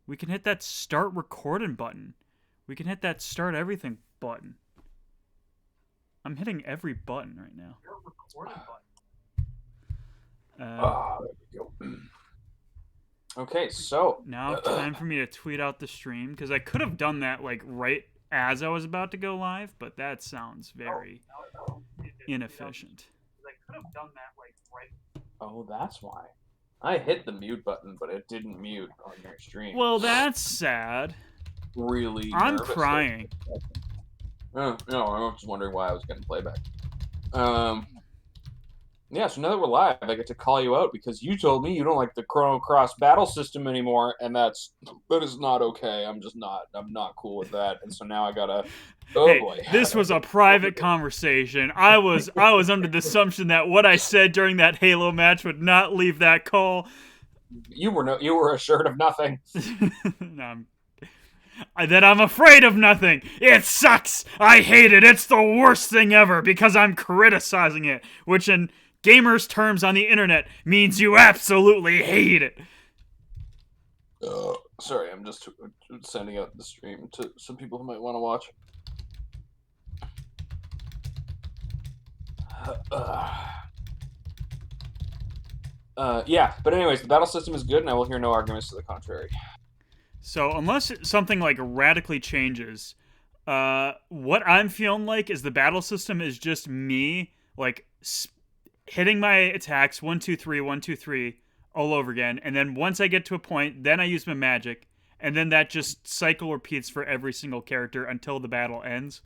We can hit that start recording button. We can hit that start everything button. I'm hitting every button right now. Start recording button. There we go. Okay, so now time for me to tweet out the stream, because I could have done that like right as I was about to go live, but that sounds very inefficient. I could have done that like right. Oh, that's why. I hit the mute button, but it didn't mute on your stream. Well, that's sad. Really I'm nervous. crying. Oh, no, I was just wondering why I was getting playback. Yeah, so now that we're live, I get to call you out because you told me you don't like the Chrono Cross battle system anymore, and that is not okay. I'm not cool with that, and so now I gotta. Oh hey, boy, this was a private conversation. I was under the assumption that what I said during that Halo match would not leave that call. You were assured of nothing. That I'm afraid of nothing. It sucks. I hate it. It's the worst thing ever because I'm criticizing it, which in gamers' terms on the internet means you absolutely hate it. Sorry, I'm just sending out the stream to some people who might want to watch. Yeah, but anyways, the battle system is good, and I will hear no arguments to the contrary. So unless something like radically changes, what I'm feeling like is the battle system is just me like hitting my attacks 1 2 3 1 2 3 all over again, and then once I get to a point, then I use my magic, and then that just cycle repeats for every single character until the battle ends.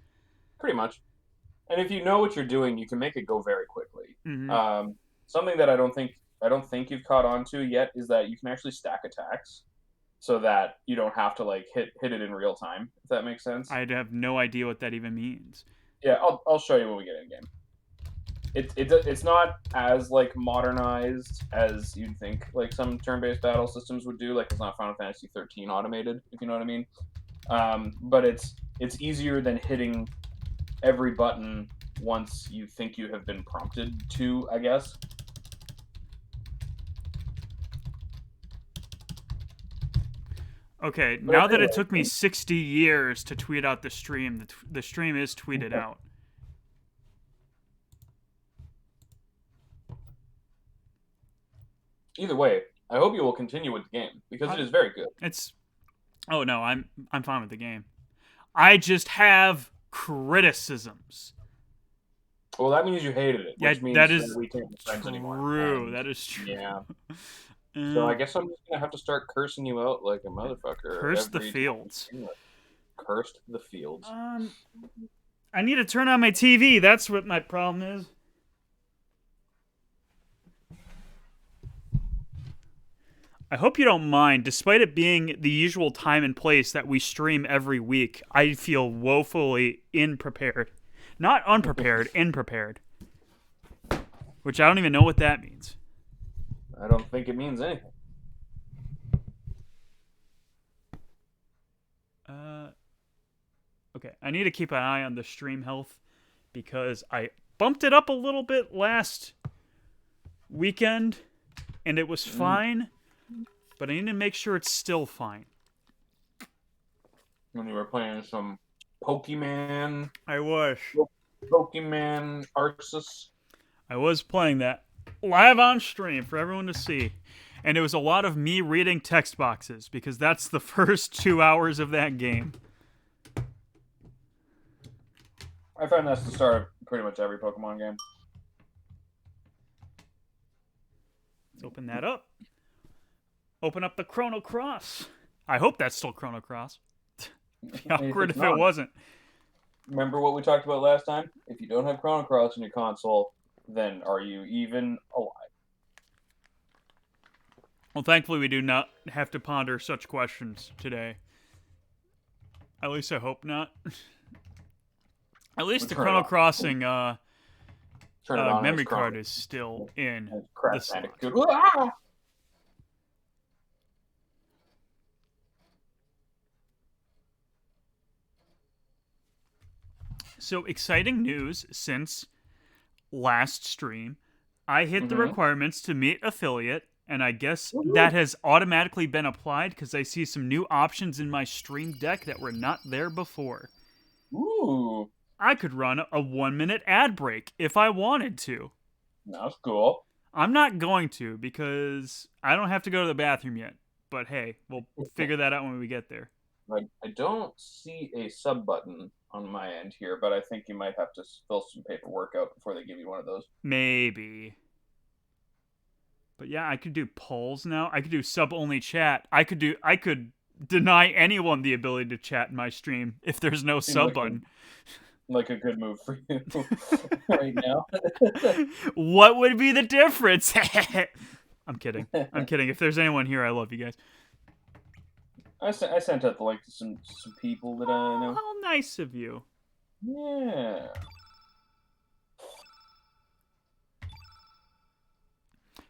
Pretty much. And if you know what you're doing, you can make it go very quickly. Mm-hmm. Something that I don't think you've caught on to yet is that you can actually stack attacks, so that you don't have to like hit it in real time. If that makes sense. I'd have no idea what that even means. Yeah, I'll show you when we get in game. It's not as like modernized as you'd think like some turn-based battle systems would do. Like it's not Final Fantasy 13 automated, if you know what I mean. But it's easier than hitting every button once you think you have been prompted to, I guess. Okay, now that it took me 60 years to tweet out the stream, the stream is tweeted out. Either way, I hope you will continue with the game because it is very good. Oh no, I'm fine with the game. I just have criticisms. Well, that means you hated it, which means that is we can't be friends anymore. True, that is true. Yeah. So I guess I'm just gonna have to start cursing you out like a motherfucker. Curse the fields. Cursed the fields. I need to turn on my TV. That's what my problem is. I hope you don't mind. Despite it being the usual time and place that we stream every week, I feel woefully unprepared. Not unprepared, unprepared. Which I don't even know what that means. I don't think it means anything. Okay, I need to keep an eye on the stream health because I bumped it up a little bit last weekend and it was fine, but I need to make sure it's still fine. When you were playing some Pokemon... I was. Pokemon Arceus. I was playing that live on stream for everyone to see. And it was a lot of me reading text boxes because that's the first 2 hours of that game. I find that's the start of pretty much every Pokemon game. Let's open that up. Open up the Chrono Cross. I hope that's still Chrono Cross. Awkward if it wasn't. Remember what we talked about last time? If you don't have Chrono Cross in your console, then are you even alive? Well, thankfully we do not have to ponder such questions today. At least I hope not. At least the Chrono Crossing memory card is still in the slot. So, exciting news since last stream. I hit the requirements to meet affiliate, And I guess Woohoo. that has automatically been applied because I see some new options in my Stream Deck that were not there before. Ooh, I could run a 1-minute ad break if I wanted to. that's cool. I'm not going to because I don't have to go to the bathroom yet. But hey, we'll figure that out when we get there. I don't see a sub button on my end here, but I think you might have to fill some paperwork out before they give you one of those. Maybe. But yeah, I could do polls now. I could do sub-only chat. I could deny anyone the ability to chat in my stream if there's no Seems sub like button. Like a good move for you right now. What would be the difference? I'm kidding. I'm kidding. If there's anyone here, I love you guys. I sent out the link to some people that I know. How nice of you. Yeah.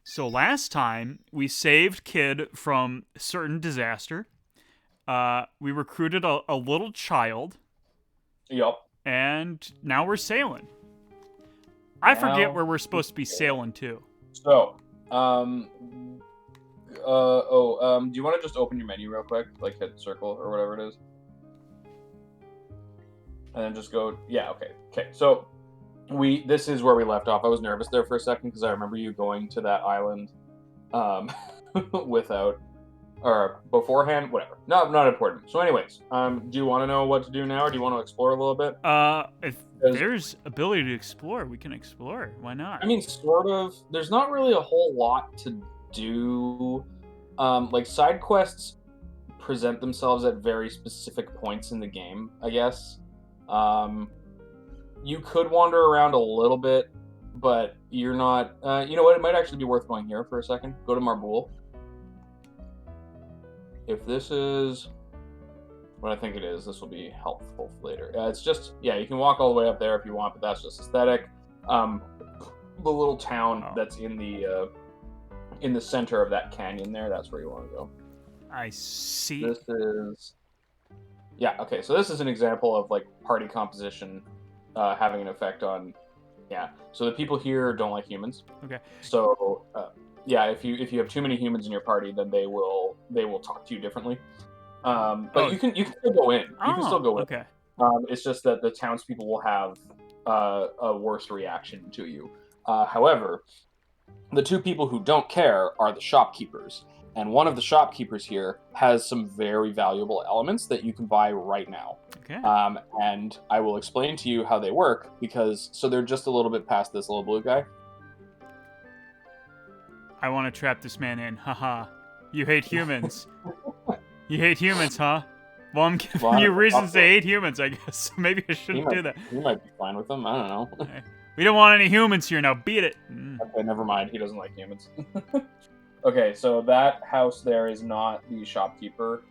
So last time we saved Kid from certain disaster. We recruited a little child, Yup. and now we're sailing. I forget where we're supposed to be sailing to. So, do you want to just open your menu real quick? Like hit circle or whatever it is. And then just go, yeah, okay. Okay, so this is where we left off. I was nervous there for a second because I remember you going to that island without, or beforehand, whatever. Not important. So anyways, do you want to know what to do now, or do you want to explore a little bit? If there's ability to explore, we can explore. Why not? I mean, sort of. There's not really a whole lot to do. Like, side quests present themselves at very specific points in the game, I guess. You could wander around a little bit, but you're not... you know what? It might actually be worth going here for a second. Go to Marboul. If this is what I think it is, this will be helpful later. It's just... Yeah, you can walk all the way up there if you want, but that's just aesthetic. The little town that's in the center of that canyon there, that's where you want to go. I see. This is... Yeah, okay, so this is an example of, like, party composition having an effect on... Yeah, so the people here don't like humans. Okay. So, yeah, if you have too many humans in your party, then they will talk to you differently. But you can still go in. You can still go in. Okay. It's just that the townspeople will have a worse reaction to you. However, the two people who don't care are the shopkeepers. And one of the shopkeepers here has some very valuable elements that you can buy right now. Okay. And I will explain to you how they work, so they're just a little bit past this little blue guy. I want to trap this man in. Haha. You hate humans. You hate humans, huh? Well, I'm giving you reasons to hate humans, I guess. So maybe I shouldn't do that. He might be fine with them. I don't know. Okay. We don't want any humans here now. Beat it. Okay, never mind. He doesn't like humans. Okay, so that house there is not the shopkeeper.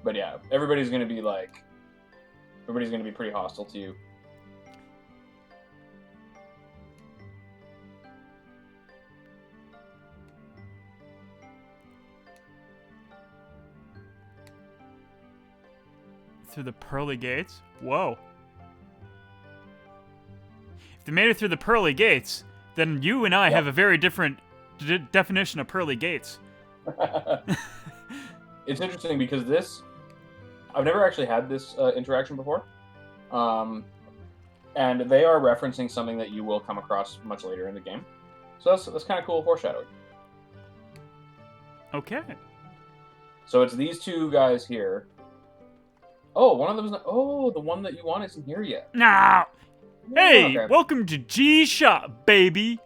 But yeah, everybody's gonna be pretty hostile to you. Through the pearly gates? Whoa. If they made it through the pearly gates, then you and I have a very different definition of pearly gates. It's interesting because I've never actually had this interaction before. And they are referencing something that you will come across much later in the game. So that's kind of cool foreshadowing. Okay. So it's these two guys here. Oh, one of them's not... Oh, the one that you want isn't here yet. Nah. Hey, okay. Welcome to G Shop, baby.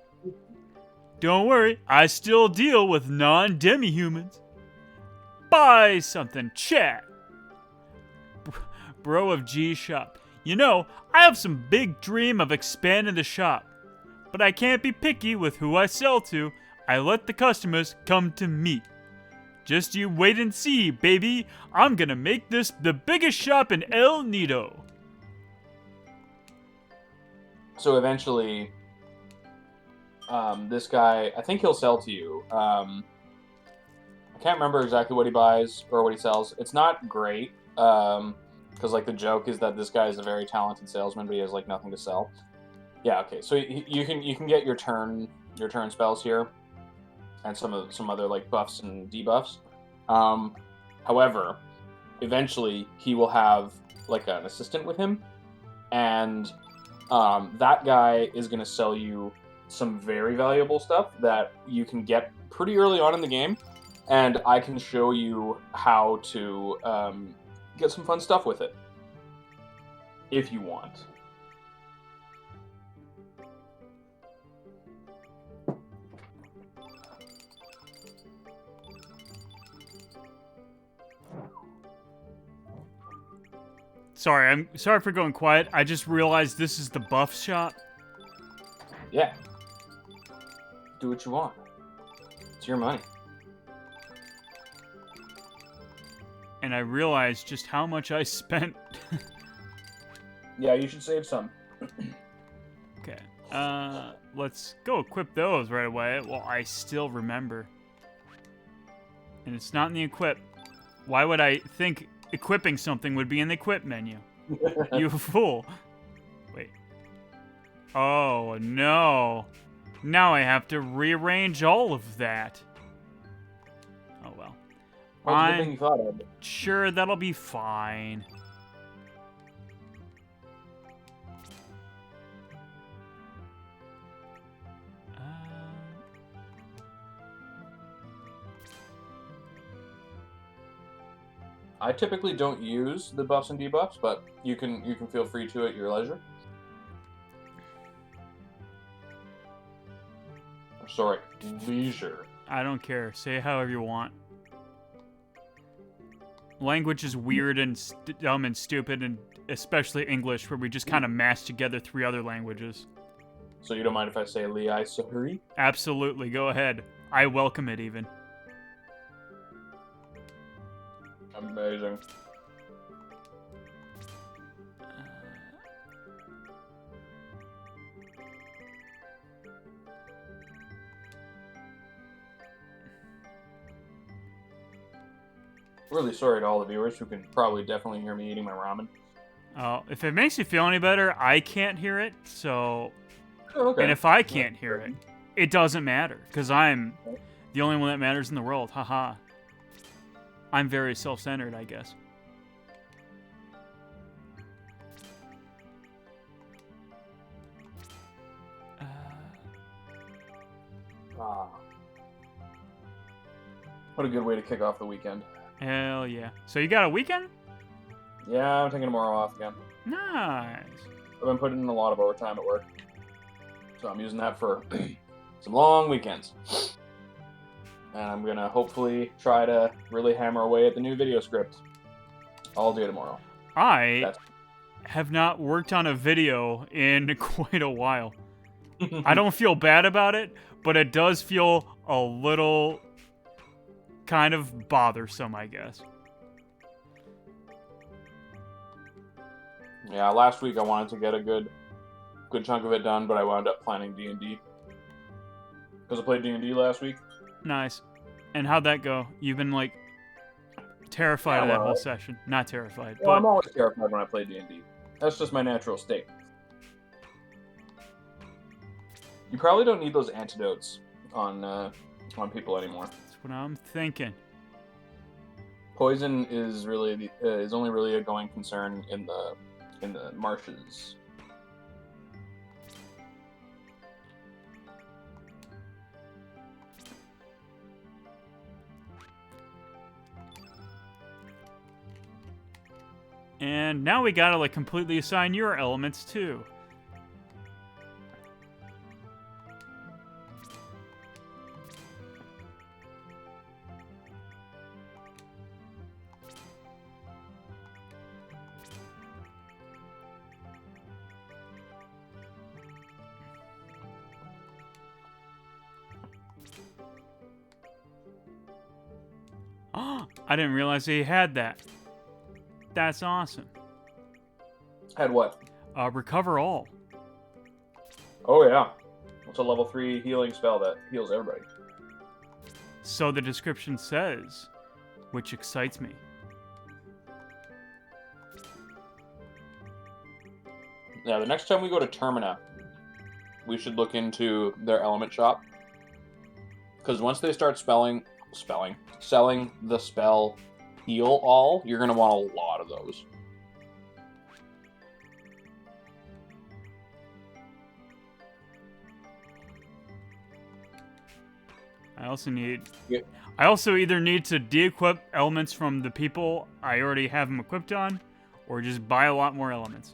Don't worry, I still deal with non-demi-humans. Buy something, chat. Bro of G Shop. You know, I have some big dream of expanding the shop. But I can't be picky with who I sell to. I let the customers come to me. Just you wait and see, baby. I'm gonna make this the biggest shop in El Nido. So eventually, this guy, I think he'll sell to you. I can't remember exactly what he buys or what he sells. It's not great, because like the joke is that this guy is a very talented salesman, but he has like nothing to sell. Yeah, okay. So you can get your turn spells here. and some other like buffs and debuffs. However, eventually he will have like an assistant with him, and that guy is going to sell you some very valuable stuff that you can get pretty early on in the game, and I can show you how to get some fun stuff with it if you want. Sorry, I'm sorry for going quiet. I just realized this is the buff shop. Yeah. Do what you want. It's your money. And I realized just how much I spent. Yeah, you should save some. Okay. Let's go equip those right away. Well, I still remember. And it's not in the equip. Why would I think equipping something would be in the equip menu? You fool. Wait. Oh, no. Now I have to rearrange all of that. Oh, well. Well, it's a good thing you thought of it. Sure, that'll be fine. I typically don't use the buffs and debuffs, but you can feel free to at your leisure. Sorry, leisure. I don't care. Say it however you want. Language is weird and dumb and stupid, and especially English, where we just kind of mash together 3 other languages. So you don't mind if I say Liai Sahuri? Absolutely. Go ahead. I welcome it, even. Amazing. Really sorry to all the viewers who can probably definitely hear me eating my ramen. If it makes you feel any better, I can't hear it, so... Oh, okay. And if I can't hear it, it doesn't matter, because I'm the only one that matters in the world. Haha. I'm very self-centered, I guess. What a good way to kick off the weekend. Hell yeah. So you got a weekend? Yeah, I'm taking tomorrow off again. Nice. I've been putting in a lot of overtime at work, so I'm using that for some long weekends. And I'm gonna hopefully try to really hammer away at the new video script all day tomorrow. I have not worked on a video in quite a while. I don't feel bad about it, but it does feel a little kind of bothersome, I guess. Yeah, last week I wanted to get a good chunk of it done, but I wound up planning D&D. Because I played D&D last week. Nice. And how'd that go? You've been, like, terrified of that whole session. Not terrified, Well, but... I'm always terrified when I play D&D. That's just my natural state. You probably don't need those antidotes on people anymore. That's what I'm thinking. Poison is really is only really a going concern in the marshes. And now we gotta, like, completely assign your elements, too. I didn't realize he had that. That's awesome. Had what? Recover all. Oh yeah. It's a level 3 healing spell that heals everybody. So the description says, which excites me. Yeah, the next time we go to Termina, we should look into their element shop. Because once they start selling the spell heal all, you're gonna want a lot of those. I also either need to de-equip elements from the people I already have them equipped on, or just buy a lot more elements.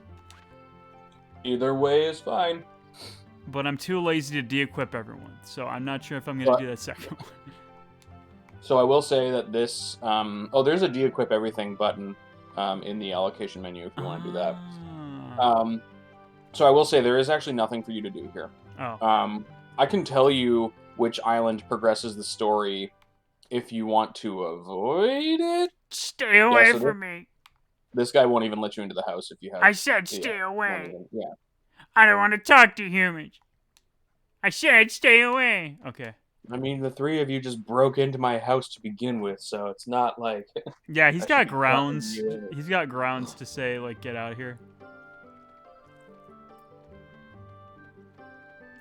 Either way is fine. But I'm too lazy to de-equip everyone, so I'm not sure if I'm gonna do that second one. So I will say that this, there's a de-equip everything button in the allocation menu if you want to do that. So I will say there is actually nothing for you to do here. Oh. I can tell you which island progresses the story if you want to avoid it. Stay away from me. This guy won't even let you into the house if you have... I said stay away. Yeah. I don't want to talk to humans. I said stay away. Okay. I mean, the three of you just broke into my house to begin with, so it's not like... Yeah, he's got grounds. He's got grounds to say, like, get out of here.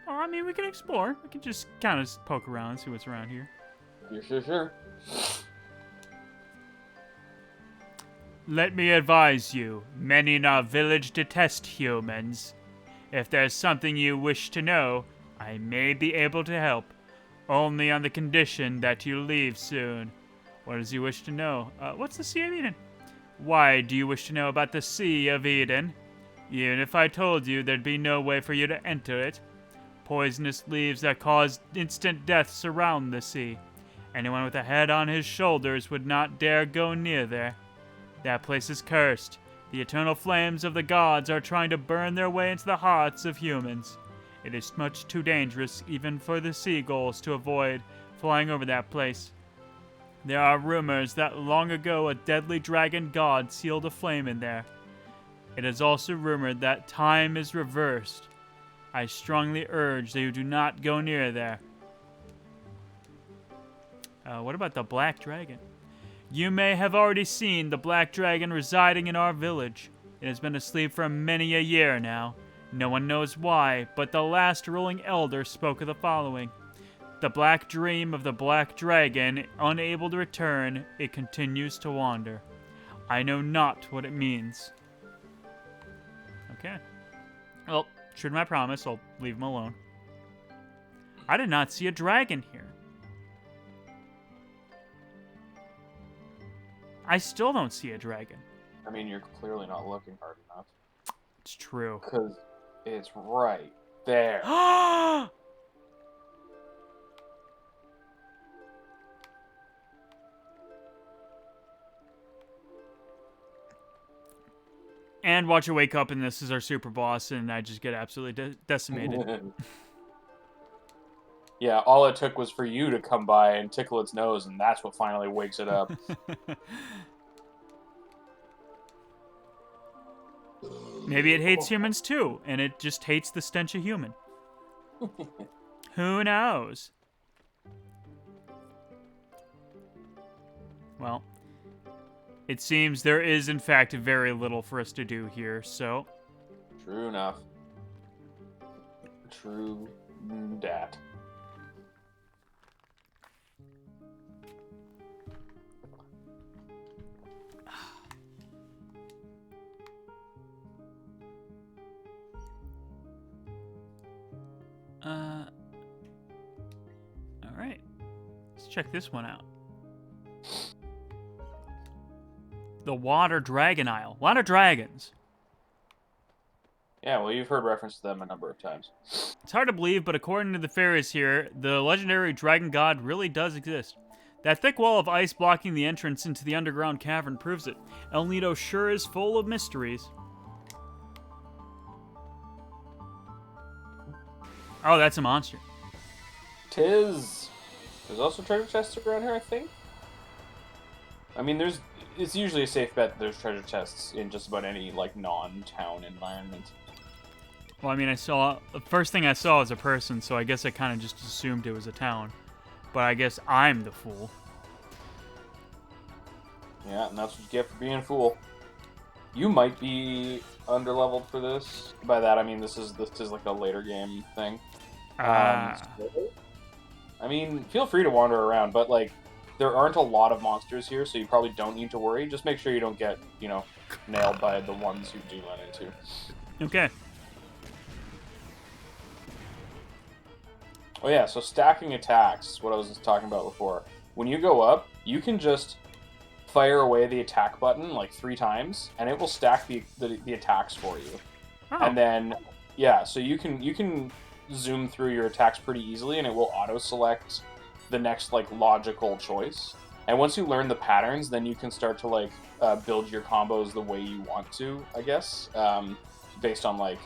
Oh, I mean, we can explore. We can just kind of poke around, see what's around here. Sure. Let me advise you, many in our village detest humans. If there's something you wish to know, I may be able to help. Only on the condition that you leave soon. What does you wish to know? What's the Sea of Eden? Why do you wish to know about the Sea of Eden? Even if I told you, there'd be no way for you to enter it. Poisonous leaves that cause instant death surround the sea. Anyone with a head on his shoulders would not dare go near there. That place is cursed. The eternal flames of the gods are trying to burn their way into the hearts of humans. It is much too dangerous even for the seagulls to avoid flying over that place. There are rumors that long ago a deadly dragon god sealed a flame in there. It is also rumored that time is reversed. I strongly urge that you do not go near there. What about the Black Dragon? You may have already seen the Black Dragon residing in our village. It has been asleep for many a year now. No one knows why, but the last ruling elder spoke of the following. The black dream of the Black Dragon, unable to return, it continues to wander. I know not what it means. Okay. Well, true to my promise, I'll leave him alone. I did not see a dragon here. I still don't see a dragon. I mean, you're clearly not looking hard enough. It's true. Because it's right there. And watch her wake up, and this is our super boss, and I just get absolutely decimated. Yeah, all it took was for you to come by and tickle its nose, and that's what finally wakes it up. Maybe it hates humans too, and it just hates the stench of human. Who knows? Well, it seems there is, in fact, very little for us to do here, so... True enough. True dat. Alright. Let's check this one out. The Water Dragon Isle. A lot of dragons. Yeah, well, you've heard reference to them a number of times. It's hard to believe, but according to the fairies here, the legendary dragon god really does exist. That thick wall of ice blocking the entrance into the underground cavern proves it. El Nido sure is full of mysteries. Oh, that's a monster. There's also treasure chests around here, I think. I mean, it's usually a safe bet that there's treasure chests in just about any, like, non-town environment. Well, I mean, the first thing I saw was a person, so I guess I kind of just assumed it was a town. But I guess I'm the fool. Yeah, and that's what you get for being a fool. You might be underleveled for this. By that, I mean this is like a later game thing. I mean, feel free to wander around, but like, there aren't a lot of monsters here, so you probably don't need to worry. Just make sure you don't get, nailed by the ones you do run into. Okay. Oh yeah, so stacking attacks, what I was talking about before. When you go up, you can just fire away the attack button like 3 times, and it will stack the attacks for you. Oh. And then, yeah, so you can zoom through your attacks pretty easily, and it will auto-select the next like logical choice. And once you learn the patterns, then you can start to like build your combos the way you want to, I guess, based on like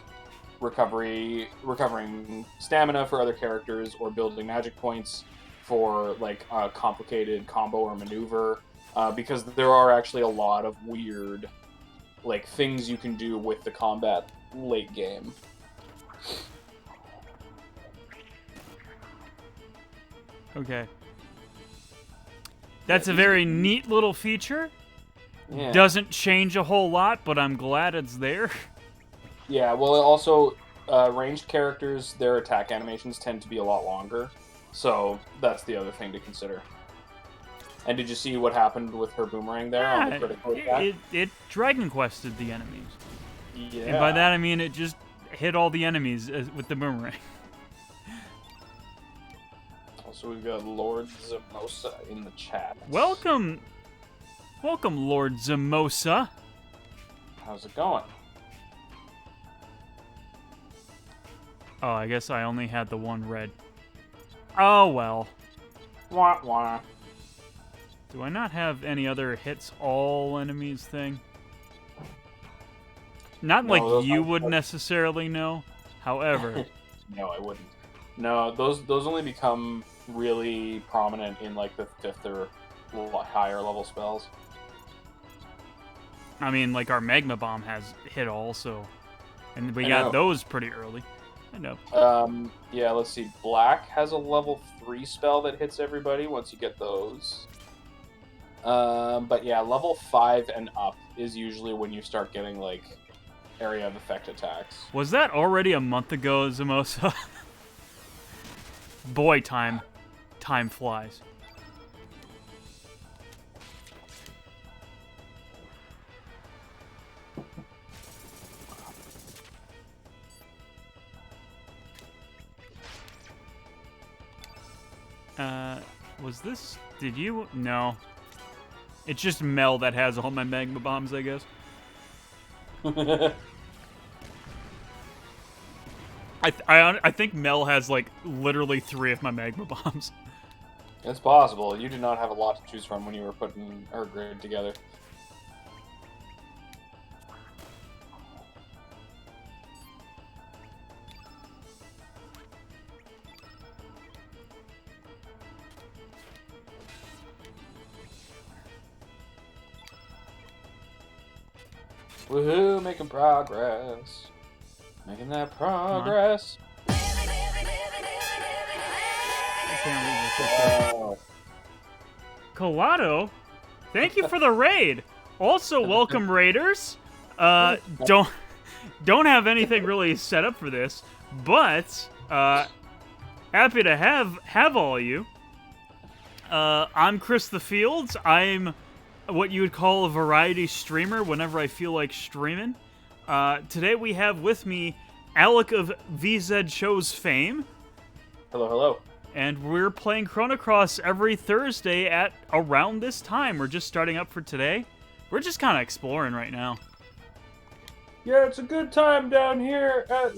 recovering stamina for other characters, or building magic points for like a complicated combo or maneuver. Because there are actually a lot of weird like things you can do with the combat late game. Okay. That's a very neat little feature. Yeah. Doesn't change a whole lot, but I'm glad it's there. Yeah, well, also, ranged characters, their attack animations tend to be a lot longer, so that's the other thing to consider. And did you see what happened with her boomerang there on the critical attack? It Dragon Quested the enemies. Yeah. And by that I mean it just hit all the enemies with the boomerang. Also, we've got Lord Zamosa in the chat. Welcome, Lord Zamosa. How's it going? Oh, I guess I only had the one red. Oh, well. Wah, wah. Do I not have any other hits all enemies thing? Not No, like those you aren't- would necessarily know. However, No, I wouldn't. No, those only become really prominent in like the 5th or higher level spells. I mean, like our Magma Bomb has hit all, so... And we I got know. those pretty early. I know. Yeah, let's see. Black has a level 3 spell that hits everybody once you get those. But yeah, level 5 and up is usually when you start getting, like, area of effect attacks. Was that already a month ago, Zamosa? Boy, time flies. Was this... Did you... No. It's just Mel that has all my Magma Bombs, I guess. I think Mel has, like, literally 3 of my Magma Bombs. It's possible. You did not have a lot to choose from when you were putting her grid together. Woohoo, making progress. Making that progress. I can't read this picture. Oh. Colado, thank you for the raid. Also, welcome raiders. Don't have anything really set up for this, but happy to have all of you. I'm Chris the Fields. I'm what you would call a variety streamer whenever I feel like streaming. Today we have with me Alec of VZ Shows fame. Hello, hello. And we're playing Chrono Cross every Thursday at around this time. We're just starting up for today. We're just kind of exploring right now. Yeah, it's a good time down here at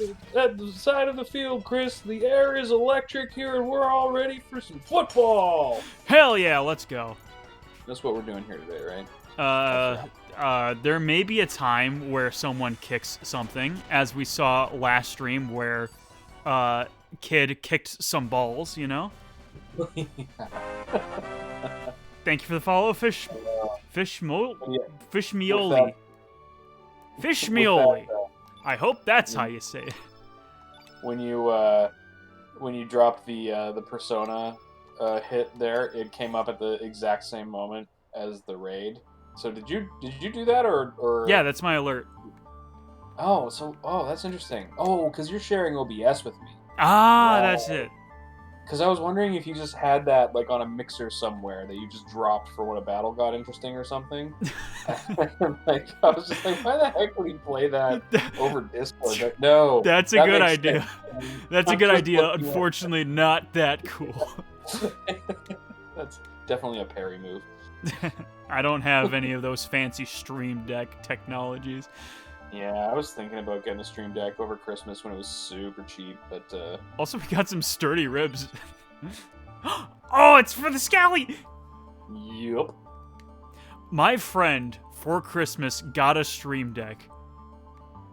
the side of the field, Chris. The air is electric here, and we're all ready for some football. Hell yeah, let's go. That's what we're doing here today, right? There may be a time where someone kicks something, as we saw last stream where kid kicked some balls, you know? Thank you for the follow, Fishmioli. Fishmioli. I hope that's how you say it. When you dropped the persona hit there, it came up at the exact same moment as the raid. So did you do that or? Yeah, that's my alert. Oh, that's interesting. Oh, because you're sharing OBS with me. Ah, Wow. that's it. Because I was wondering if you just had that like on a mixer somewhere that you just dropped for when a battle got interesting or something. Like I was just like, why the heck would he play that over Discord? Like, no, That's a that good makes idea. sense. That's a I'm good just idea. looking at- Unfortunately, not that cool. That's definitely a parry move. I don't have any of those fancy Stream Deck technologies. Yeah, I was thinking about getting a Stream Deck over Christmas when it was super cheap, but Also, we got some sturdy ribs. Oh, it's for the Scally! yup. My friend, for Christmas, got a Stream Deck.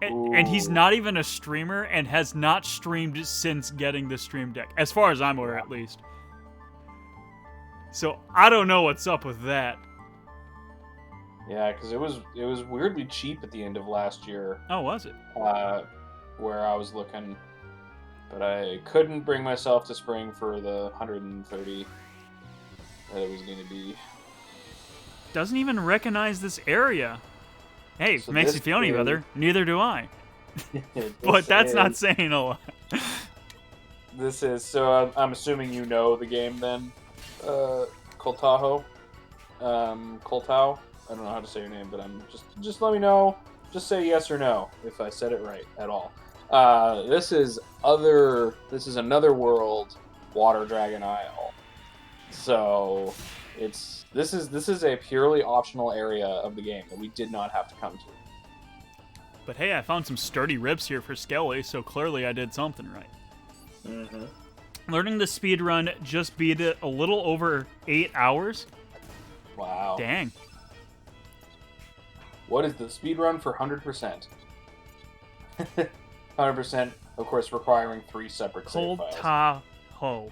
And he's Ooh. not even a streamer and has not streamed since getting the Stream Deck. As far as I'm aware, at least. So, I don't know what's up with that. Yeah, because it was weirdly cheap at the end of last year. Oh, was it? Where I was looking, but I couldn't bring myself to spring for the 130 that it was going to be. Doesn't even recognize this area. Hey, if So it makes you this feel any is- better, neither do I. But that's not saying a lot. This is so. I'm assuming you know the game then, Coltaho, Coltao. I don't know how to say your name, but I'm just let me know. Just say yes or no if I said it right at all. This is another world, Water Dragon Isle. So this is a purely optional area of the game that we did not have to come to. But hey, I found some sturdy ribs here for Skelly, so clearly I did something right. Mm-hmm. Learning the speedrun just beat it a little over 8 hours. Wow. Dang. What is the speedrun for 100%? 100%, of course, requiring 3 separate save files. Coltaho.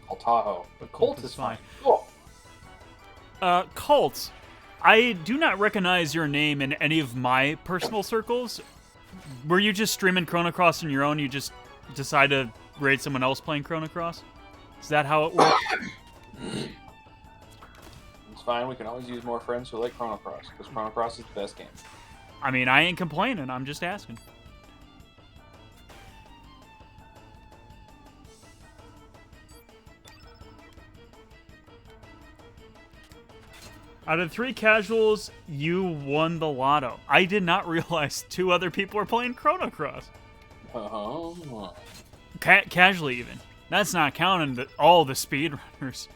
Coltaho. But Colt is fine. Cool. Colt, I do not recognize your name in any of my personal circles. Were you just streaming Chrono Cross on your own? You just decide to raid someone else playing Chrono Cross? Is that how it works? It's fine. We can always use more friends who like Chrono Cross, because Chrono Cross is the best game. I mean, I ain't complaining. I'm just asking. Out of 3 casuals, you won the lotto. I did not realize 2 other people were playing Chrono Cross. Oh. Casually, even. That's not counting all the speedrunners.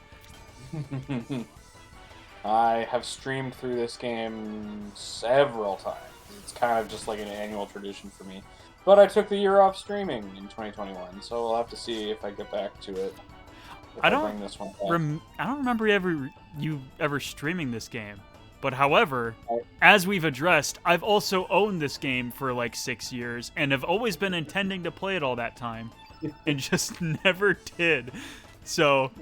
I have streamed through this game several times. It's kind of just like an annual tradition for me. But I took the year off streaming in 2021, so we'll have to see if I get back to it. If I don't bring this one back. I don't remember you ever streaming this game. But however, as we've addressed, I've also owned this game for like 6 years and have always been intending to play it all that time and just never did. So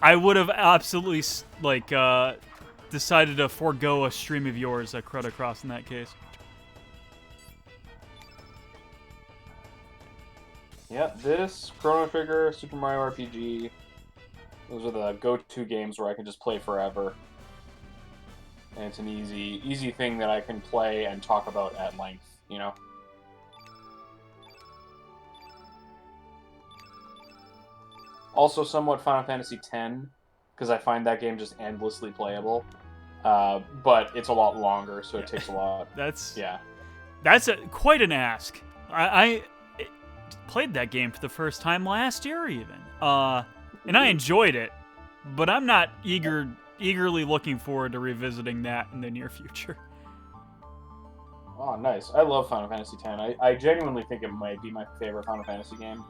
I would have absolutely decided to forego a stream of yours at Chrono Cross in that case. Yeah, this, Chrono Trigger, Super Mario RPG, those are the go-to games where I can just play forever. And it's an easy thing that I can play and talk about at length, you know? Also somewhat Final Fantasy X, because I find that game just endlessly playable. But it's a lot longer, so it takes a lot. That's Yeah. quite an ask. I played that game for the first time last year, even, and I enjoyed it. But I'm not eagerly looking forward to revisiting that in the near future. Oh, nice. I love Final Fantasy X. I genuinely think it might be my favorite Final Fantasy game.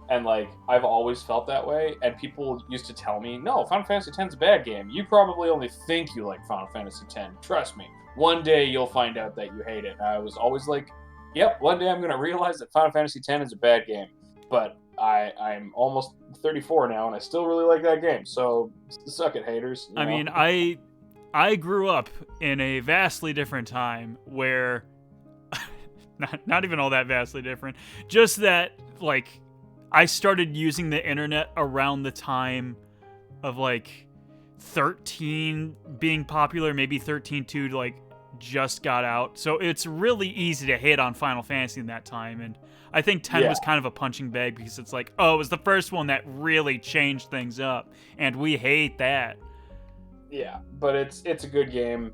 And, like, I've always felt that way, and people used to tell me, no, Final Fantasy X is a bad game. You probably only think you like Final Fantasy X. Trust me. One day you'll find out that you hate it. And I was always like, yep, one day I'm going to realize that Final Fantasy X is a bad game. But I'm almost 34 now, and I still really like that game. So, suck it, haters. You I know? mean, I grew up in a vastly different time where, not even all that vastly different, just that, like, I started using the internet around the time of, like, 13 being popular, maybe 13 to, like, just got out, so it's really easy to hate on Final Fantasy in that time. And I think 10 Yeah. was kind of a punching bag because it's like, oh, it was the first one that really changed things up, and we hate that. Yeah, but it's a good game.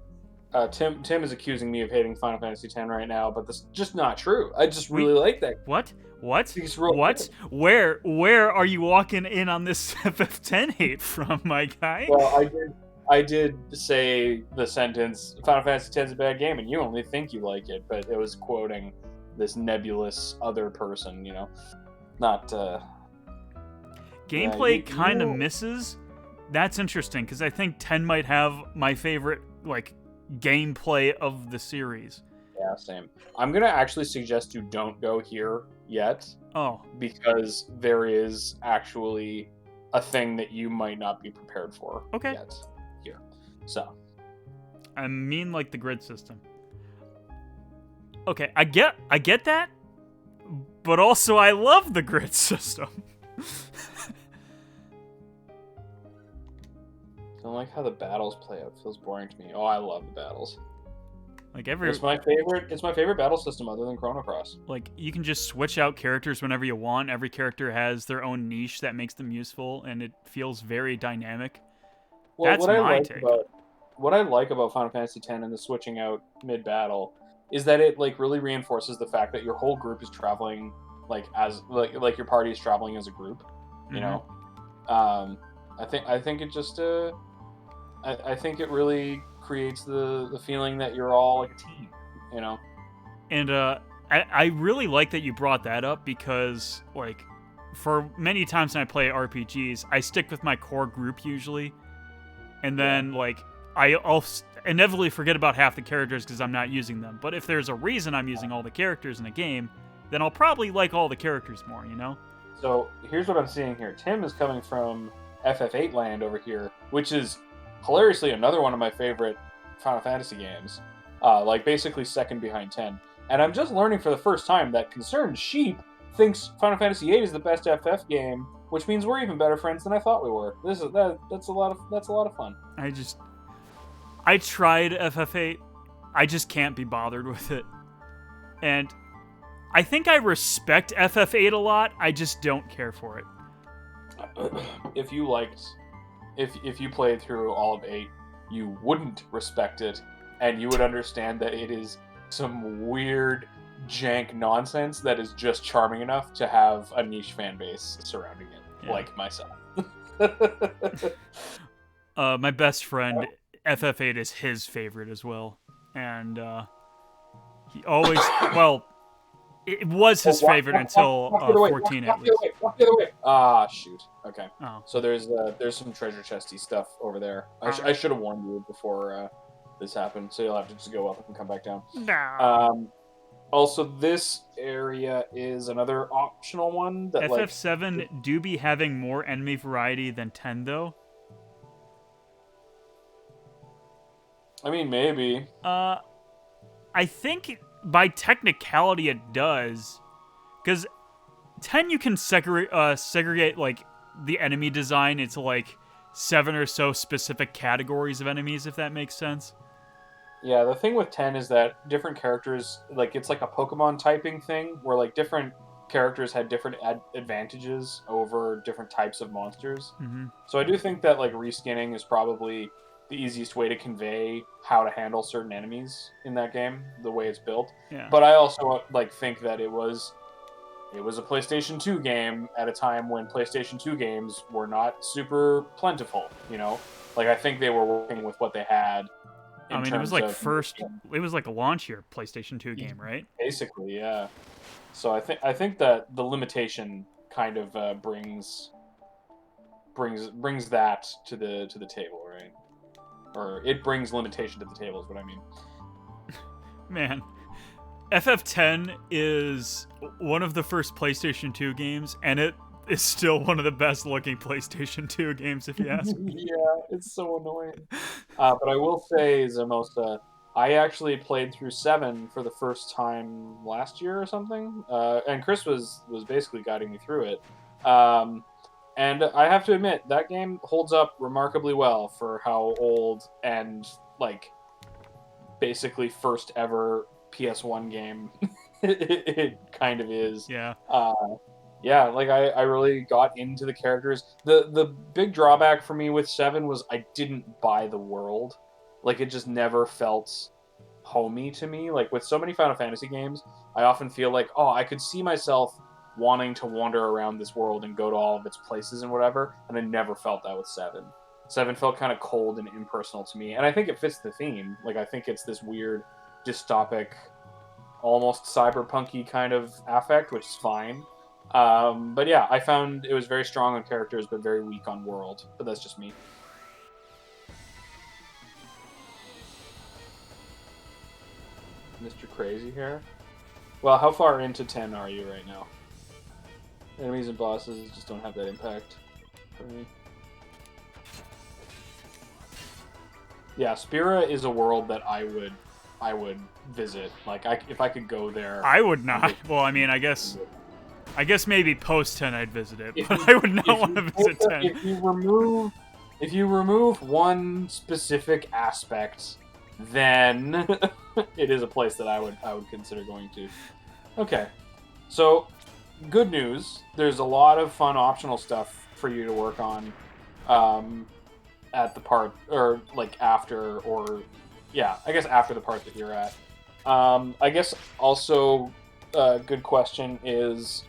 Tim is accusing me of hating Final Fantasy X right now, but that's just not true. I just really like that. What? What? It's real What? good. Where are you walking in on this FF10 hate from, my guy? Well, I did say the sentence Final Fantasy X is a bad game, and you only think you like it, but it was quoting this nebulous other person, you know, not. Gameplay you kind of know- misses. That's interesting because I think 10 might have my favorite like gameplay of the series. Yeah, same. I'm gonna actually suggest you don't go here yet Oh, because there is actually a thing that you might not be prepared for Okay. yet here. So I mean like the grid system. Okay, I get that, but also I love the grid system. don't like how the battles play out. It feels boring to me. Oh, I love the battles. Like It's my favorite. It's my favorite battle system other than Chrono Cross. like you can just switch out characters whenever you want. Every character has their own niche that makes them useful, and it feels very dynamic. Well, That's what I my like take. what I like about Final Fantasy X and the switching out mid battle is that it like really reinforces the fact that your whole group is traveling like your party is traveling as a group. You know, I think it just I think it really creates the feeling that you're all like a team. You know. And I really like that you brought that up because, like, for many times when I play RPGs, I stick with my core group usually. And then, like, I'll inevitably forget about half the characters because I'm not using them. But if there's a reason I'm using all the characters in a game, then I'll probably like all the characters more, you know? So here's what I'm seeing here. Tim is coming from FF8 land over here, which is hilariously another one of my favorite Final Fantasy games. Like basically second behind 10. And I'm just learning for the first time that Concerned Sheep thinks Final Fantasy VIII is the best FF game, which means we're even better friends than I thought we were. That's a lot of fun. I tried FF8. I just can't be bothered with it. And I think I respect FF8 a lot. I just don't care for it. If you played through all of 8, you wouldn't respect it, and you would understand that it is some weird jank nonsense that is just charming enough to have a niche fan base surrounding it, like myself. My best friend, FF8 is his favorite as well. And he always, well, it was his favorite until 14 at least. Walk the other way. Ah, shoot. Okay. Oh. So there's some treasure chesty stuff over there. I should have warned you before this happened, so you'll have to just go up and come back down. No. Also, this area is another optional one that FF7 do be having more enemy variety than 10 though. I mean, maybe. I think by technicality it does, because 10 you can segregate like the enemy design into like 7 or so specific categories of enemies, if that makes sense. Yeah, the thing with 10 is that different characters, like, it's like a Pokemon typing thing, where, like, different characters had different advantages over different types of monsters. Mm-hmm. So I do think that, like, reskinning is probably the easiest way to convey how to handle certain enemies in that game, the way it's built. Yeah. But I also, like, think that it was a PlayStation 2 game at a time when PlayStation 2 games were not super plentiful, you know? Like, I think they were working with what they had. I mean, it was like it was like a launch year PlayStation 2 game, right? Basically, yeah. So I think that the limitation kind of brings that to the table, right? Or it brings limitation to the table is what I mean. Man, FF10 is one of the first PlayStation 2 games, and it is still one of the best looking PlayStation 2 games, if you ask me. Yeah, it's so annoying. But I will say, Zamosta, I actually played through 7 for the first time last year or something, and Chris was basically guiding me through it. And I have to admit, that game holds up remarkably well for how old and, like, basically first ever PS1 game. It kind of is. Yeah. Yeah, like I really got into the characters. The big drawback for me with 7 was I didn't buy the world. Like it just never felt homey to me. Like with so many Final Fantasy games, I often feel like, oh, I could see myself wanting to wander around this world and go to all of its places and whatever, and I never felt that with 7. 7 felt kind of cold and impersonal to me, and I think it fits the theme. Like I think it's this weird dystopic, almost cyberpunky kind of affect, which is fine. But yeah, I found it was very strong on characters, but very weak on world. But that's just me. Mr. Crazy here. Well, how far into 10 are you right now? Enemies and bosses just don't have that impact for me. Yeah, Spira is a world that I would visit. Like, if I could go there, I would not. Well, I mean, I guess maybe post 10 I'd visit it, but I would not want to visit 10. If you remove one specific aspect, then it is a place that I would consider going to. Okay, so good news. There's a lot of fun optional stuff for you to work on at the part, or like after, or yeah, I guess after the part that you're at. I guess also a good question is,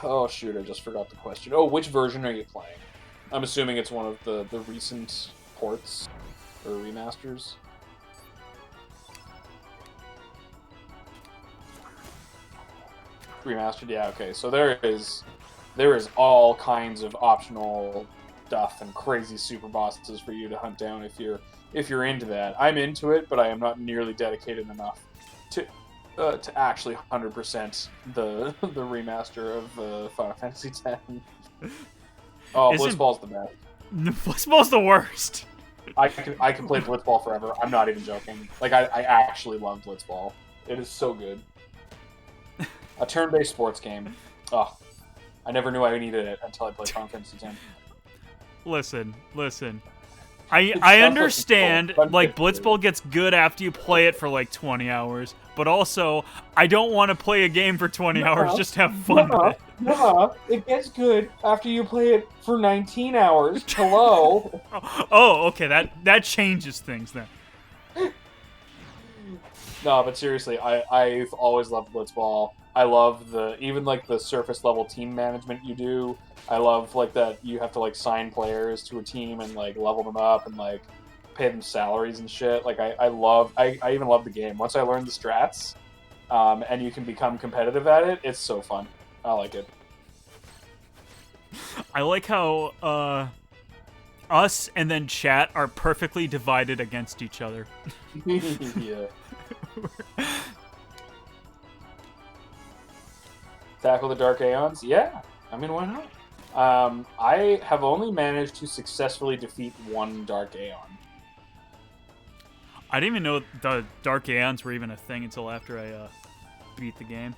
oh shoot, I just forgot the question. Oh, which version are you playing? I'm assuming it's one of the recent ports or remasters. Remastered, yeah, okay. So there is all kinds of optional stuff and crazy super bosses for you to hunt down if you're into that. I'm into it, but I am not nearly dedicated enough to actually 100% the remaster of Final Fantasy X. Oh, Blitzball's the best. Blitzball's the worst. I can play Blitzball forever. I'm not even joking. Like I actually love Blitzball. It is so good. A turn-based sports game. Oh, I never knew I needed it until I played Final Fantasy X. Listen. I understand, like, Blitzball gets good after you play it for, like, 20 hours, but also, I don't want to play a game for 20 hours just to have fun with it. It gets good after you play it for 19 hours. Hello? Oh, okay, that changes things then. No, but seriously, I've always loved Blitzball. I love even like the surface level team management you do. I love like that you have to like sign players to a team and like level them up and like pay them salaries and shit. Like I even love the game. Once I learned the strats, and you can become competitive at it, it's so fun. I like it. I like how us and then chat are perfectly divided against each other. Yeah. Tackle the Dark Aeons? Yeah. I mean, why not? I have only managed to successfully defeat one Dark Aeon. I didn't even know the Dark Aeons were even a thing until after I beat the game.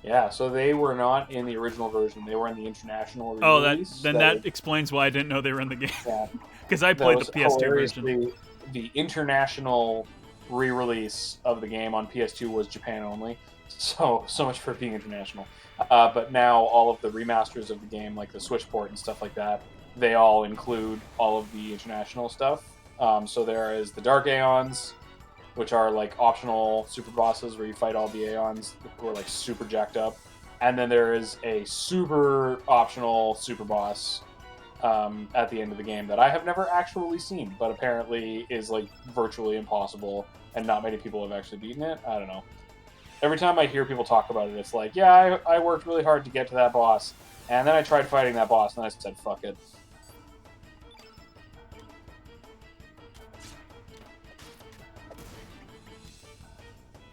Yeah, so they were not in the original version. They were in the international release. That explains why I didn't know they were in the game. Yeah. Because I played the PS2 version. The international re-release of the game on PS2 was Japan only. So much for being international. But now all of the remasters of the game, like the Switch port and stuff like that, they all include all of the international stuff. So there is the Dark Aeons, which are like optional super bosses where you fight all the Aeons who are like super jacked up. And then there is a super optional super boss at the end of the game that I have never actually seen, but apparently is like virtually impossible and not many people have actually beaten it. I don't know. Every time I hear people talk about it, it's like, yeah, I worked really hard to get to that boss, and then I tried fighting that boss, and I said, fuck it.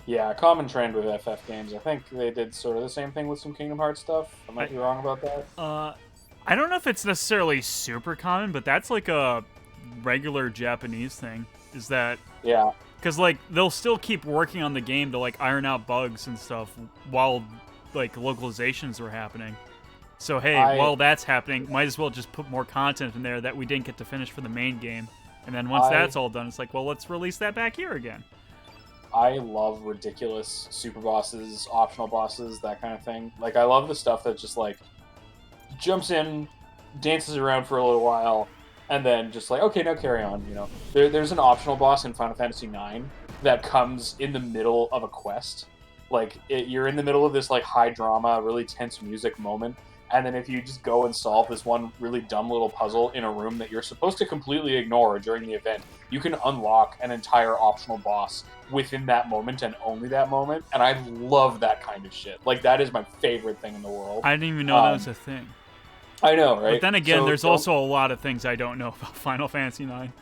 Yeah, a common trend with FF games. I think they did sort of the same thing with some Kingdom Hearts stuff. I might be wrong about that. I don't know if it's necessarily super common, but that's like a regular Japanese thing. Is that... Yeah. Because, like, they'll still keep working on the game to, like, iron out bugs and stuff while, like, localizations were happening. So, hey, while that's happening, might as well just put more content in there that we didn't get to finish for the main game. And then once I- that's all done, it's like, well, let's release that back here again. I love ridiculous super bosses, optional bosses, that kind of thing. Like, I love the stuff that just, like, jumps in, dances around for a little while, and then just like, okay, now carry on, you know. There's an optional boss in Final Fantasy IX that comes in the middle of a quest. Like, you're in the middle of this, like, high drama, really tense music moment, and then if you just go and solve this one really dumb little puzzle in a room that you're supposed to completely ignore during the event, you can unlock an entire optional boss within that moment and only that moment, and I love that kind of shit. Like, that is my favorite thing in the world. I didn't even know that was a thing. I know, right? But then again, So there's don't- also a lot of things I don't know about Final Fantasy IX.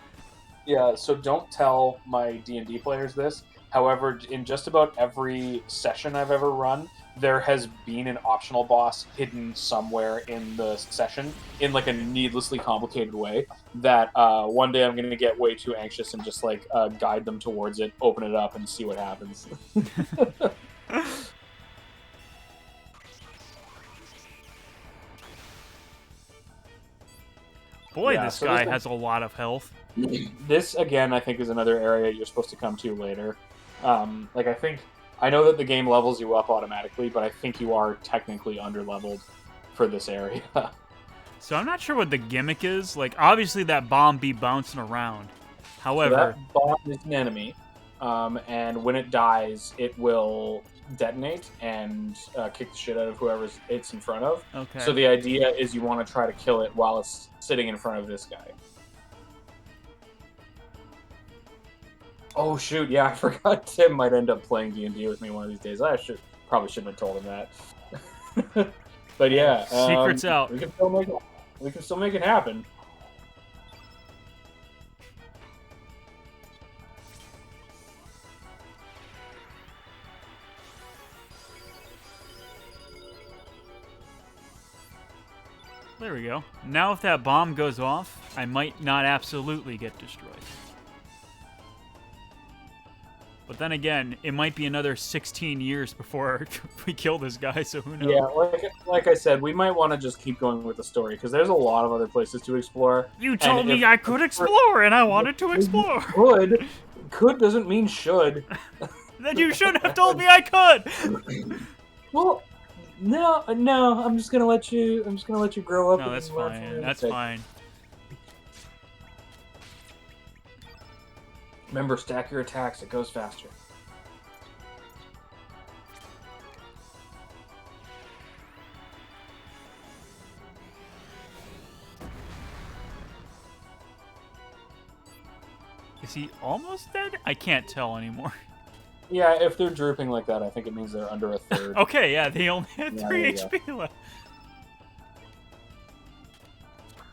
Yeah, so don't tell my D&D players this. However, in just about every session I've ever run, there has been an optional boss hidden somewhere in the session in like a needlessly complicated way that one day I'm going to get way too anxious and just like guide them towards it, open it up, and see what happens. Boy, Yeah, this so guy there's has a lot of health. This, again, I think is another area you're supposed to come to later. Like, I know that the game levels you up automatically, but I think you are technically underleveled for this area. So I'm not sure what the gimmick is. Like, obviously that bomb be bouncing around. So However, that bomb is an enemy, and when it dies, it will detonate and kick the shit out of whoever it's in front of. okay. So the idea is you want to try to kill it while it's sitting in front of this guy. Oh shoot! Yeah, I forgot Tim might end up playing D&D with me one of these days. Probably shouldn't have told him that. But yeah, Secret's out. We can still make it happen. There we go. Now if that bomb goes off, I might not absolutely get destroyed. But then again, it might be another 16 years before we kill this guy, so who knows? Yeah, like I said, we might want to just keep going with the story because there's a lot of other places to explore. You told me if- I could explore, and I wanted to explore. Could doesn't mean should. Then you should have told me I could. Well, no. I'm just gonna let you grow up. No, and that's learn from fine. your That's mistakes. fine. Remember, stack your attacks. It goes faster. Is he almost dead? I can't tell anymore. Yeah, if they're drooping like that, I think it means they're under a third. Okay, yeah, they only had Yeah, 3 there you go. HP left.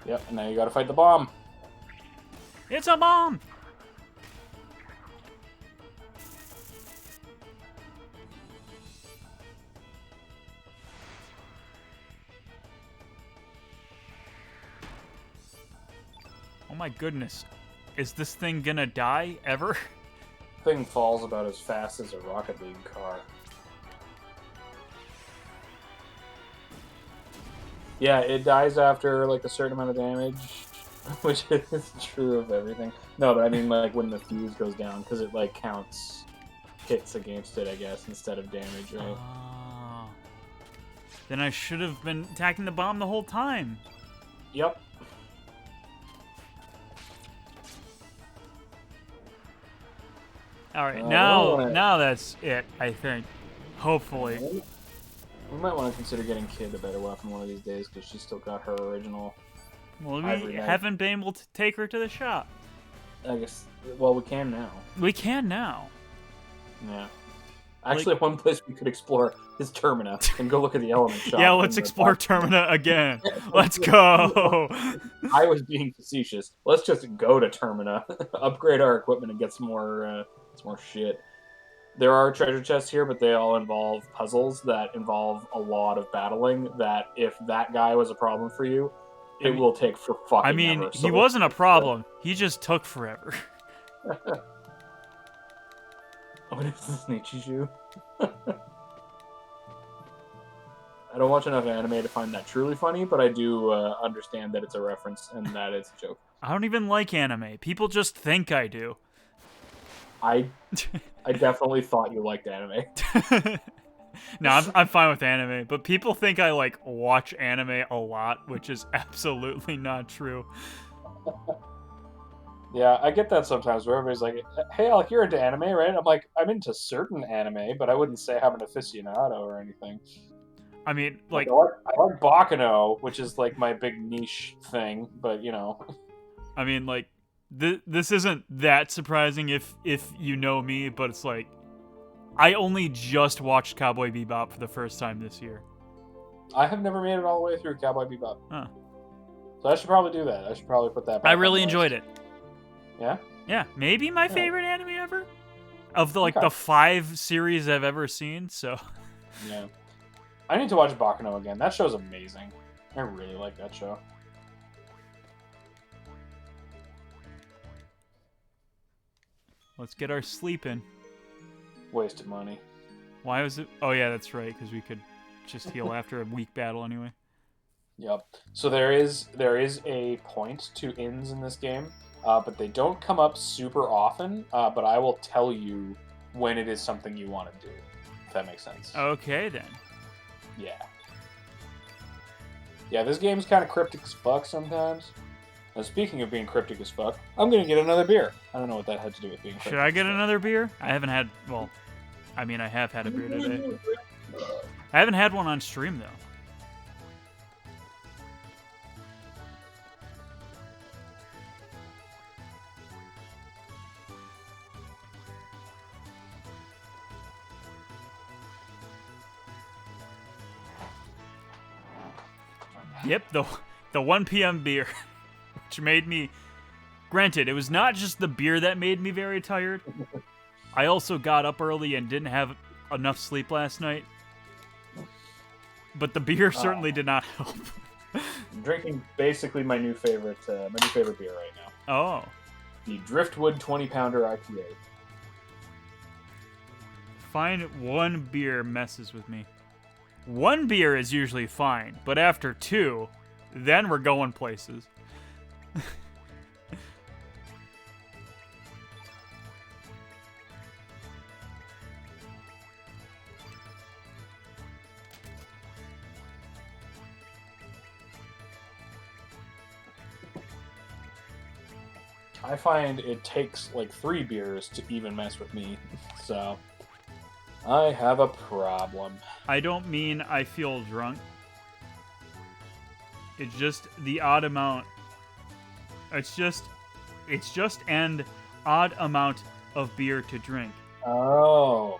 Yep, and now you gotta fight the bomb. It's a bomb! Oh my goodness. Is this thing gonna die ever? Thing falls about as fast as a Rocket League car. Yeah, it dies after like a certain amount of damage, which is true of everything. No, but I mean like when the fuse goes down, because it like counts hits against it, I guess, instead of damage, right? Ah. Then I should have been attacking the bomb the whole time. Yep. All right, we now don't wanna- now that's it, I think. Hopefully. We might want to consider getting Kid a better weapon one of these days, because she's still got her original. Well, Ivory we knife. haven't been able to take her to the shop. I guess. Well, we can now. We can now. Yeah. Actually, one place we could explore is Termina and go look at the element shop. Yeah, let's in the explore box. Termina again. Let's go. I was being facetious. Let's just go to Termina, upgrade our equipment, and get some more shit. There are treasure chests here, but they all involve puzzles that involve a lot of battling. That if that guy was a problem for you, it will take for fucking I mean, ever. he wasn't a problem. He just took forever. What is this, Nichiju? I don't watch enough anime to find that truly funny, but I do understand that it's a reference and that it's a joke. I don't even like anime. People just think I do. I definitely thought you liked anime. No, I'm fine with anime, but people think I like watch anime a lot, which is absolutely not true. Yeah, I get that sometimes where everybody's like, "Hey, Alec, you're into anime, right?" I'm like, "I'm into certain anime, but I wouldn't say I'm an aficionado or anything." I mean, Like, like, I like Baccano, which is like my big niche thing, but you know. I mean, like, this isn't that surprising if you know me, but it's like, I only just watched Cowboy Bebop for the first time this year. I have never made it all the way through Cowboy Bebop. Huh. So I should probably do that. I should probably put that back I on really the enjoyed list. it. Yeah? Yeah, maybe my favorite anime ever. Of the Okay. the 5 series I've ever seen, so Yeah. I need to watch Baccano again. That show's amazing. I really like that show. let's get our sleep in. Wasted money. Why was it? Oh yeah, that's right, because we could just heal after a weak battle anyway. Yep. So there is a point to inns in this game, but they don't come up super often. But I will tell you when it is something you want to do, if that makes sense. Okay then. Yeah. Yeah, this game's kind of cryptic as fuck sometimes. Now, speaking of being cryptic as fuck, I'm gonna get another beer. I don't know what that had to do with being cryptic. Should I get as fuck. another beer? I haven't had. Well, I mean, I have had a beer today. I haven't had one on stream though. Yep, the 1 p.m. beer, which made me. Granted, it was not just the beer that made me very tired. I also got up early and didn't have enough sleep last night. But the beer certainly did not help. I'm drinking basically my new favorite beer right now. Oh, The Driftwood 20-pounder IPA. fine. One beer messes with me. One beer is usually fine, but after 2, then we're going places. I find it takes like 3 beers to even mess with me, so I have a problem. I don't mean I feel drunk. It's just the odd amount. It's just an odd amount of beer to drink. Oh.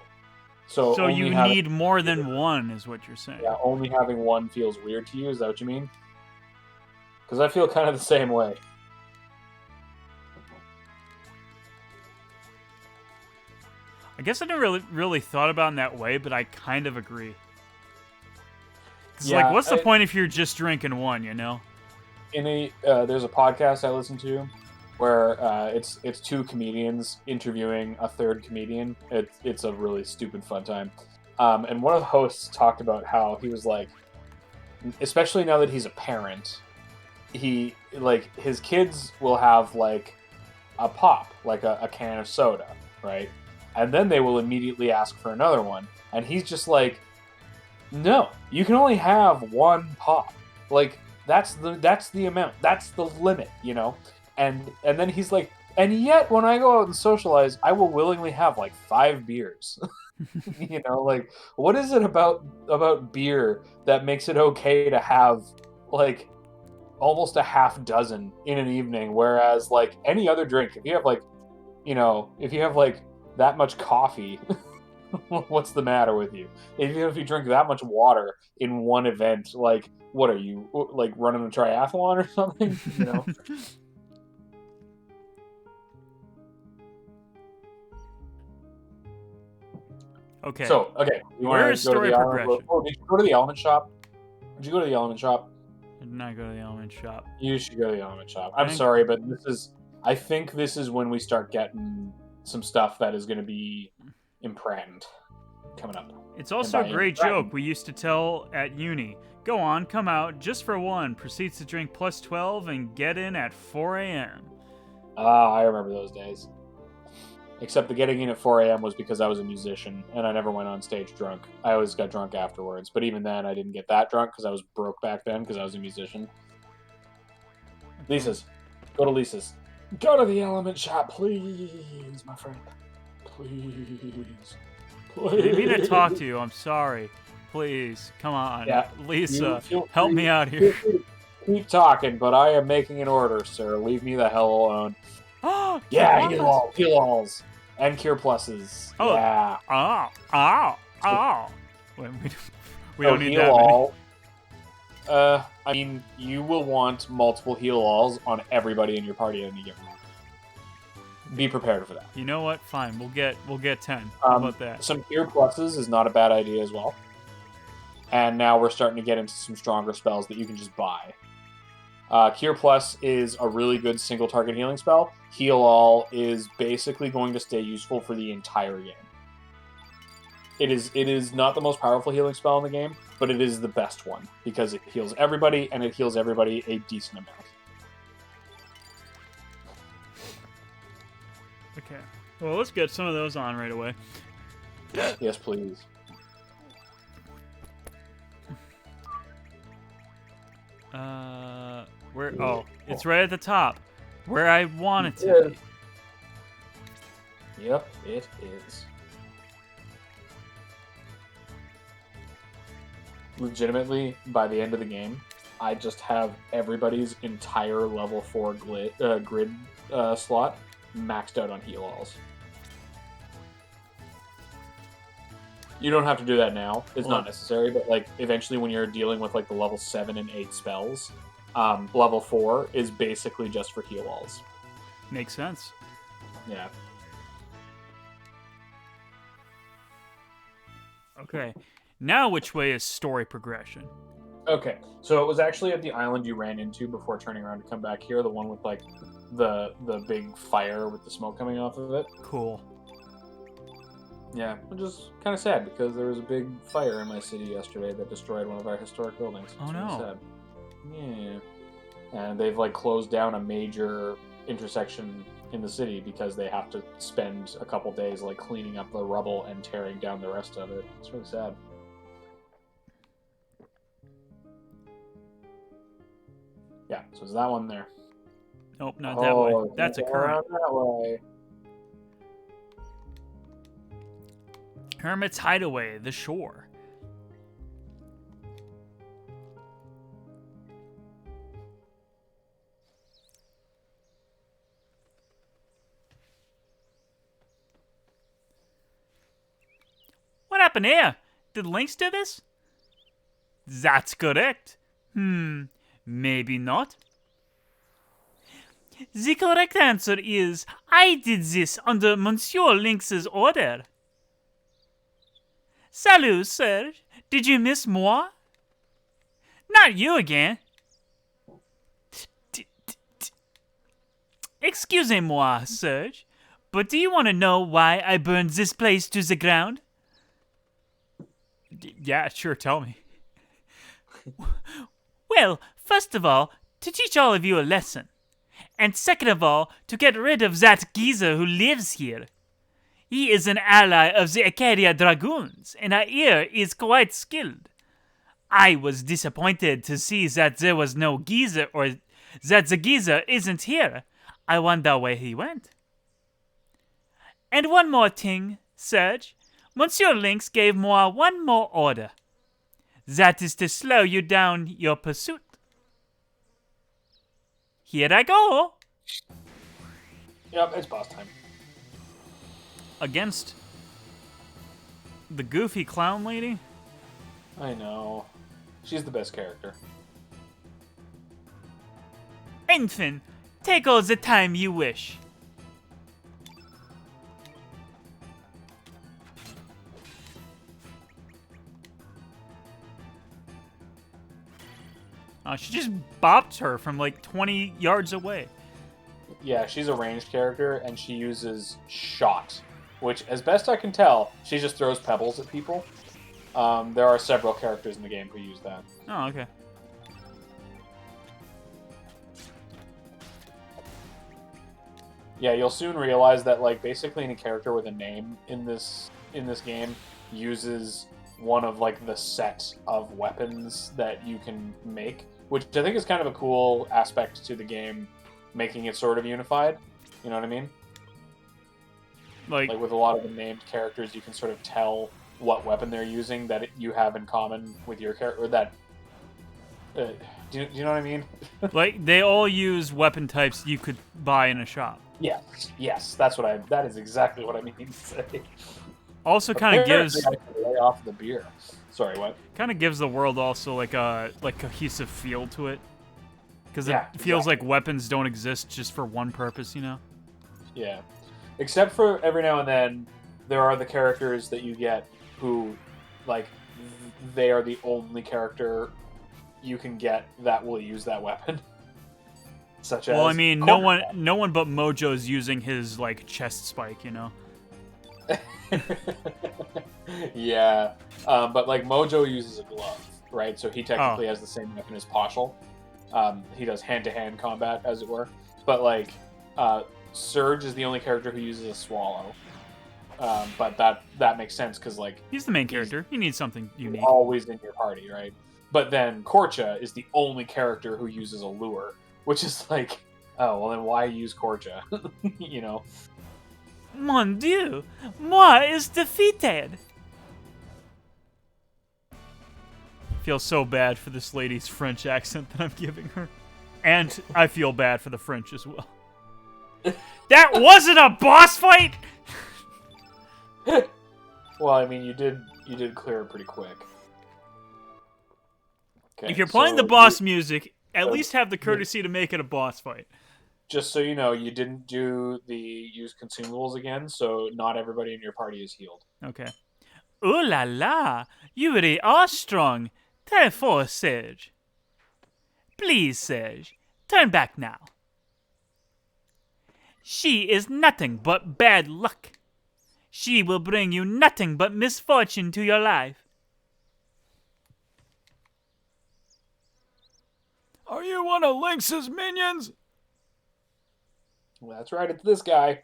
So So you need more than one, is what you're saying. Yeah, only having one feels weird to you, is that what you mean? Because I feel kind of the same way. I guess I never really thought about it in that way, but I kind of agree. It's Yeah, like, what's the point if you're just drinking one, you know? There's a podcast I listen to where it's 2 comedians interviewing a third comedian. It's a really stupid fun time. And one of the hosts talked about how he was like, especially now that he's a parent, he like his kids will have like a pop, like a can of soda, right? And then they will immediately ask for another one, and he's just like, no, you can only have one pop. Like that's the amount, that's the limit, you know. And then he's like, and yet when I go out and socialize, I will willingly have like 5 beers. You know, like what is it about beer that makes it okay to have like almost a half dozen in an evening, whereas like any other drink, if you have like, you know, if you have like that much coffee, what's the matter with you? Even if you drink that much water in one event, like what are you, like running a triathlon or something? You know. Okay. So, okay, you Where want is to go to story the progression? element? Oh, did you go to the element shop? Did you go to the element shop? I did not go to the element shop. You should go to the element shop. I'm Thank- sorry, but I think this is when we start getting some stuff that is going to be important coming up. It's also a by great Brighton. joke we used to tell at uni. Go on, come out, just for one. Proceeds to drink plus 12 and get in at 4 a.m. Ah, I remember those days. Except the getting in at 4 a.m. was because I was a musician, and I never went on stage drunk. I always got drunk afterwards, but even then I didn't get that drunk because I was broke back then because I was a musician. Lisa's. Go to Lisa's. Go to the element shop, please, my friend. Please. I didn't mean to talk to you. I'm sorry. Please, come on. Yeah, Lisa, feel help free- me out here. Keep talking, but I am making an order, sir. Leave me the hell alone. Oh, Yeah, heal alls. And cure pluses. Oh. Yeah. oh. Wait, we So don't need heal that many. all. I mean, you will want multiple heal alls on everybody in your party at any given moment. Be prepared for that. You know what? Fine, we'll get 10. How about that? Some cure pluses is not a bad idea as well. And now we're starting to get into some stronger spells that you can just buy. Cure Plus is a really good single target healing spell. Heal All is basically going to stay useful for the entire game. It is not the most powerful healing spell in the game, but it is the best one because it heals everybody and it heals everybody a decent amount. Okay. Well, let's get some of those on right away. Yes, please. Where? Oh, it's right at the top, where I want it to be. Yep, it is. Legitimately, by the end of the game, I just have everybody's entire level 4 grid slot maxed out on heal alls. You don't have to do that now. It's not necessary, but like eventually when you're dealing with like the level 7 and 8 spells, level 4 is basically just for heal alls. Makes sense. Yeah. Okay. Now which way is story progression? Okay, so it was actually at the island you ran into before turning around to come back here, the one with like the big fire with the smoke coming off of it. Cool. Yeah, which is kind of sad because there was a big fire in my city yesterday that destroyed one of our historic buildings. It's Oh, really no. sad. Yeah, and they've like closed down a major intersection in the city because they have to spend a couple days like cleaning up the rubble and tearing down the rest of it. It's really sad. Yeah, so it's that one there. Nope, not that way. Oh, That's a go current. around that way. Hermit's Hideaway, the shore. What happened here? Did Lynx do this? That's correct. Maybe not. The correct answer is, I did this under Monsieur Lynx's order. Salut, Serge. Did you miss moi? Not you again. Excusez-moi, Serge, but do you want to know why I burned this place to the ground? Yeah, sure, tell me. Well, first of all, to teach all of you a lesson. And second of all, to get rid of that geezer who lives here. He is an ally of the Acadia Dragoons, and I hear is quite skilled. I was disappointed to see that there was no geezer, or that the geezer isn't here. I wonder where he went. And one more thing, Serge. Monsieur Lynx gave moi one more order. That is to slow you down your pursuit. Here I go. Yep, it's boss time. Against the goofy clown lady? I know. She's the best character. Enfin, take all the time you wish. She just bopped her from like 20 yards away. Yeah, she's a ranged character, and she uses shot, which, as best I can tell, she just throws pebbles at people. There are several characters in the game who use that. Oh, okay. Yeah, you'll soon realize that like basically any character with a name in this game uses one of like the set of weapons that you can make, which I think is kind of a cool aspect to the game, making it sort of unified. You know what I mean? Like Like with a lot of the named characters, you can sort of tell what weapon they're using that you have in common with your character. Or that do you know what I mean? like they all use weapon types you could buy in a shop. Yes, that is exactly what I mean to say. Also, kind of gives I can lay off the beer. Sorry, what? the world also like a cohesive feel to it, because Yeah, it feels exactly. like weapons don't exist just for one purpose, you know. Yeah. Except for every now and then, there are the characters that you get who, like, they are the only character you can get that will use that weapon. Such as. Well, I mean, no one but Mojo's using his like chest spike, you know. Yeah, but like Mojo uses a glove, right? So he technically has the same weapon as Poshel. He does hand-to-hand combat, as it were. But like, Surge is the only character who uses a swallow. But that makes sense because like He's the main character. He needs something unique. always in your party, right? But then Korcha is the only character who uses a lure, which is like, oh well, then why use Korcha? You know. Mon Dieu, moi is defeated. Feel so bad for this lady's French accent that I'm giving her, and I feel bad for the French as well. That wasn't a boss fight. Well, I mean, you did clear it pretty quick. Okay, If you're playing so the boss music, at so- least have the courtesy to make it a boss fight. just so you know, you didn't do the use consumables again, so not everybody in your party is healed. Okay. Ooh la la, you really are strong. Tell for Serge. Please, Serge, turn back now. She is nothing but bad luck. She will bring you nothing but misfortune to your life. Are you one of Lynx's minions? Well, that's right, it's this guy.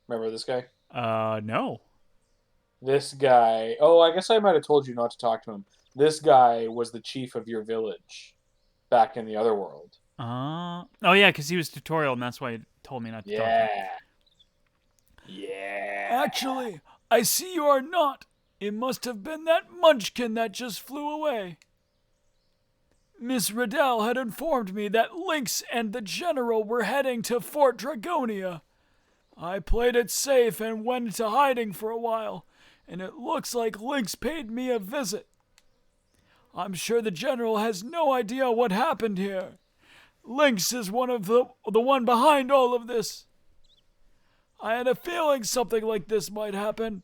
Remember this guy? No. This guy. Oh, I guess I might have told you not to talk to him. This guy was the chief of your village back in the other world. Oh yeah, because he was tutorial, and that's why he told me not to talk to him. Yeah. Actually, I see you are not. It must have been that munchkin that just flew away. Miss Riddell had informed me that Lynx and the General were heading to Fort Dragonia. I played it safe and went into hiding for a while, and it looks like Lynx paid me a visit. I'm sure the General has no idea what happened here. Lynx is one of the one behind all of this. I had a feeling something like this might happen.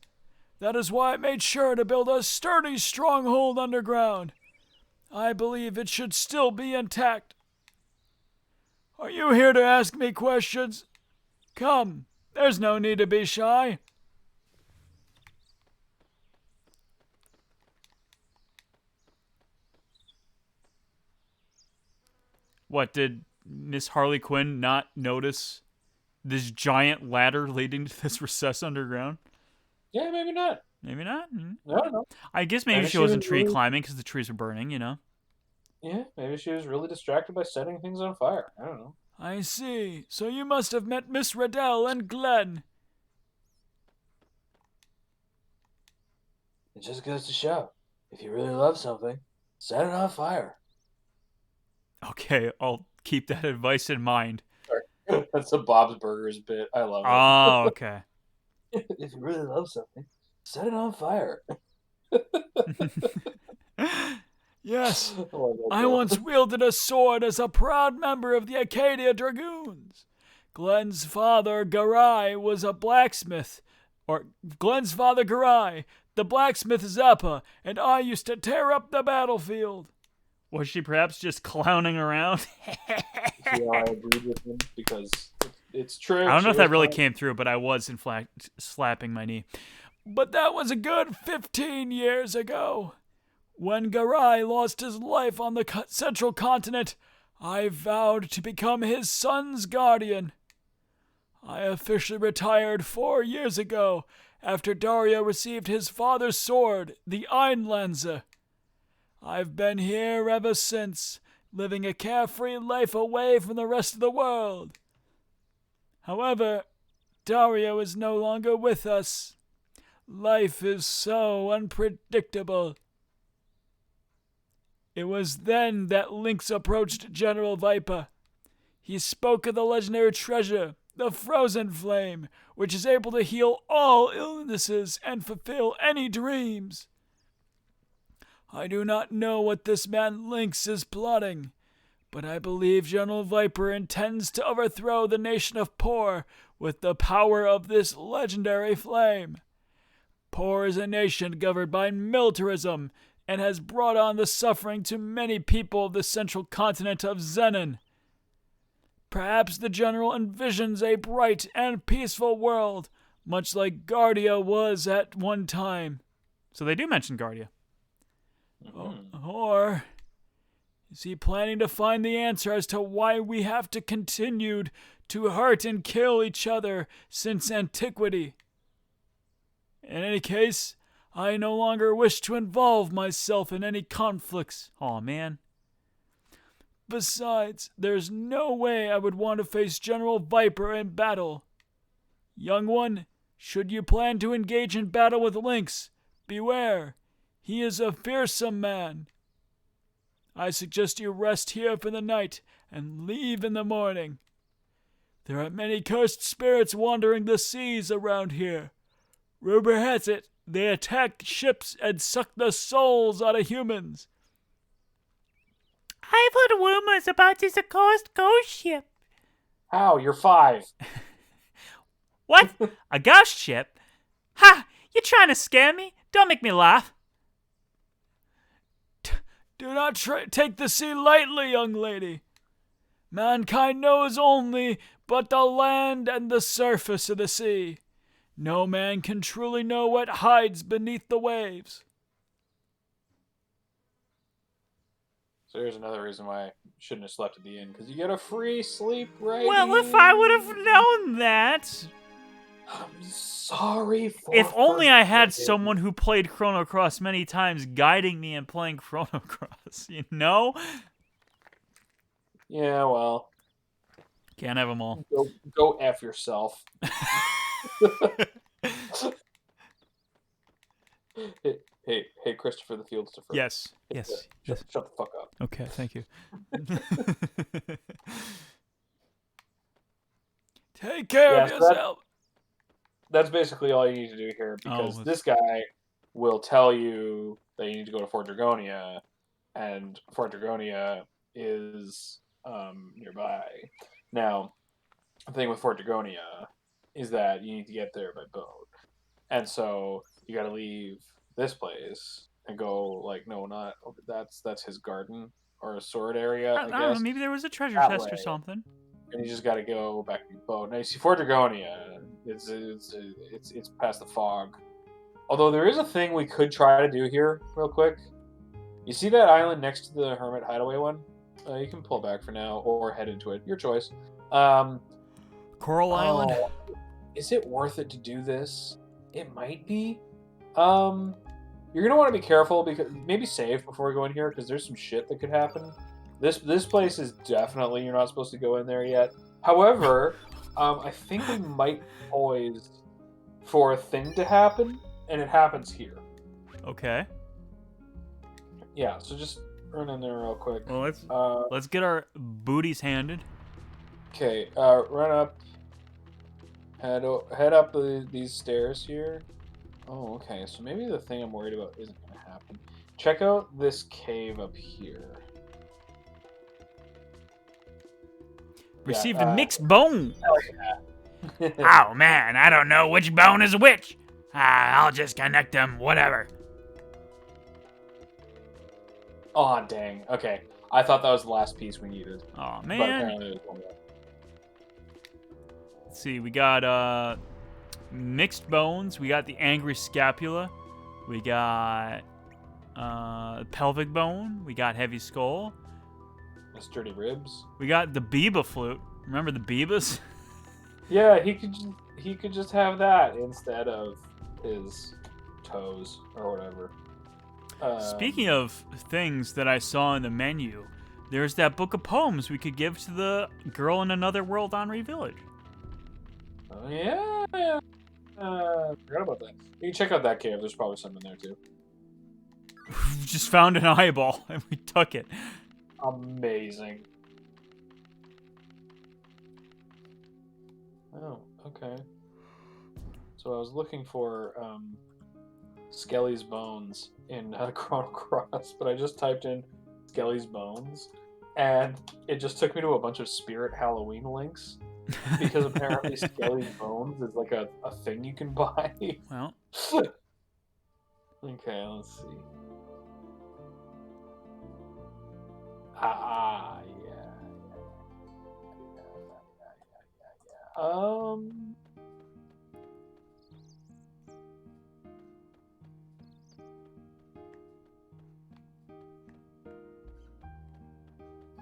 That is why I made sure to build a sturdy stronghold underground. I believe it should still be intact. Are you here to ask me questions? Come, there's no need to be shy. What, did Miss Harley Quinn not notice this giant ladder leading to this recess underground? Yeah, maybe not. Maybe not. I don't know. I guess maybe Maybe she she wasn't was tree really- climbing because the trees were burning, you know? Yeah, maybe she was really distracted by setting things on fire. I don't know. I see. So you must have met Miss Riddell and Glenn. It just goes to show, if you really love something, set it on fire. Okay, I'll keep that advice in mind. That's a Bob's Burgers bit. I love it. Oh, okay. If you really love something, set it on fire. Yes, love that I bit. once wielded a sword as a proud member of the Acadia Dragoons. Glenn's father, Garai, was a blacksmith. Glenn's father, Garai, the blacksmith Zappa, and I used to tear up the battlefield. Was she perhaps just clowning around? Yeah, I agreed with him because it's true. I don't know She if that was really fine. came through, but I was, in fact, slapping my knee. But that was a good 15 years ago. When Garai lost his life on the central continent, I vowed to become his son's guardian. I officially retired 4 years ago after Dario received his father's sword, the Einlanze. I've been here ever since, living a carefree life away from the rest of the world. However, Dario is no longer with us. Life is so unpredictable. It was then that Lynx approached General Viper. He spoke of the legendary treasure, the Frozen Flame, which is able to heal all illnesses and fulfill any dreams. I do not know what this man Lynx is plotting, but I believe General Viper intends to overthrow the nation of Por with the power of this legendary flame. Por is a nation governed by militarism and has brought on the suffering to many people of the central continent of Zenon. Perhaps the general envisions a bright and peaceful world, much like Guardia was at one time. So they do mention Guardia. Or is he planning to find the answer as to why we have to continue to hurt and kill each other since antiquity? In any case, I no longer wish to involve myself in any conflicts. Aw, man. Besides, there's no way I would want to face General Viper in battle. Young one, should you plan to engage in battle with Lynx, beware. He is a fearsome man. I suggest you rest here for the night and leave in the morning. There are many cursed spirits wandering the seas around here. Rumor has it they attack ships and suck the souls out of humans. I've heard rumors about this accursed ghost ship. How? You're 5. What? A ghost ship? Ha! You trying to scare me? Don't make me laugh. Do not take the sea lightly, young lady. Mankind knows only but the land and the surface of the sea. No man can truly know what hides beneath the waves. So here's another reason why I shouldn't have slept at the inn, because you get a free sleep right Well, if I would have known that. I'm sorry for If only I had forgetting. someone who played Chrono Cross many times guiding me in playing Chrono Cross, you know? Yeah, well, Can't have them all. go F yourself. Hey, Christopher the Fieldster. Yes. Yes. Shut the fuck up. Okay, thank you. Take care of Yeah, so yourself. That's basically all you need to do here, because Oh, this guy will tell you that you need to go to Fort Dragonia, and Fort Dragonia is nearby. Now, the thing with Fort Dragonia is that you need to get there by boat, and so you got to leave this place and go that's his garden or a sword area, I I don't know, guess. maybe there was a treasure That chest or way. something. And you just got to go back to the boat. Now you see Fort Dragonia. It's past the fog. Although there is a thing we could try to do here, real quick. You see that island next to the Hermit Hideaway one? You can pull back for now or head into it. Your choice. Coral Island? Is it worth it to do this? It might be. You're gonna want to be careful, because maybe save before we go in here, because there's some shit that could happen. This place is definitely, you're not supposed to go in there yet. However, I think we might poise for a thing to happen, and it happens here. Okay. Yeah, so just run in there real quick. Well, let's get our booties handed. Okay, run up. Head up these stairs here. Oh, okay. So maybe the thing I'm worried about isn't going to happen. Check out this cave up here. Received a mixed bone. Yeah. Oh, man, I don't know which bone is which. I'll just connect them, whatever. Oh, dang. Okay. I thought that was the last piece we needed. Oh, But man. apparently there's one more. Let's see, we got Mixed Bones. We got the Angry Scapula. We got Pelvic Bone. We got Heavy Skull. The sturdy ribs. We got the Biba Flute. Remember the Bibas? Yeah, he could just have that instead of his toes or whatever. Speaking of things that I saw in the menu, there's that book of poems we could give to the girl in Another World Henri Village. Oh yeah. Forgot about that. You can check out that cave. There's probably some in there too. We just found an eyeball and we took it. Amazing. Oh, okay. So I was looking for Skelly's bones in Chrono Cross, but I just typed in Skelly's bones, and it just took me to a bunch of Spirit Halloween links, because apparently Skelly's bones is like a thing you can buy. Well, okay, let's see. Ah, yeah.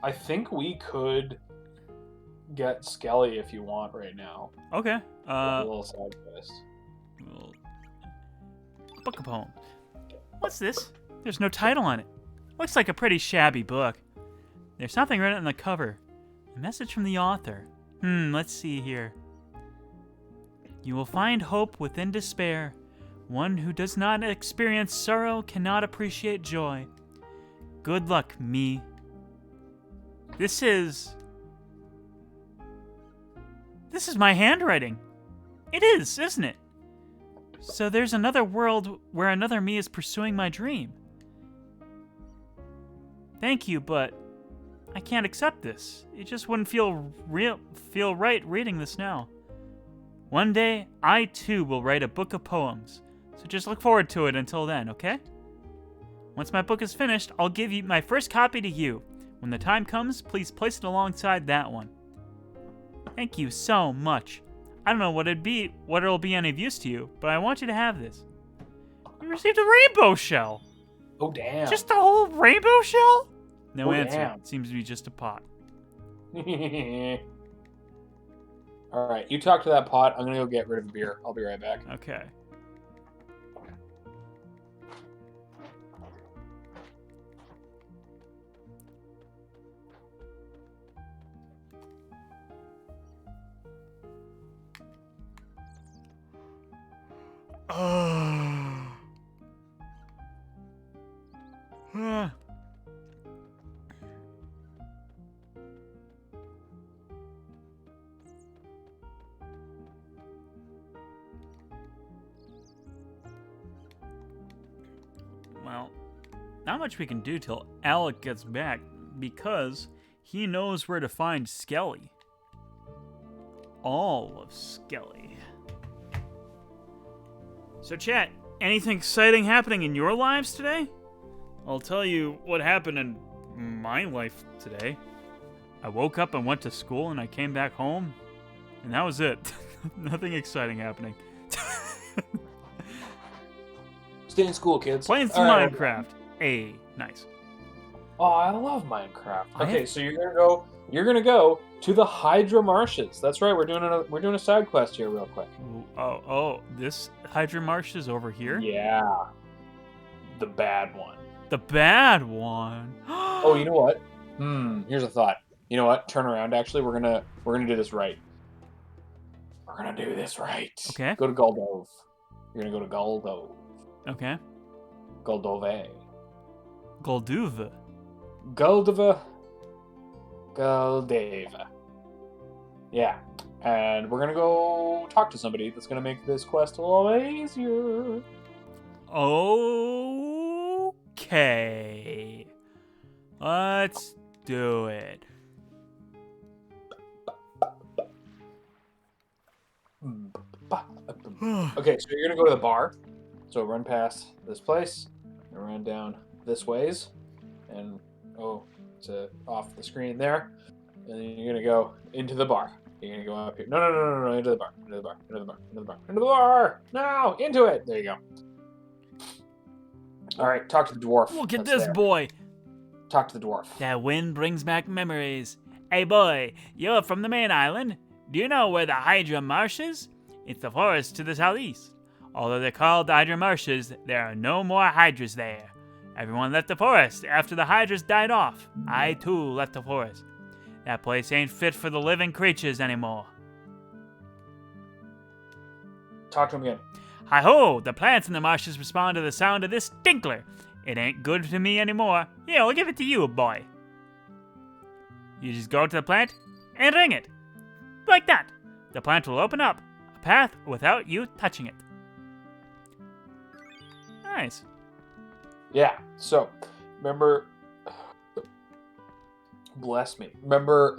I think we could get Skelly if you want right now. okay. A little side quest. Well, book of poems. What's this? There's no title on it. Looks like a pretty shabby book. There's something written on the cover. A message from the author. Let's see here. You will find hope within despair. One who does not experience sorrow cannot appreciate joy. Good luck, me. This is my handwriting. It is, isn't it? So there's another world where another me is pursuing my dream. Thank you, but I can't accept this. It just wouldn't feel right reading this now. One day, I too will write a book of poems. So just look forward to it until then, okay? Once my book is finished, I'll give you my first copy to you. When the time comes, please place it alongside that one. Thank you so much. I don't know what it'll be any of use to you, but I want you to have this. You received a rainbow shell. Oh, damn. Just a whole rainbow shell? No Oh, answer. damn. It seems to be just a pot. All right, you talk to that pot. I'm gonna go get rid of the beer. I'll be right back. Okay. Well, not much we can do till Alec gets back, because he knows where to find Skelly. All of Skelly. So chat, anything exciting happening in your lives today? I'll tell you what happened in my life today. I woke up and went to school, and I came back home, and that was it. Nothing exciting happening. Stay in school, kids. Playing some All right. Minecraft. Hey, nice. Oh, I love Minecraft. I Okay, have- so you're gonna go to the Hydra Marshes. That's right. We're doing a side quest here, real quick. Oh, this Hydra Marsh is over here? Yeah, the bad one. The bad one. Oh, you know what? Here's a thought. You know what? Turn around. Actually, we're gonna do this right. We're gonna do this right. Okay. Go to Guldove. You're gonna go to Guldove. Okay. Guldove. Golduva. Guldova. Guldava. Yeah. And we're gonna go talk to somebody that's gonna make this quest a little easier. Okay. Let's do it. Okay, so you're gonna go to the bar. So run past this place, and run down this ways, and it's off the screen there, and then you're gonna go into the bar. You're gonna go up here. No, into the bar. Into the bar. Into the bar. Into the bar. Into the bar! No! Into it! There you go. Alright, talk to the dwarf. Look at that's this there. boy. Talk to the dwarf. That wind brings back memories. Hey boy, you're from the main island. Do you know where the Hydra Marsh is? It's the forest to the southeast. Although they're called the Hydra Marshes, there are no more Hydras there. Everyone left the forest after the Hydras died off. I too left the forest. That place ain't fit for the living creatures anymore. Talk to him again. Hi-ho! The plants in the marshes respond to the sound of this tinkler. It ain't good to me anymore. Here, I'll give it to you, boy. You just go to the plant and ring it. Like that. The plant will open up a path without you touching it. Nice. Yeah, so, remember... Bless me. Remember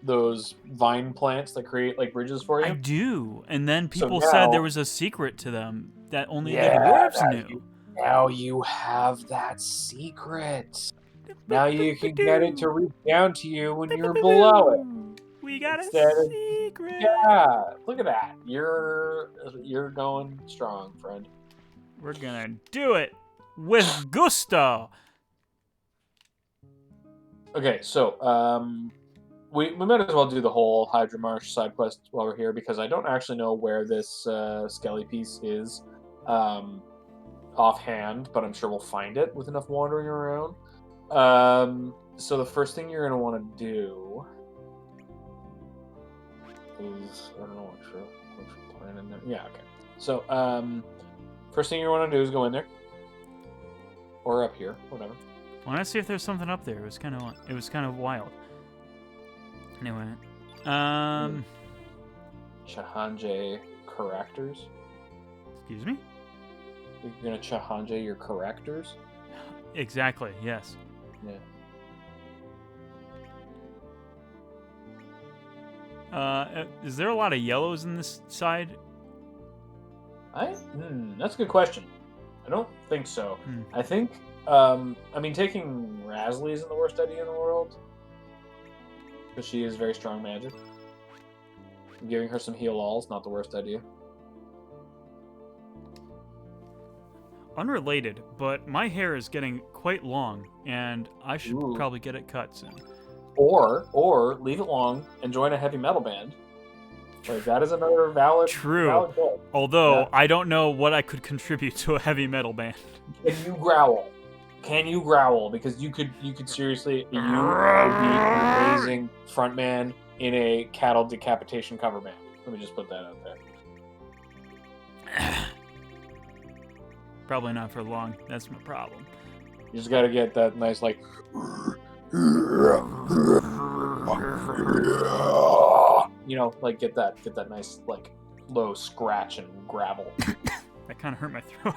those vine plants that create, like, bridges for you? I do. And then So people now- said there was a secret to them that only the Yeah, dwarves that knew. Now you have that secret. Now you can get it to reach down to you when you're below it. We got Instead a of- secret. Yeah, look at that. You're going strong, friend. We're gonna do it with gusto. Okay, so we might as well do the whole Hydra Marsh side quest while we're here because I don't actually know where this Skelly piece is offhand, but I'm sure we'll find it with enough wandering around. So the first thing you're gonna want to do is I don't know which plan in there. Yeah, okay. So first thing you want to do is go in there or up here, whatever. I want to see if there's something up there. It was kind of wild. Anyway, Chahanje characters. excuse me? You're gonna Chahanje your characters? Exactly. Yes. Yeah. Is there a lot of yellows in this side? That's a good question. I don't think so. Hmm. I think, taking Rasley isn't the worst idea in the world. Because she is very strong magic. Giving her some heal alls, not the worst idea. Unrelated, but my hair is getting quite long, and I should Ooh. probably get it cut soon. Or leave it long and join a heavy metal band. Like, that is another valid True. valid goal. Although Yeah. I don't know what I could contribute to a heavy metal band. Can you growl? Can you growl? Because you could seriously, you would be an amazing frontman in a cattle decapitation cover band. Let me just put that out there. Probably not for long. That's my problem. You just got to get that nice like. Like get that nice like low scratch and gravel. That kind of hurt my throat.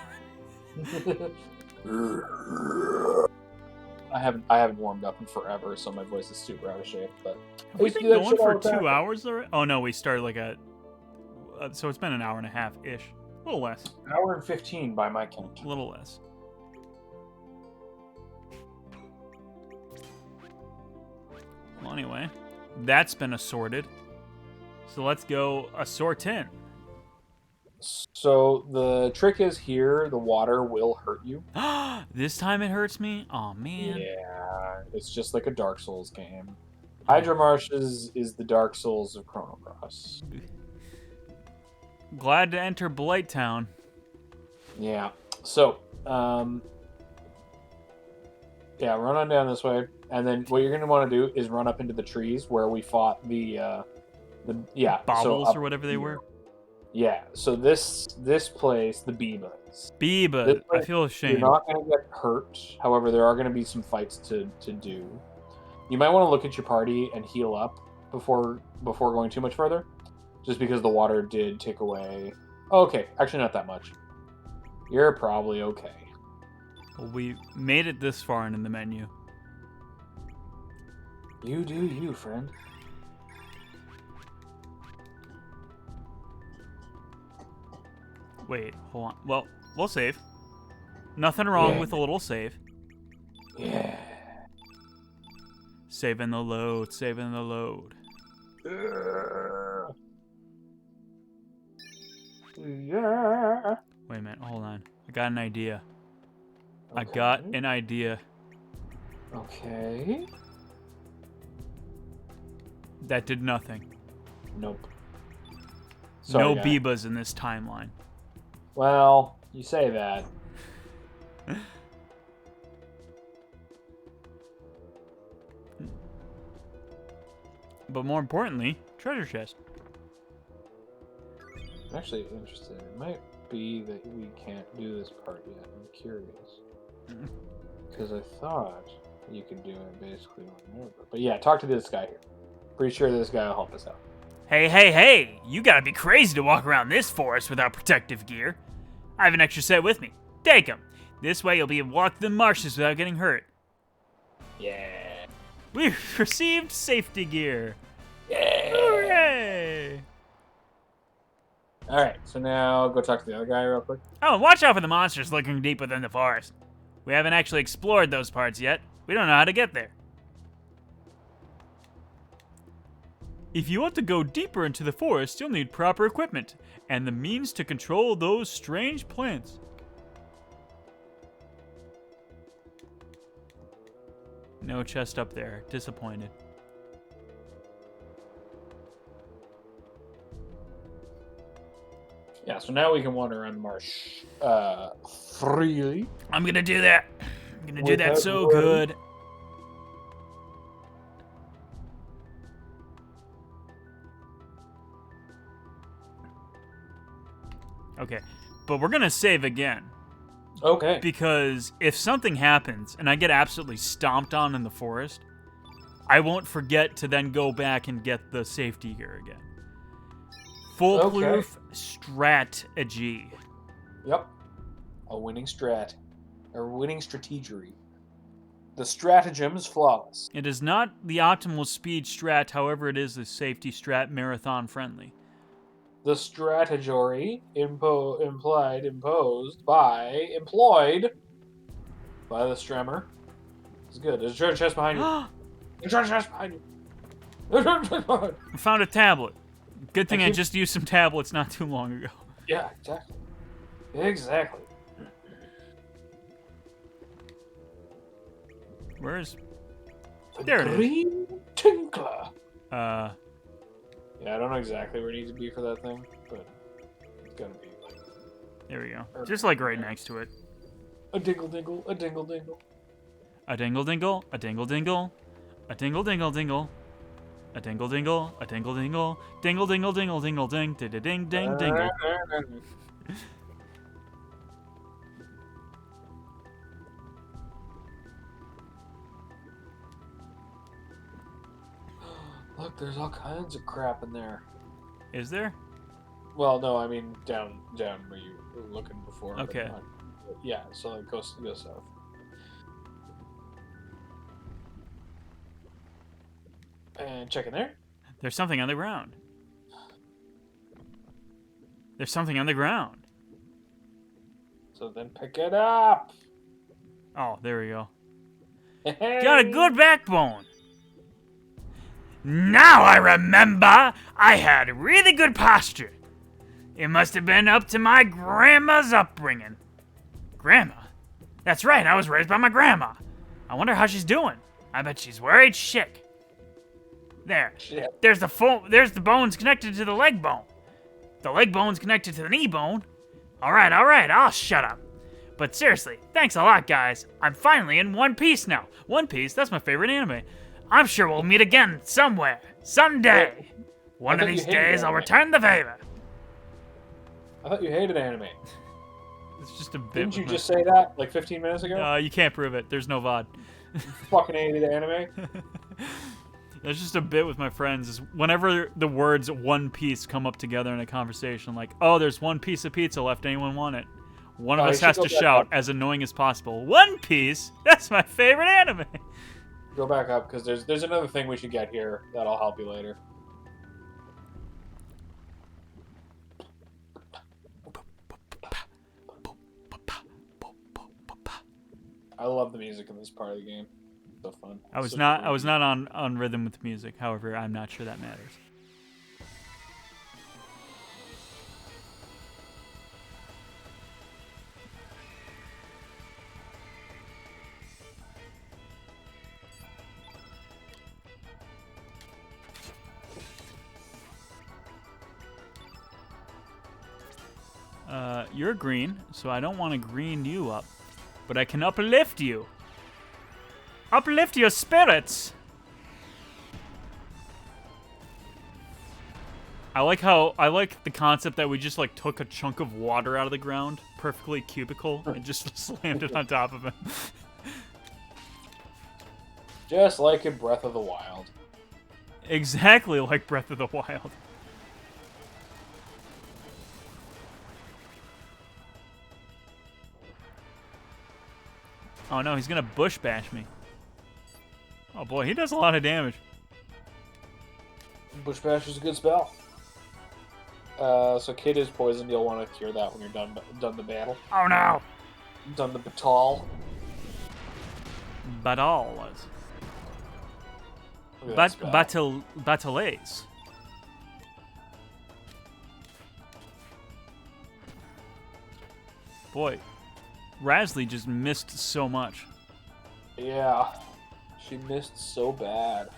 I haven't warmed up in forever, so my voice is super out of shape. But Have we used to been do that going shit all for the time. 2 hours already? Oh no, we started like so it's been an hour and a half ish. A little less. An hour and 15 by my count. A little less. Well, anyway, that's been assorted. So let's go assort in. So the trick is here, the water will hurt you. This time it hurts me? Oh man. Yeah, it's just like a Dark Souls game. Hydra Marshes is the Dark Souls of Chrono Cross. Glad to enter Blight Town. Yeah. So, run on down this way, and then what you're gonna want to do is run up into the trees where we fought the Baubles up or whatever they here. were. Yeah. So this place, the Bebas. Biba, This I way, feel You're ashamed. not gonna get hurt. However, there are gonna be some fights to do. You might want to look at your party and heal up before going too much further, just because the water did take away. Oh, okay, actually not that much. You're probably okay. Well, we made it this far in the menu. You do you, friend. Wait, hold on. Well, we'll save. Nothing wrong Yeah. with a little save. Yeah. Saving the load, saving the load. Yeah. Wait a minute, hold on. I got an idea. I got an idea. Okay. That did nothing. Nope. No guy. Bibas in this timeline. Well, you say that. But more importantly, treasure chest. I'm actually interested. It might be that we can't do this part yet. I'm curious. Because I thought you could do it basically whenever. But yeah, talk to this guy here. Pretty sure this guy will help us out. Hey, hey, hey! You gotta be crazy to walk around this forest without protective gear. I have an extra set with me. Take 'em. This way you'll be able to walk the marshes without getting hurt. Yeah. We've received safety gear. Yeah. Hooray! Alright, so now go talk to the other guy real quick. Oh, and watch out for the monsters lurking deep within the forest. We haven't actually explored those parts yet. We don't know how to get there. If you want to go deeper into the forest, you'll need proper equipment and the means to control those strange plants. No chest up there. Disappointed. Yeah, so now we can wander around the marsh freely. I'm gonna do that. I'm gonna do that Without so worry. good. Okay, but we're gonna save again. Okay. Because if something happens and I get absolutely stomped on in the forest, I won't forget to then go back and get the safety gear again. Foolproof strategy. Yep. A winning strat. Or winning strategery. The stratagem is flawless. It is not the optimal speed strat, however, it is the safety strat marathon friendly. The strategory employed by the Stremmer. It's good. There's a treasure chest behind you. There's a treasure chest behind you. There's a treasure chest behind you. We found a tablet. Good thing I keep- just used some tablets not too long ago. Yeah, exactly. Exactly. Where's... The There it is. Green Tinkler. Yeah, I don't know exactly where it needs to be for that thing, but it's gotta be like there we go. Just like right next to it. a dingle dingle, a dingle dingle. A dingle dingle, a dingle dingle, a dingle dingle dingle, a dingle dingle, a dingle dingle, dingle dingle dingle dingle ding, ding ding ding dingle. Look, there's all kinds of crap in there. Is there? Well, no, I mean down where you were looking before. but Okay. yeah, so like go south. And check in there. There's something on the ground. There's something on the ground. So then pick it up. Oh, there we go. Hey. Got a good backbone. Now I remember I had really good posture. It must have been up to my grandma's upbringing. Grandma? That's right, I was raised by my grandma. I wonder how she's doing. I bet she's worried sick. There. Shit. There's the bones connected to the leg bone. The leg bone's connected to the knee bone. All right, I'll shut up. But seriously, thanks a lot, guys. I'm finally in One Piece now. One Piece, that's my favorite anime. I'm sure we'll meet again somewhere, someday. One of thought you these hated days, I'll anime. return the favor. I thought you hated anime. It's just a bit. Didn't you with just say that like 15 minutes ago? my... You can't prove it. There's no VOD. Fucking hated anime. There's just a bit with my friends. Is whenever the words One Piece come up together in a conversation, like, oh, there's one piece of pizza left. Anyone want it? One of Oh, us you has should to go back shout, up. as annoying as possible, One Piece? That's my favorite anime. Go back up because there's another thing we should get here that'll help you later. I love the music in this part of the game. So fun. I was So not fun. on rhythm with music. However, I'm not sure that matters. You're green, so I don't want to green you up. But I can uplift you. Uplift your spirits. I like the concept that we just like took a chunk of water out of the ground, perfectly cubical, and just slammed it on top of him. Just like in Breath of the Wild. Exactly like Breath of the Wild. Oh no, he's gonna bush bash me. Oh boy, he does a lot of damage. Bush Bash is a good spell. So Kid is poisoned. You'll want to cure that when you're done the battle. Oh no! Done the battle. Battles. Look at that spell. Battles. Boy, Rasley just missed so much. Yeah. She missed so bad.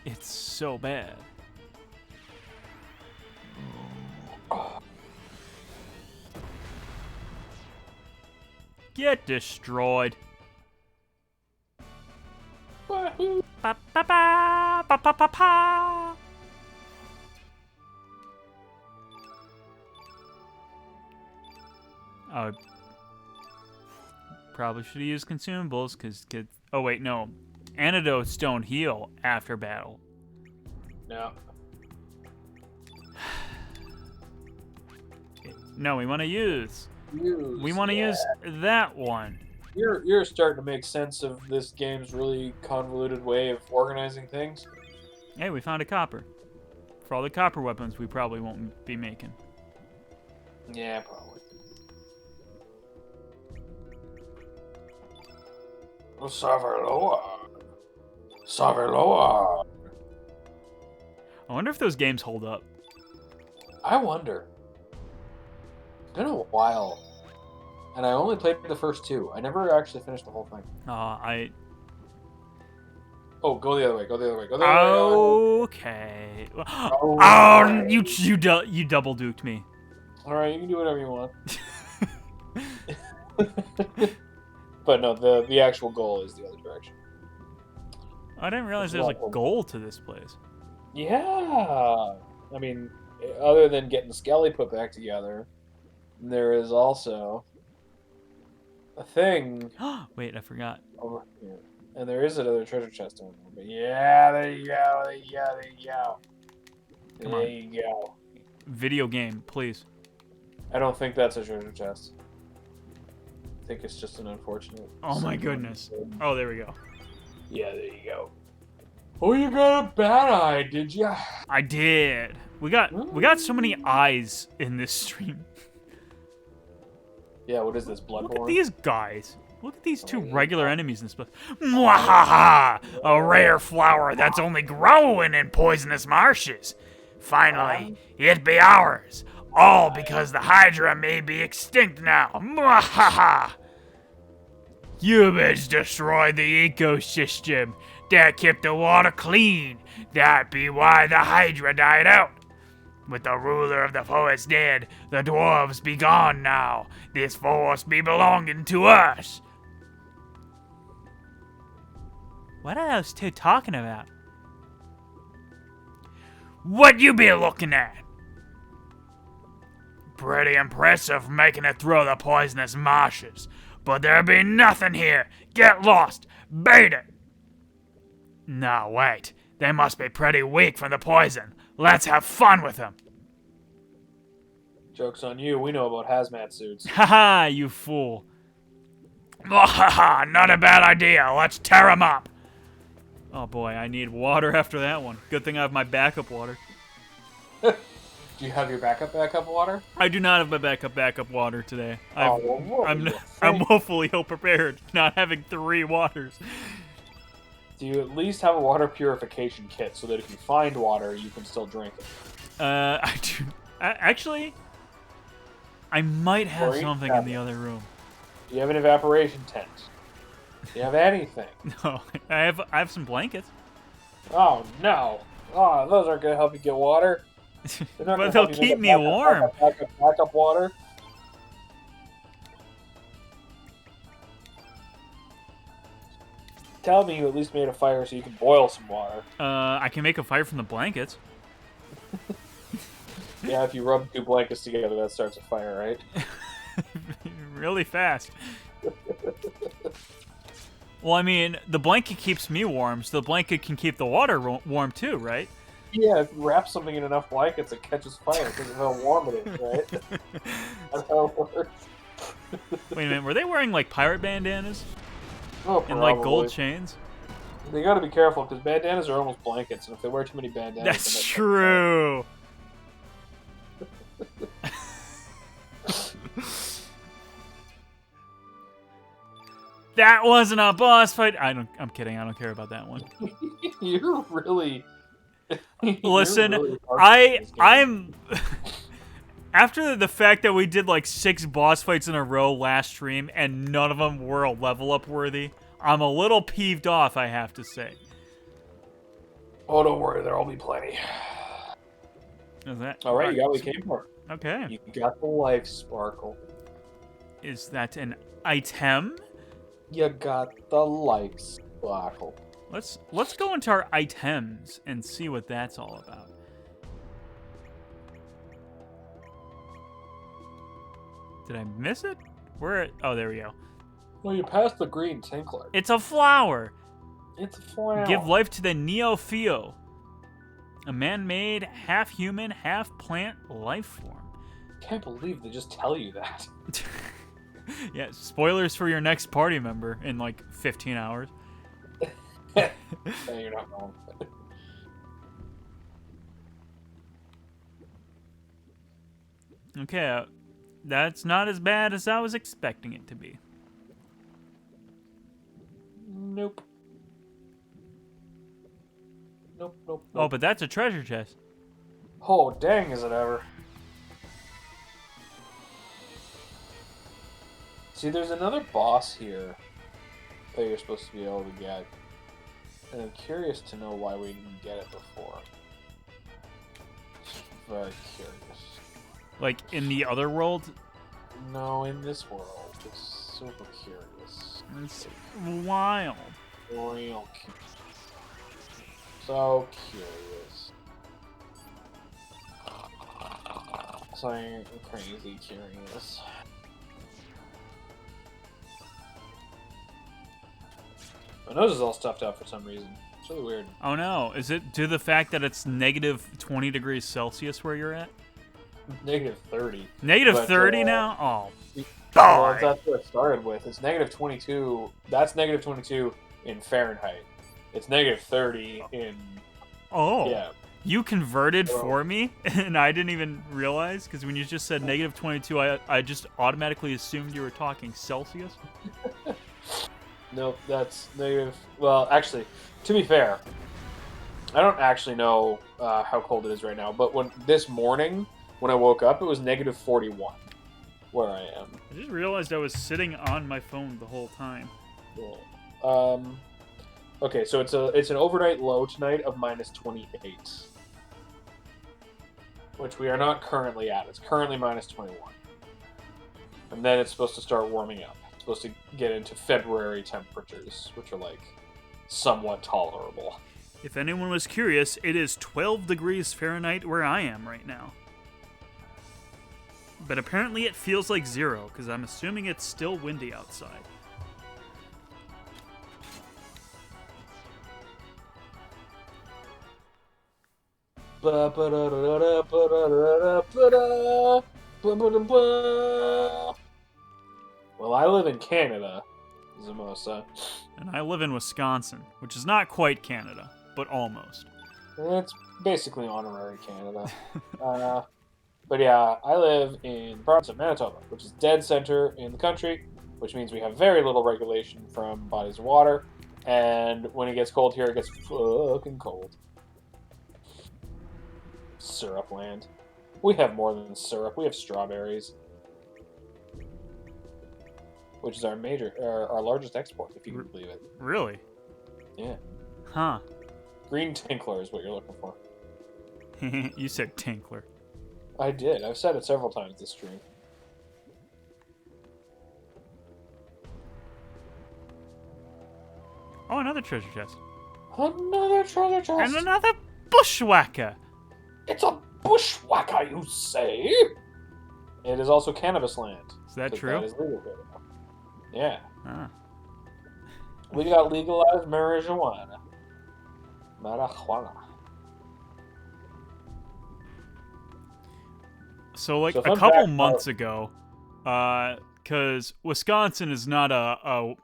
It's so bad. Get destroyed. Wahoo! Ba ba ba ba ba ba ba. Oh, probably should have used consumables because kids. Oh wait, no, antidotes don't heal after battle. No. No, we want to use. We want to use that one. You're starting to make sense of this game's really convoluted way of organizing things. Hey, we found a copper. For all the copper weapons, we probably won't be making. Yeah, probably. Saverloa. Saverloa. I wonder if those games hold up. I wonder. It's been a while. And I only played the first two. I never actually finished the whole thing. Oh, go the other way. Go the other way. Go the other way. Okay. Oh, you double duked me. All right, you can do whatever you want. But no, the actual goal is the other direction. I didn't realize there's a goal to this place. Yeah. I mean, other than getting Skelly put back together, there is also a thing. Wait, I forgot. Over here. And there is another treasure chest over there. But yeah, there you go. There you go. There you go. Come there on. you go. Video game, please. I don't think that's a treasure chest. I think it's just an unfortunate. Oh my goodness. Oh, there we go. Yeah, there you go. Oh, you got a bad eye, did ya? I did. We got so many eyes in this stream. Yeah, what is this, Look Bloodborne? at these guys. Look at these two regular enemies in this place. Mwahaha! A rare flower that's only growing in poisonous marshes. Finally, it be ours. All because the Hydra may be extinct now. Mwahaha! Humans destroyed the ecosystem that kept the water clean. That be why the Hydra died out. With the ruler of the forest dead, the dwarves be gone now. This forest be belonging to us. What are those two talking about? What you be looking at? Pretty impressive making it through the poisonous marshes. But there be nothing here. Get lost. Beat it. No, wait. They must be pretty weak from the poison. Let's have fun with them. Joke's on you. We know about hazmat suits. Haha, you fool. Haha, not a bad idea. Let's tear them up. Oh boy, I need water after that one. Good thing I have my backup water. Do you have your backup water? I do not have my backup water today. Well, I'm woefully ill-prepared, not having 3 waters. Do you at least have a water purification kit so that if you find water, you can still drink it? I do. Actually, I might have Or eat something in the tablets. other room. Do you have an evaporation tent? Do you have anything? No, I have some blankets. Oh, no. Oh, those aren't going to help you get water. They're not But gonna they'll help you make keep a me warm. Backup water. tell me you at least made a fire so you can boil some water. I can make a fire from the blankets. Yeah, if you rub 2 blankets together, that starts a fire, right? Really fast. Well, I mean, the blanket keeps me warm, so the blanket can keep the water warm too, right? Yeah, if you wrap something in enough blankets, it catches fire because of how warm it is, right? That's how it works. Wait a minute, were they wearing like pirate bandanas Oh, and like gold probably. chains? They got to be careful because bandanas are almost blankets, and if they wear too many bandanas, then That's they- true. That wasn't a boss fight. I'm kidding. I don't care about that one. You're really. you're Listen, really harsh on this game. I'm after the fact that we did like 6 boss fights in a row last stream and none of them were a level up worthy. I'm a little peeved off, I have to say. Oh, don't worry, there'll be plenty. Is that All right, you got what you came for. Okay. You got the life sparkle. Is that an item? You got the life sparkle. Let's go into our items and see what that's all about. Did I miss it? Where? Oh, there we go. Well, you passed the green tinkler. It's a flower. It's a flower. Give life to the Neopheo, a man-made, half-human, half-plant life form. Can't believe they just tell you that. Yeah, spoilers for your next party member in like 15 hours. No, you're not wrong. Okay, that's not as bad as I was expecting it to be. Nope. Nope, nope, Oh, nope. but that's a treasure chest. Oh, dang, is it ever. See, there's another boss here that you're supposed to be able to get. And I'm curious to know why we didn't get it before. Very curious. Like in the other world, No, in this world. It's super curious. it's wild. Real curious. So curious. So crazy curious. My nose is all stuffed up for some reason. It's really weird. Oh no, is it due to the fact that it's negative 20 degrees Celsius where you're at? Negative 30. Negative But, 30 now? Oh, Well, God. that's what it started with. It's negative 22. That's negative 22 in Fahrenheit. It's negative 30 in... Oh. Yeah. You converted Well- for me, and I didn't even realize, because when you just said negative 22, I just automatically assumed you were talking Celsius. Nope, that's negative. Well, actually, to be fair, I don't actually know how cold it is right now. But this morning, when I woke up, it was negative 41 where I am. I just realized I was sitting on my phone the whole time. Yeah. Okay, so it's an overnight low tonight of minus 28, which we are not currently at. It's currently minus 21, and then it's supposed to start warming up. Supposed to get into February temperatures, which are like somewhat tolerable. If anyone was curious, it is 12 degrees Fahrenheit where I am right now. But apparently it feels like 0, because I'm assuming it's still windy outside. Well, I live in Canada, Zamosa. And I live in Wisconsin, which is not quite Canada, but almost. It's basically honorary Canada. But yeah, I live in the province of Manitoba, which is dead center in the country, which means we have very little regulation from bodies of water. And when it gets cold here, it gets fucking cold. Syrup land. We have more than syrup. We have strawberries, which is our largest export, if you can believe it. Really? Yeah. Huh. Green Tinkler is what you're looking for. You said Tinkler. I did. I've said it several times this stream. Oh, another treasure chest. Another treasure chest. And another bushwhacker. It's a bushwhacker, you say? It is also cannabis land. Is that 'cause true? That is legal here. Yeah. Ah. We got legalized marijuana. Marijuana. So, like, So a fun couple fact, months ago, because Wisconsin is not a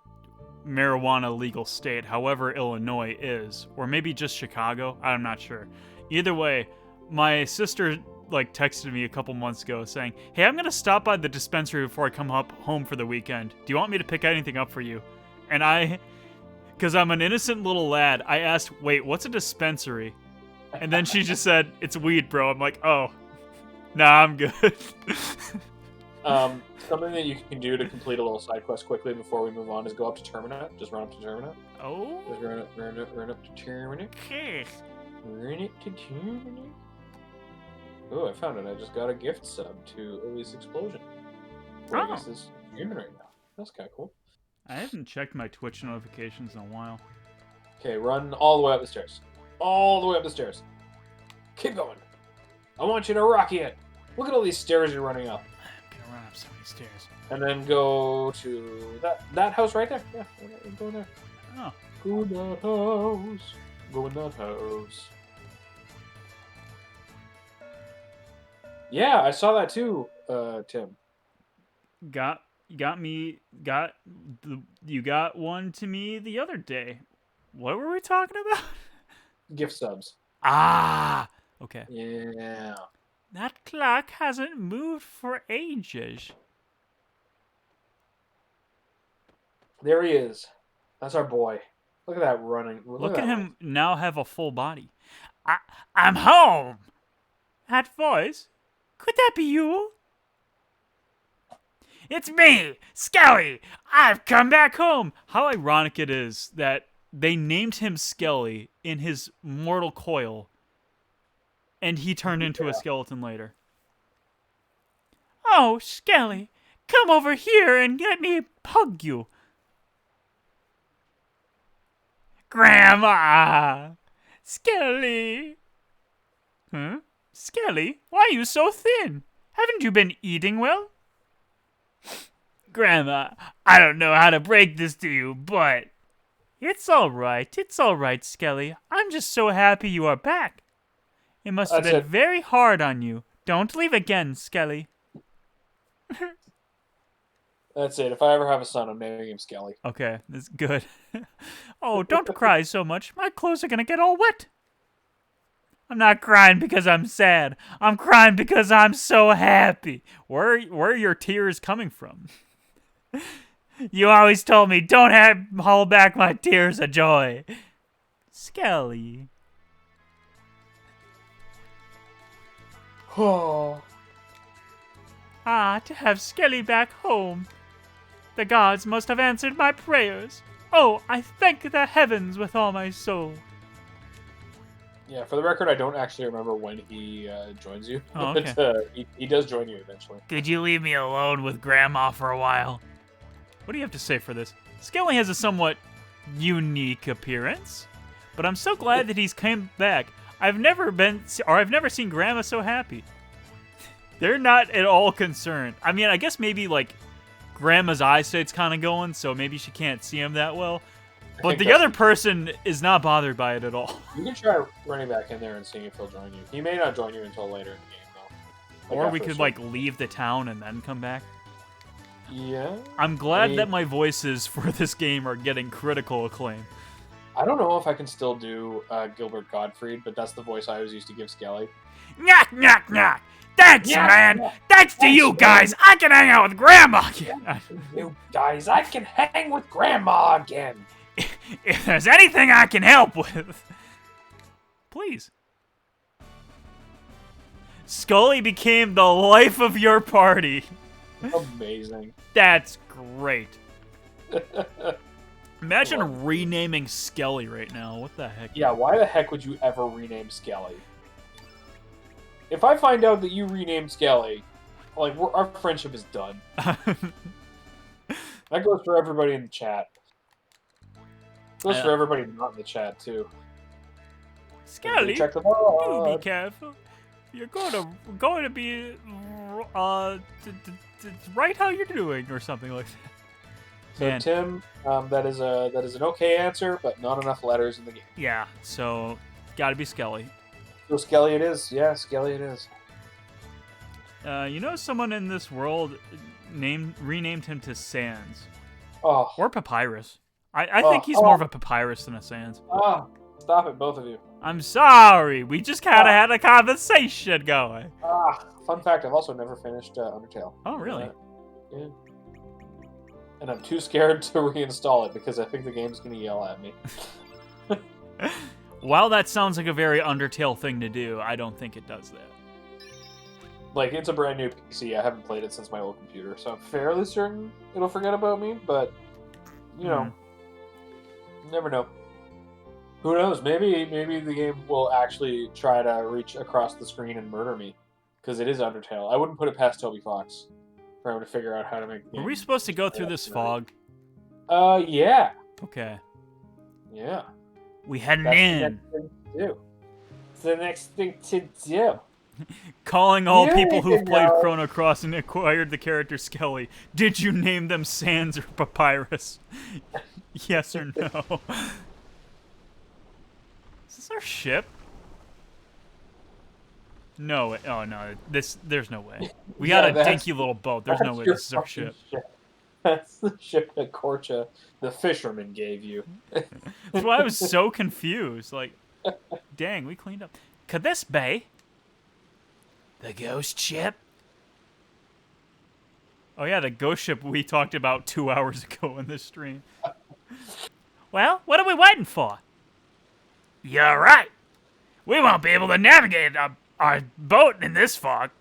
marijuana legal state, however, Illinois is, or maybe just Chicago. I'm not sure. Either way, my sister like texted me a couple months ago saying, "Hey, I'm gonna stop by the dispensary before I come home for the weekend. Do you want me to pick anything up for you?" And because I'm an innocent little lad, I asked, "Wait, what's a dispensary?" And then she just said, "It's weed, bro." I'm like, "Oh, nah, I'm good." Something that you can do to complete a little side quest quickly before we move on is go up to Termina. Just run up to Termina. Oh. Just run up to Termina. Okay. Run it to Termina. Oh, I found it. I just got a gift sub to Elise Explosion. Well, I guess Oh. is streaming right now. That's kind of cool. I haven't checked my Twitch notifications in a while. Okay, run all the way up the stairs. All the way up the stairs. Keep going. I want you to rock it. Look at all these stairs you're running up. I'm gonna run up so many stairs. And then go to that house right there. Yeah, go in there. Oh. Go in that house. Go in that house. Yeah, I saw that too, Tim. You got one to me the other day. What were we talking about? Gift subs. Ah, okay. Yeah. That clock hasn't moved for ages. There he is. That's our boy. Look at that running. Look at that him now have a full body. I'm home. That voice? Could that be you? It's me, Skelly. I've come back home. How ironic it is that they named him Skelly in his mortal coil, and he turned into a skeleton later. Oh, Skelly, come over here and let me hug you. Grandma! Skelly! Huh? Skelly, why are you so thin? Haven't you been eating well? Grandma, I don't know how to break this to you, but it's all right, Skelly. I'm just so happy you are back. It must have been very hard on you. Don't leave again, Skelly. That's it. If I ever have a son, I'm naming him Skelly. Okay, that's good. Oh, don't cry so much. My clothes are gonna get all wet. I'm not crying because I'm sad. I'm crying because I'm so happy. Where are your tears coming from? You always told me, don't hold back my tears of joy. Skelly. Oh. To have Skelly back home. The gods must have answered my prayers. Oh, I thank the heavens with all my soul. Yeah, for the record, I don't actually remember when he joins you. Oh, okay. But he does join you eventually. Could you leave me alone with Grandma for a while? What do you have to say for this? Skelly has a somewhat unique appearance, but I'm so glad that he's come back. I've never seen Grandma so happy. They're not at all concerned. I mean, I guess maybe like Grandma's eyesight's kind of going, so maybe she can't see him that well. But the other person is not bothered by it at all. You can try running back in there and seeing if he'll join you. He may not join you until later in the game, though. Or we could like leave the town and then come back. Yeah. I'm glad that my voices for this game are getting critical acclaim. I don't know if I can still do Gilbert Gottfried, but that's the voice I always used to give Skelly. Knock, knock, knock. Thanks, man. Thanks to you guys. I can hang out with Grandma again. You guys, I can hang with Grandma again. If there's anything I can help with, please. Scully became the life of your party. Amazing. That's great. Imagine renaming Skelly right now. What the heck? Yeah, why the heck would you ever rename Skelly? If I find out that you renamed Skelly, like, our friendship is done. That goes for everybody in the chat. Goes for everybody not in the chat too. Skelly, Check the do be board. careful. You're going to be right how you're doing, or something like that. So Man. Tim, that is an okay answer, but not enough letters in the game. Yeah, so gotta be Skelly. So Skelly it is. Yeah, Skelly it is. You know, someone in this world renamed him to Sans Oh, or Papyrus. I think he's more of a Papyrus than a Sans. Stop it, both of you. I'm sorry. We just kind of had a conversation going. Fun fact: I've also never finished Undertale. Oh, really? Yeah. And I'm too scared to reinstall it because I think the game's gonna yell at me. While that sounds like a very Undertale thing to do, I don't think it does that. Like, it's a brand new PC. I haven't played it since my old computer, so I'm fairly certain it'll forget about me. But you know, never know. Who knows? Maybe the game will actually try to reach across the screen and murder me, because it is Undertale. I wouldn't put it past Toby Fox for him to figure out how to make the game. Were we supposed to go through this fog? Yeah. Okay. Yeah. We heading That's in. the next thing to do. It's the next thing to do. Calling all Yeah, people who've you played know. Chrono Cross and acquired the character Skelly. Did you name them Sans or Papyrus? Yes or no? Is this our ship? No. Oh no. There's no way. We got a that's- dinky little boat. There's no That's way your this is our fucking ship. That's the ship that Korcha, the fisherman, gave you. That's why I was so confused. Like, dang, we cleaned up. Could this be the ghost ship? Oh yeah, the ghost ship we talked about 2 hours ago in this stream. Well, what are we waiting for? You're right. We won't be able to navigate our boat in this fog.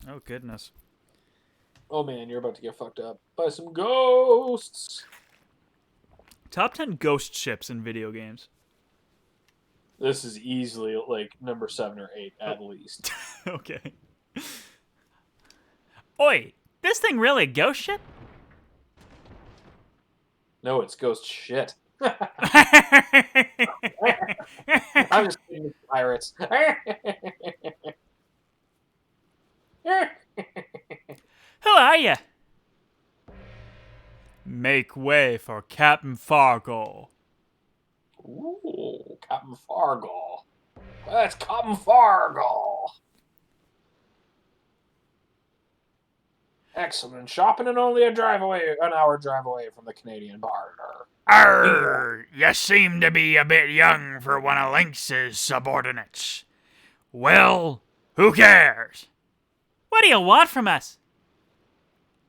Oh, goodness. Oh man, you're about to get fucked up by some ghosts. Top 10 ghost ships in video games. This is easily like number 7 or 8 at least. Okay. Oi, this thing really a ghost ship? No, it's ghost shit. I'm just kidding with pirates. Who are you? Make way for Captain Fargo. Ooh, Captain Fargo. That's Captain Fargo. Excellent shopping and only an hour drive away from the Canadian border. Arr, you seem to be a bit young for one of Lynx's subordinates. Well, who cares? What do you want from us?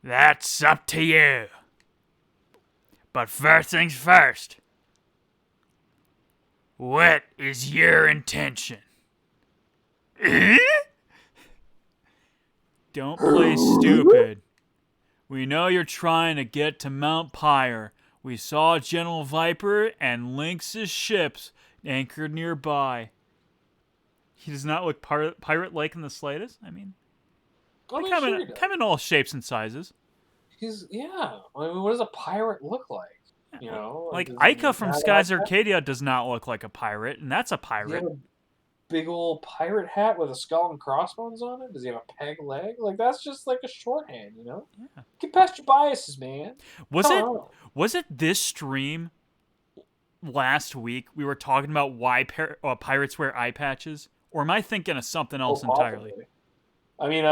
That's up to you. But first things first. What is your intention? Don't play stupid. We know you're trying to get to Mount Pyre. We saw General Viper and Lynx's ships anchored nearby. He does not look pirate-like in the slightest. I mean, they come in all shapes and sizes. Yeah. I mean, what does a pirate look like? You know, Like does Ica he from have Skies that? Arcadia does not look like a pirate, and that's a Does he pirate. have a big old pirate hat with a skull and crossbones on it? Does he have a peg leg? Like, that's just like a shorthand, you know? Yeah. Get past your biases, man. Was Come it? on. Was it this stream last week we were talking about why pirates wear eye patches? Or am I thinking of something else entirely? Possibly. I mean,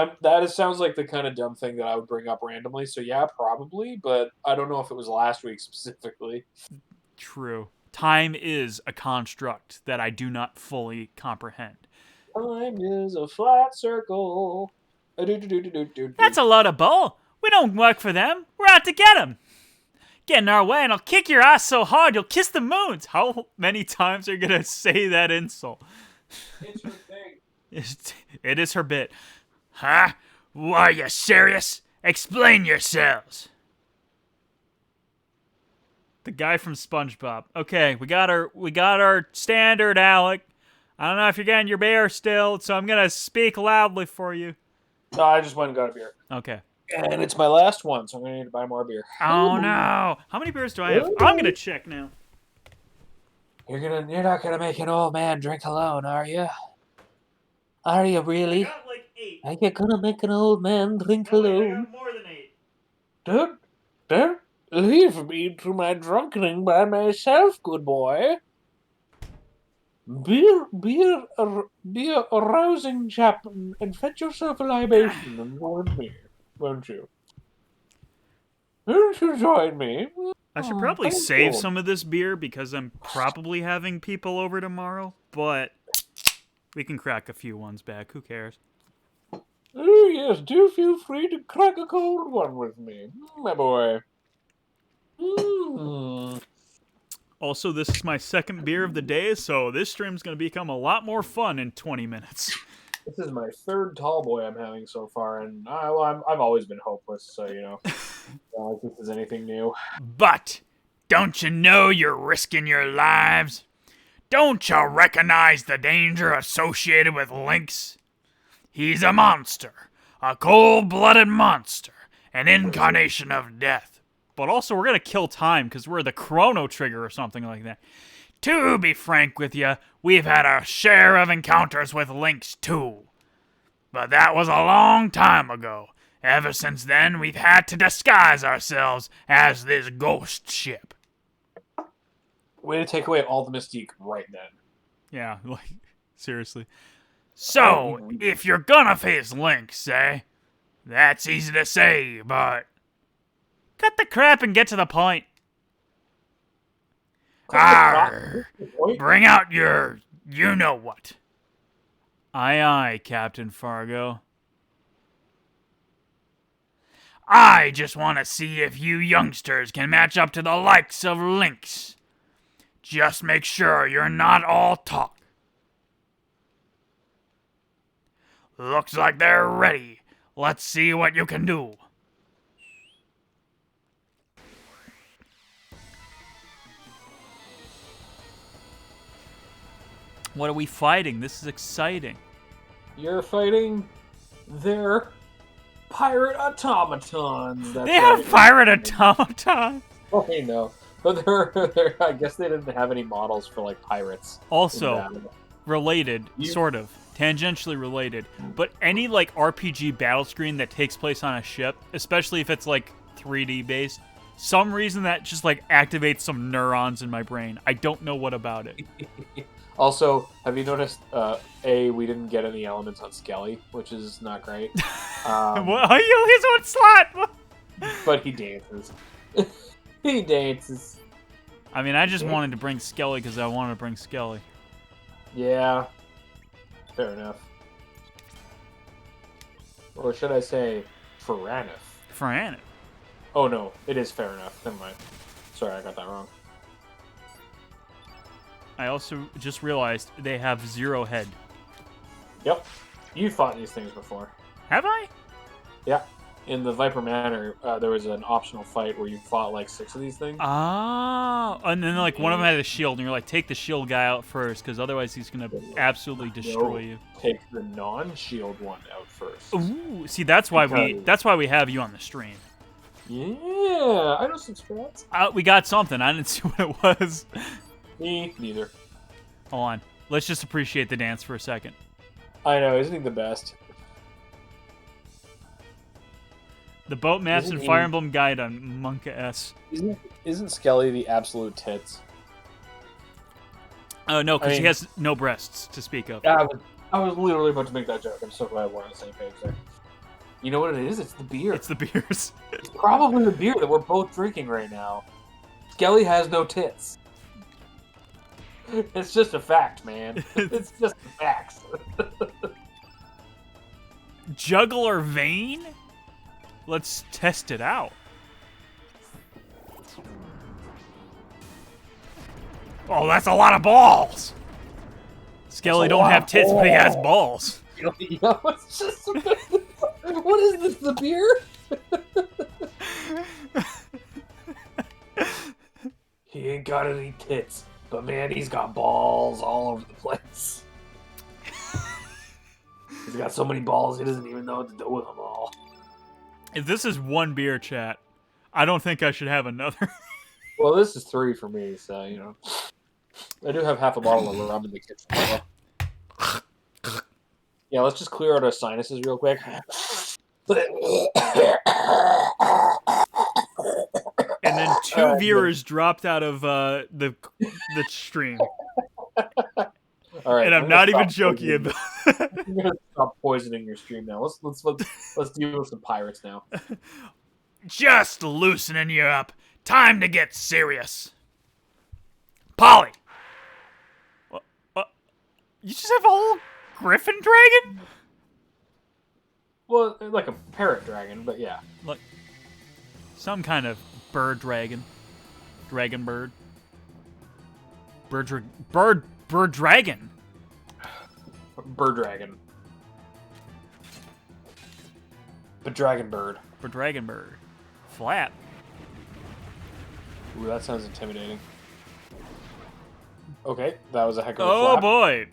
sounds like the kind of dumb thing that I would bring up randomly. So yeah, probably, but I don't know if it was last week specifically. True. Time is a construct that I do not fully comprehend. Time is a flat circle. That's a lot of bull. We don't work for them. We're out to get them. Get in our way and I'll kick your ass so hard you'll kiss the moons. How many times are you going to say that insult? It's her thing. It is her bit. Huh? Are you serious? Explain yourselves. The guy from SpongeBob. Okay, we got our standard, Alec. I don't know if you're getting your beer still, so I'm gonna speak loudly for you. No, I just went and got a beer. Okay. And it's my last one, so I'm going to need to buy more beer. Oh no! How many beers do I have? I'm gonna check now. You're not gonna make an old man drink alone, are you? Are you really? I got like 8. Are you gonna make an old man drink No, wait, I alone? got more than 8. Don't leave me to my drunkening by myself, good boy. Be a rousing chap and fetch yourself a libation and join me, won't you? Won't you join me? I should probably save some of this beer because I'm probably having people over tomorrow, but we can crack a few ones back. Who cares? Oh, yes, do feel free to crack a cold one with me, my boy. Also, this is my second beer of the day, so this stream's going to become a lot more fun in 20 minutes. This is my third tall boy I'm having so far, and I've always been hopeless, so, you know, not like this is anything new. But don't you know you're risking your lives? Don't you recognize the danger associated with Lynx? He's a monster, a cold-blooded monster, an incarnation of death. But also, we're going to kill time because we're the Chrono trigger or something like that. To be frank with you, we've had our share of encounters with Lynx too. But that was a long time ago. Ever since then, we've had to disguise ourselves as this ghost ship. Way to take away all the mystique right then. Yeah, like, seriously. So, if you're gonna face Lynx, eh? That's easy to say, but cut the crap and get to the point. Arr, bring out your you-know-what. Aye, aye, Captain Fargo. I just want to see if you youngsters can match up to the likes of Lynx. Just make sure you're not all talk. Looks like they're ready. Let's see what you can do. What are we fighting? This is exciting. You're fighting their pirate automatons. That's They have pirate automatons. Oh, I know. But I guess they didn't have any models for, like, pirates. Also, related, sort of, tangentially related, but any, like, RPG battle screen that takes place on a ship, especially if it's, like, 3D based, some reason that just, like, activates some neurons in my brain. I don't know what about it. Also, have you noticed, we didn't get any elements on Skelly, which is not great. What? Oh, he's one slot! But he dances. He dances. I mean, I just wanted to bring Skelly because I wanted to bring Skelly. Yeah. Fair enough. Or should I say, Ferranif? Ferranif. Oh no, it is fair enough. Never mind. Sorry, I got that wrong. I also just realized they have 0 head. Yep. You fought these things before. Have I? Yeah. In the Viper Manor, there was an optional fight where you fought like 6 of these things. Ah, and then like one of them had a shield, and you're like, take the shield guy out first, because otherwise he's gonna absolutely destroy you. Take the non-shield one out first. Ooh, see, that's why we have you on the stream. Yeah, I know some strats. We got something. I didn't see what it was. Me neither. Hold on. Let's just appreciate the dance for a second. I know, isn't he the best? The boat maps Isn't and he- Fire Emblem Guide on Monka S. Isn't Skelly the absolute tits? Oh no, because I he mean- has no breasts to speak of. I was literally about to make that joke. I'm so glad we're on the same page there. You know what it is? It's the beer. It's the beers. It's probably the beer that we're both drinking right now. Skelly has no tits. It's just a fact, man. It's just a fact. Jugular vein? Let's test it out. Oh, that's a lot of balls. Skelly don't have tits, but he has balls. Yo, it's just what is this? The beer? He ain't got any tits, but man, he's got balls all over the place. He's got so many balls, he doesn't even know what to do with them all. If this is one beer, chat, I don't think I should have another. Well, this is 3 for me, so, you know. I do have half a bottle of rum in the kitchen. Yeah, let's just clear out our sinuses real quick. And then 2 viewers dropped out of the stream. All right, And I'm not even joking about I'm gonna stop poisoning your stream now. Let's deal with some pirates now. Just loosening you up. Time to get serious. Polly! You just have a whole griffin dragon? Well, like a parrot dragon, but yeah. Like some kind of bird dragon. Dragon bird. Bird dragon. Bird dragon. But dragon bird. Dragon bird. Flat. Ooh, that sounds intimidating. Okay, that was a heck of a Oh flap. boy.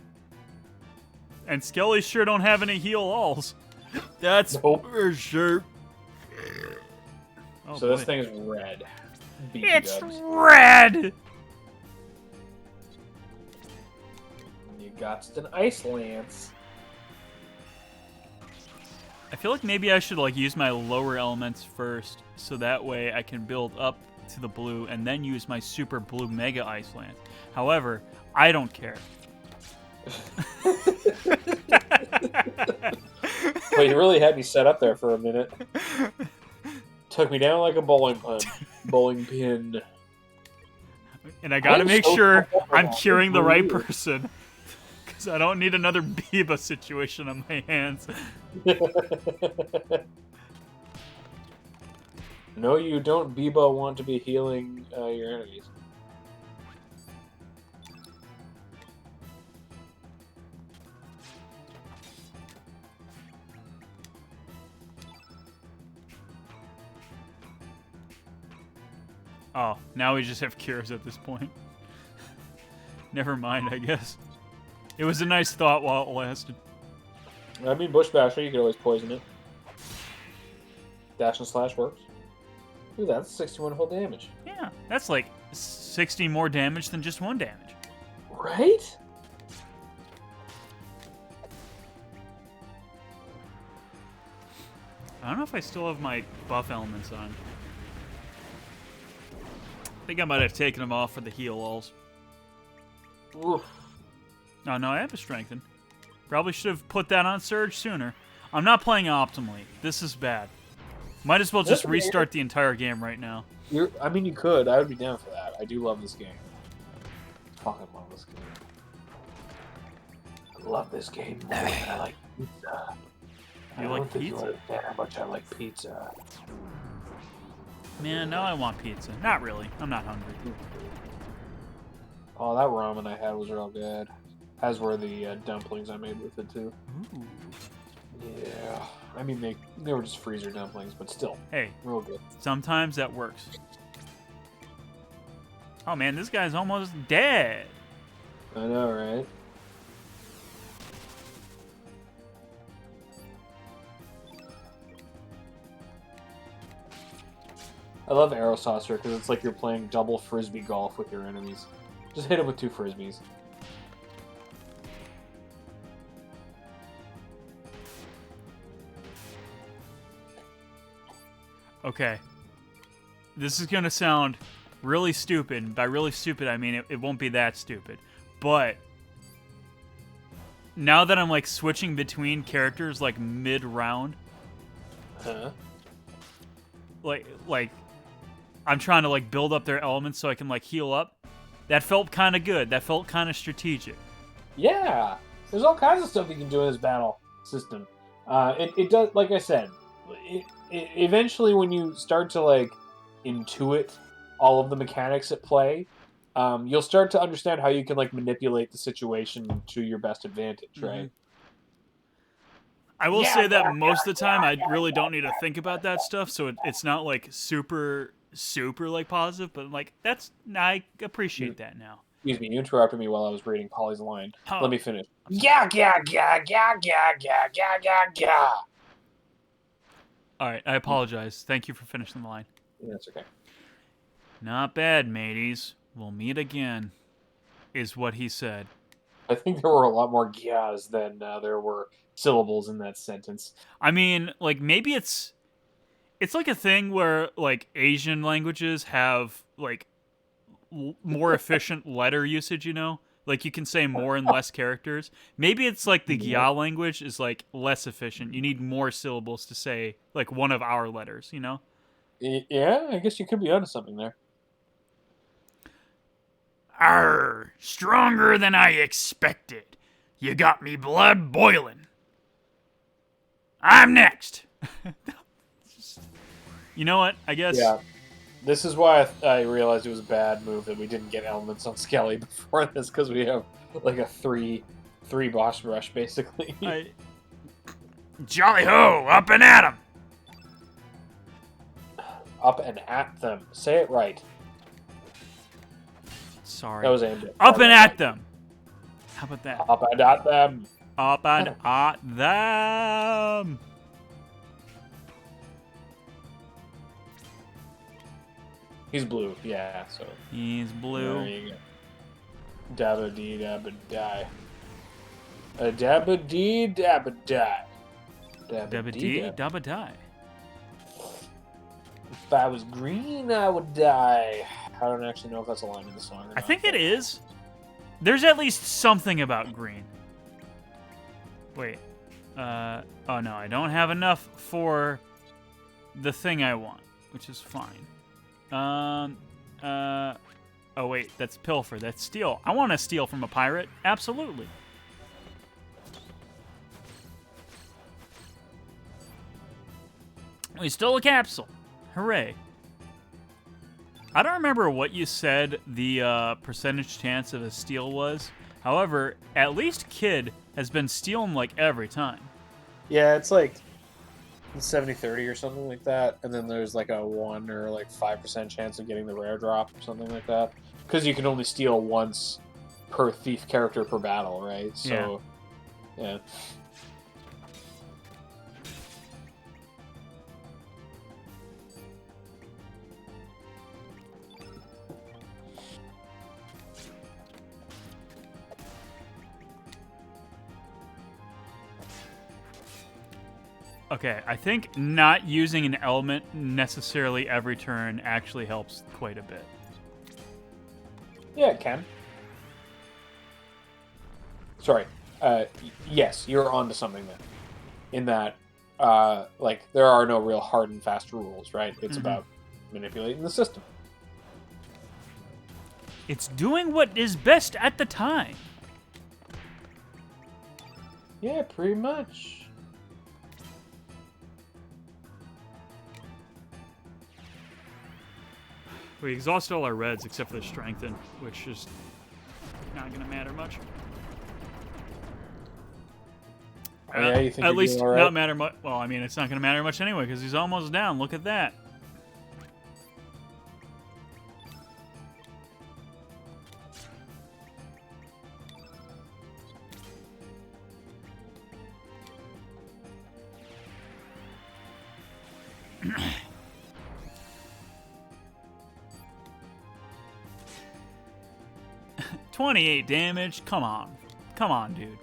And Skelly sure don't have any heal alls. That's Nope. for sure. Oh, So boy. this thing is red. BT It's dubs. red! You got an ice lance. I feel like maybe I should like use my lower elements first, so that way I can build up to the blue and then use my super blue mega ice lance. However, I don't care. Well, you really had me set up there for a minute. Took me down like a bowling pin. And I gotta I'm make so sure comfortable. I'm curing the It's right weird. person. Because I don't need another Biba situation on my hands. No, you don't, Biba, want to be healing your enemies. Oh, now we just have cures at this point. Never mind, I guess. It was a nice thought while it lasted. I mean, Bush Basher, you could always poison it. Dash and slash works. Ooh, that's 61 whole damage. Yeah, that's like 60 more damage than just 1 damage. Right? I don't know if I still have my buff elements on. I think I might have taken them off for the heal alls. Oof. Oh, no, I have a strengthen. Probably should have put that on Surge sooner. I'm not playing optimally. This is bad. Might as well just That's okay. restart the entire game right now. I mean, you could. I would be down for that. I do love this game. Fucking love this game. I love this game more than I like pizza. You I like don't think you pizza? understand how much I like pizza. Man, now I want pizza. Not really. I'm not hungry. Oh, that ramen I had was real good. As were the dumplings I made with it, too. Ooh. Yeah. I mean, they were just freezer dumplings, but still, Hey, real good. sometimes that works. Oh man, this guy's almost dead. I know, right? I love Arrow Saucer because it's like you're playing double frisbee golf with your enemies. Just hit them with 2 frisbees. Okay. This is gonna sound really stupid. By really stupid, I mean it won't be that stupid. But now that I'm like switching between characters like mid-round, Huh? like I'm trying to like build up their elements so I can like heal up. That felt kind of good. That felt kind of strategic. Yeah, there's all kinds of stuff you can do in this battle system. It does, like I said, eventually when you start to like intuit all of the mechanics at play, you'll start to understand how you can like manipulate the situation to your best advantage, right? I will Yeah, say that most of the time I really don't need to think about that stuff, so it's not like super like positive, but like I appreciate that now. Excuse me, you interrupted me while I was reading Polly's line. Oh. Let me finish. Yeah. All right, I apologize. Thank you for finishing the line. That's okay. Not bad, mateys. We'll meet again, is what he said. I think there were a lot more gyas than there were syllables in that sentence. I mean, like, maybe it's like a thing where, like, Asian languages have, like, more efficient letter usage, you know? Like, you can say more in less characters. Maybe it's like the Gya language is, like, less efficient. You need more syllables to say, like, one of our letters, you know? Yeah, I guess you could be onto something there. Arr, stronger than I expected. You got me blood boiling. I'm next. You know what? I guess... Yeah. This is why I realized it was a bad move that we didn't get elements on Skelly before this, because we have like a three boss rush basically. Jolly ho, up and at 'em. Up and at them. Say it right. Sorry. That was aimed at. Up and at them. How about that? Up and at them. Up and at them. He's blue, yeah. So He's there blue. you go. Dabba dee dabba die. A dabba dee dabba die. Dabba dee, dabba die. If I was green, I would die. I don't actually know if that's a line in the song or not. I think it is. There's at least something about green. Wait. Oh no, I don't have enough for the thing I want, which is fine. Oh wait, that's pilfer. That's steal. I want to steal from a pirate. Absolutely. We stole a capsule. Hooray. I don't remember what you said the percentage chance of a steal was. However, at least Kid has been stealing like every time. Yeah, it's like 70-30 or something like that, and then there's like a 1 or like 5% chance of getting the rare drop or something like that. Because you can only steal once per thief character per battle, right? So, yeah. Okay, I think not using an element necessarily every turn actually helps quite a bit. Yeah, it can. Sorry. Yes, you're onto something then. In that, like, there are no real hard and fast rules, right? It's about manipulating the system. It's doing what is best at the time. Yeah, pretty much. We exhausted all our reds except for the strengthen, which is not going to matter much. Oh, yeah, you think at you're least doing all right? not matter much. Well, I mean, it's not going to matter much anyway because he's almost down. Look at that. $28 damage. Come on, dude.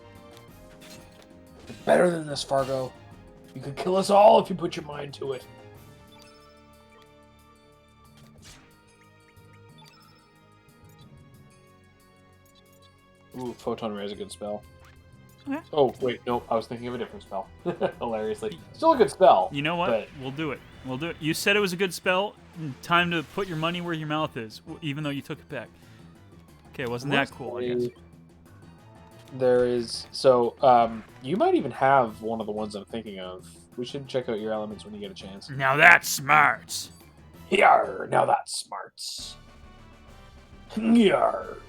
Better than this, Fargo. You could kill us all if you put your mind to it. Ooh, Photon Ray is a good spell. Okay. Oh, wait, no, I was thinking of a different spell. Hilariously. Still a good spell. You know what? But We'll do it. We'll do it. You said it was a good spell. Time to put your money where your mouth is, even though you took it back. Okay, wasn't that cool, I guess? There is... So, you might even have one of the ones I'm thinking of. We should check out your elements when you get a chance. Now that's smarts. Yarr, now that's smarts. Yarr.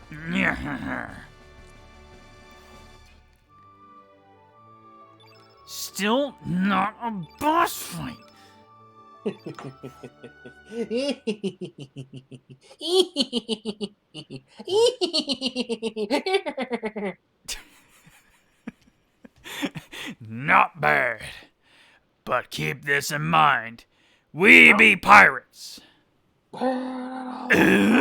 Still not a boss fight. Not bad. But keep this in mind. We be pirates. We're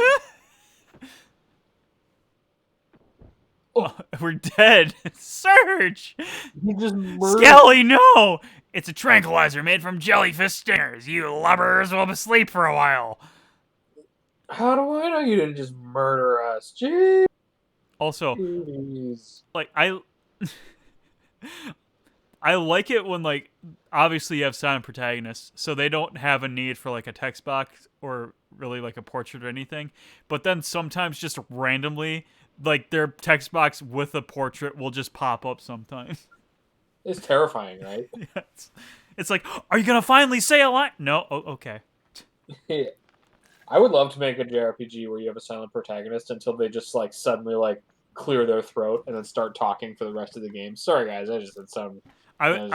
dead. Surge! He just murdered. Skelly, no! It's a tranquilizer made from jellyfish stingers. You lubbers will be asleep for a while. How do I know you didn't just murder us? Jeez. Also, like I like it when like obviously you have silent protagonists, so they don't have a need for like a text box or really like a portrait or anything. But then sometimes just randomly, like their text box with a portrait will just pop up sometimes. It's terrifying, right? Yeah, it's like, are you gonna finally say a line? No, okay. Yeah. I would love to make a JRPG where you have a silent protagonist until they just like suddenly like clear their throat and then start talking for the rest of the game. Sorry guys, I just did some. I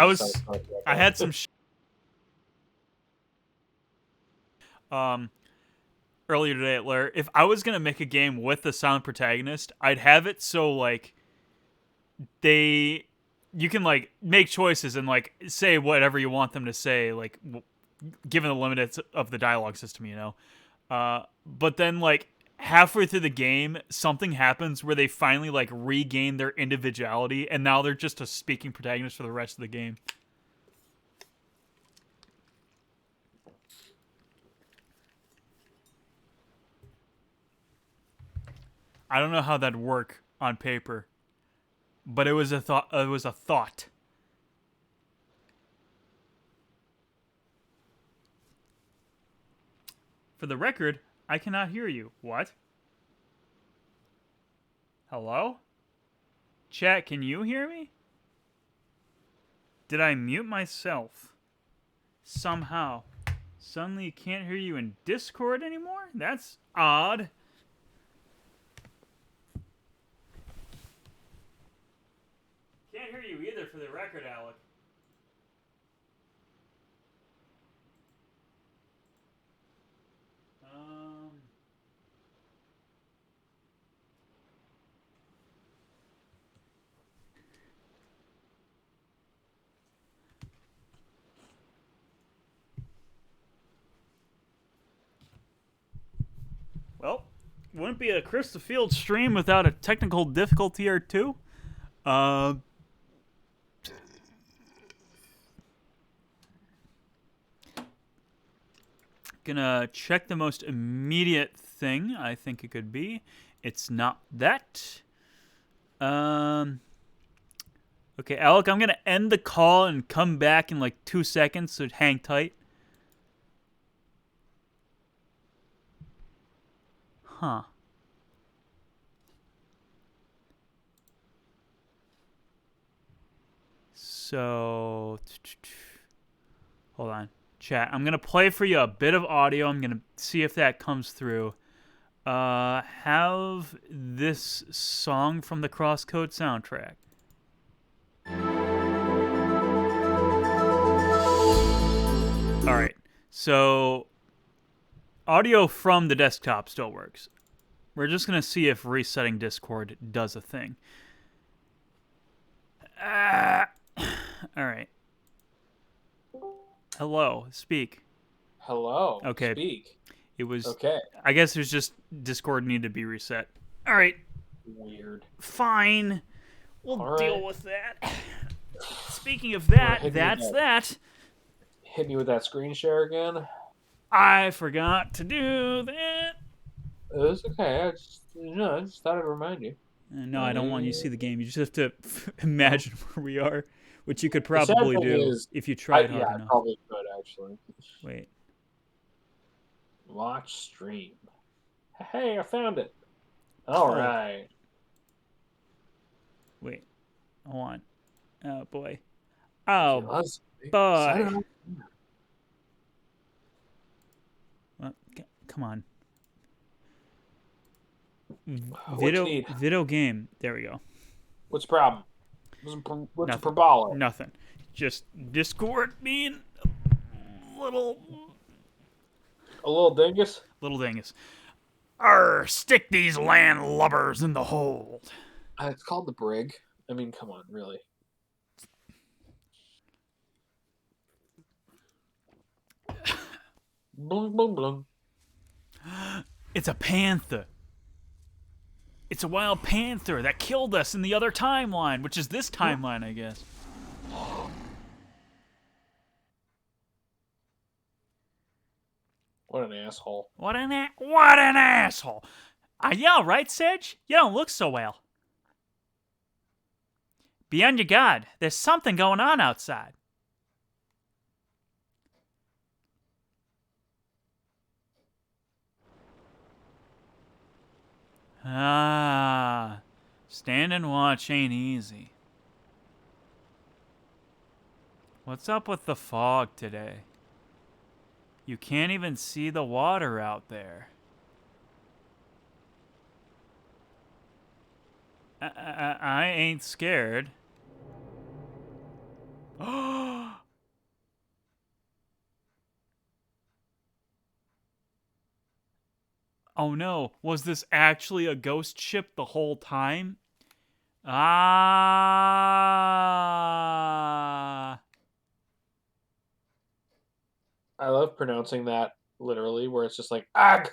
had some earlier today at Lair. If I was gonna make a game with a silent protagonist, I'd have it so like you can like make choices and like say whatever you want them to say, like given the limits of the dialogue system, you know. But then like halfway through the game, something happens where they finally like regain their individuality, and now they're just a speaking protagonist for the rest of the game. I don't know how that'd work on paper, but it was a thought. It was a thought. For the record, I cannot hear you. What? Hello? Chat, can you hear me? Did I mute myself? Somehow. Suddenly can't hear you in Discord anymore? That's odd. Can't hear you either for the record, Alec. Well, wouldn't be a Chris the Field stream without a technical difficulty or two. Gonna check the most immediate thing I think it could be. It's not that. Okay, Alec, I'm gonna end the call and come back in like 2 seconds, so hang tight. Huh. So, hold on. Chat, I'm going to play for you a bit of audio. I'm going to see if that comes through. Have this song from the Crosscode soundtrack. All right. So, audio from the desktop still works. We're just going to see if resetting Discord does a thing. All right. Hello, speak. Hello. Okay. Speak. It was Okay. I guess there's just Discord needed to be reset. All right. Weird. Fine. We'll All deal right. with that. Speaking of that, that's that. Hit me with that screen share again. I forgot to do that. It was okay. I just thought I'd remind you. No, I don't want you to see the game. You just have to imagine where we are, which you could probably do if you tried hard I enough. probably could actually. Wait. Watch stream. Hey, I found it. All right. Wait. Hold on. Oh, boy. Oh, boy. Well, come on. Video game. There we go. What's the problem? What's the problem? Nothing. Just Discord being a little A little dingus. Little dingus. Arr, stick these landlubbers in the hold. It's called the brig. I mean, come on, really. Blung, blung, blung. It's a panther. It's a wild panther that killed us in the other timeline, which is this timeline, I guess. What an asshole. What an asshole. Yeah, right, Sedge? You don't look so well. Be on your guard. There's something going on outside. Ah, stand and watch ain't easy. What's up with the fog today? You can't even see the water out there. I ain't scared. Oh no, was this actually a ghost ship the whole time? Ah. I love pronouncing that literally, where it's just like, ag!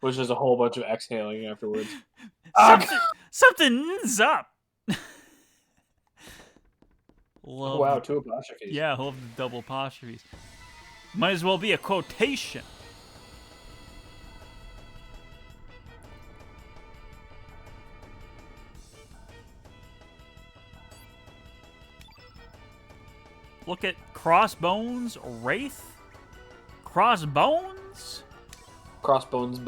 Which is a whole bunch of exhaling afterwards. Something's up. Love Wow, the- 2 apostrophes. Yeah, I love the double apostrophes. Might as well be a quotation. Look at Crossbones Wraith? Crossbones? Crossbones,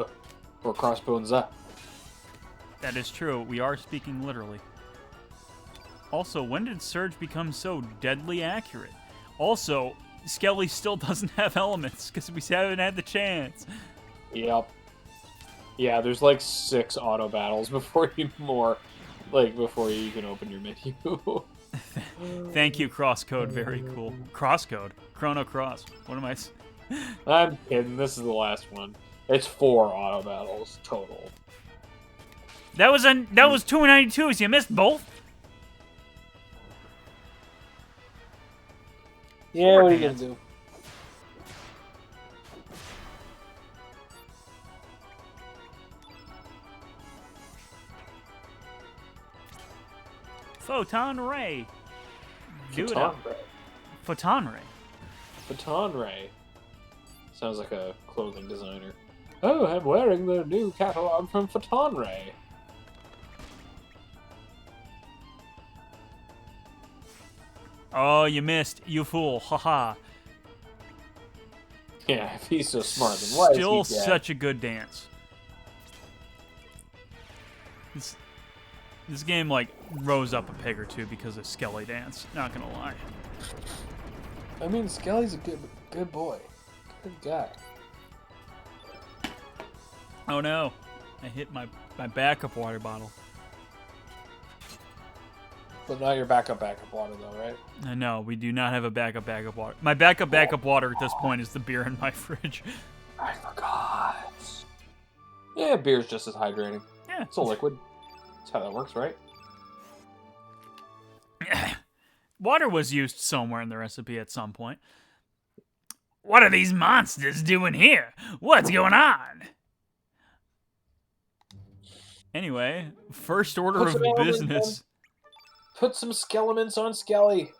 or crossbones, That is true. We are speaking literally. Also, when did Surge become so deadly accurate? Also, Skelly still doesn't have elements because we haven't had the chance. Yep. Yeah, there's like 6 auto battles before you before you can open your menu. Thank you, Crosscode. Very cool. Crosscode? Chrono Cross. What am I... I'm kidding. This is the last one. It's 4 auto battles total. That was 292s. You missed both? Yeah, what are you gonna do? Photon Ray. Do it Photon up. Ray. Photon Ray. Photon Ray. Sounds like a clothing designer. Oh, I'm wearing the new catalog from Photon Ray. Oh, you missed. You fool. Haha. Yeah, if he's so smart, then why Still is he dead? such a good dance. This game, like, rose up a peg or two because of Skelly Dance. Not gonna lie. I mean, Skelly's a good boy. Good guy. Oh no. I hit my backup water bottle. But not your backup water, though, right? No, we do not have a backup water. My backup water at this point is the beer in my fridge. I forgot. Yeah, beer's just as hydrating. Yeah. It's a liquid. That's how that works, right? Water was used somewhere in the recipe at some point. What are these monsters doing here? What's going on? Anyway, first order Put of some elements business. Put some skeletons on Skelly.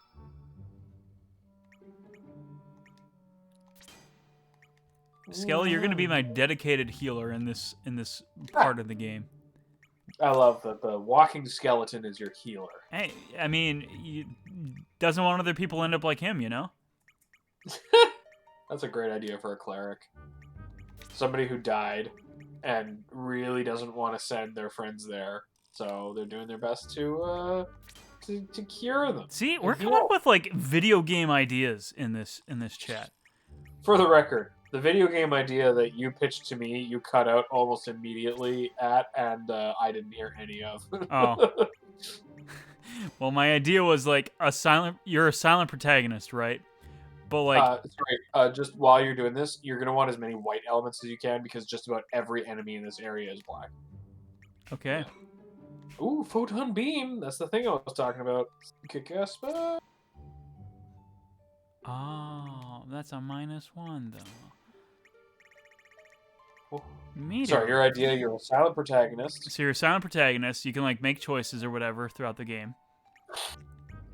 Skelly, you're gonna be my dedicated healer in this part of the game. I love that the walking skeleton is your healer. Hey, I mean, doesn't want other people end up like him, you know? That's a great idea for a cleric. Somebody who died and really doesn't want to send their friends there, so they're doing their best to cure them. See, we're coming up with like video game ideas in this chat. For the record, the video game idea that you pitched to me, you cut out almost immediately and I didn't hear any of. Oh. Well, my idea was like you're a silent protagonist, right? But like, Just while you're doing this, you're gonna want as many white elements as you can because just about every enemy in this area is black. okay. Ooh, photon beam. That's the thing I was talking about. Kick-ass spell. Oh, that's a -1 though. Oh. Meteor. Sorry, your idea. You're a silent protagonist. So you're a silent protagonist. You can like make choices or whatever throughout the game.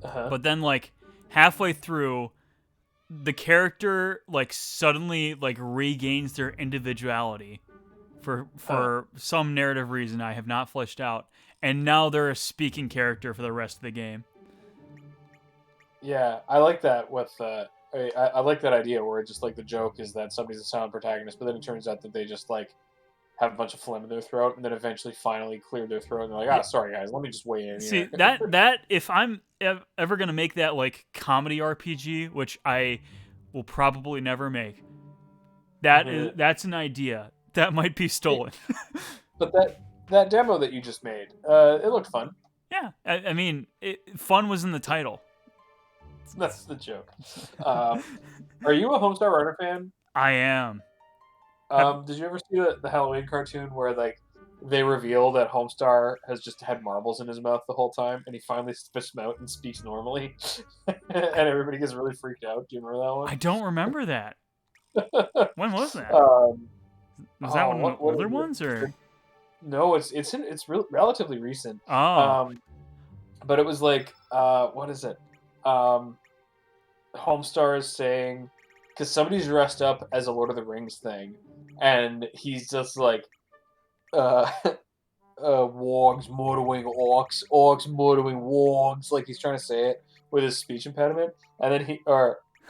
Uh-huh. But then like halfway through, the character like suddenly like regains their individuality for some narrative reason I have not fleshed out, and now they're a speaking character for the rest of the game. Yeah, I like that with I like that idea where it's just like the joke is that somebody's a silent protagonist, but then it turns out that they just like have a bunch of phlegm in their throat and then eventually finally clear their throat and they're like, sorry guys, let me just weigh in See, here. that if I'm ever gonna make that like comedy RPG, which I will probably never make, that's an idea that might be stolen. But that demo that you just made, it looked fun. Yeah, I mean, fun was in the title. That's the joke. Are you a Homestar Runner fan? I am. Did you ever see the Halloween cartoon where like they reveal that Homestar has just had marbles in his mouth the whole time, and he finally spits them out and speaks normally, and everybody gets really freaked out? Do you remember that one? I don't remember that. When was that? Was that one of the older ones or? No, it's relatively recent. Oh. But it was like what is it? Homestar is saying because somebody's dressed up as a Lord of the Rings thing, and he's just like, wargs murdering orcs, orcs murdering wargs, like he's trying to say it with his speech impediment, and then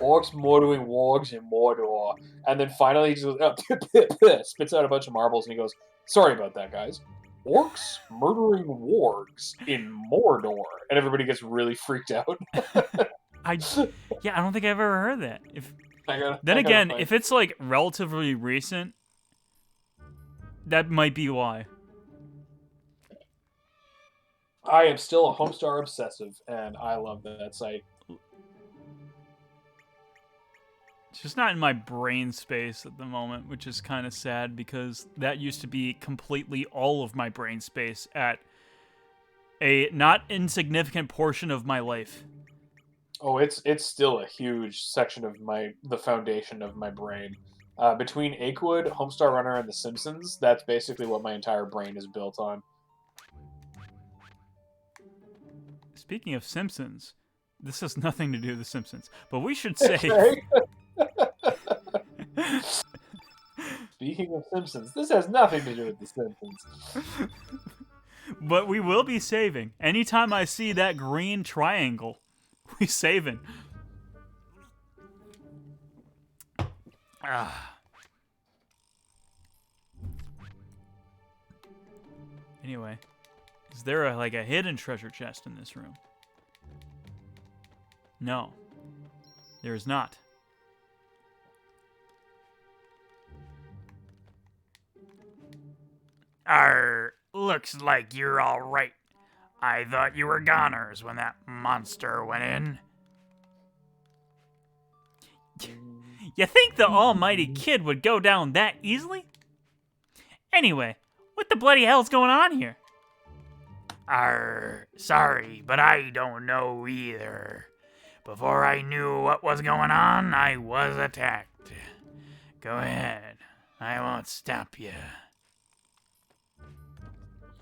orcs murdering wargs in Mordor, and then finally he just goes, spits out a bunch of marbles, and he goes, sorry about that, guys. Orcs murdering wargs in Mordor, and everybody gets really freaked out. I don't think I've ever heard that. Again, if it's like relatively recent, that might be why. I am still a Homestar obsessive, and I love that site. It's just not in my brain space at the moment, which is kind of sad because that used to be completely all of my brain space at a not insignificant portion of my life. Oh, it's still a huge section of the foundation of my brain. Between Achewood, Homestar Runner, and The Simpsons, that's basically what my entire brain is built on. Speaking of Simpsons, this has nothing to do with The Simpsons, but we should say... Speaking of Simpsons, this has nothing to do with The Simpsons. But we will be saving. Anytime I see that green triangle, we saving. Anyway, is there a hidden treasure chest in this room? No, there is not. Looks like you're all right. I thought you were goners when that monster went in. You think the almighty kid would go down that easily? Anyway, what the bloody hell's going on here? Sorry, but I don't know either. Before I knew what was going on, I was attacked. Go ahead. I won't stop you.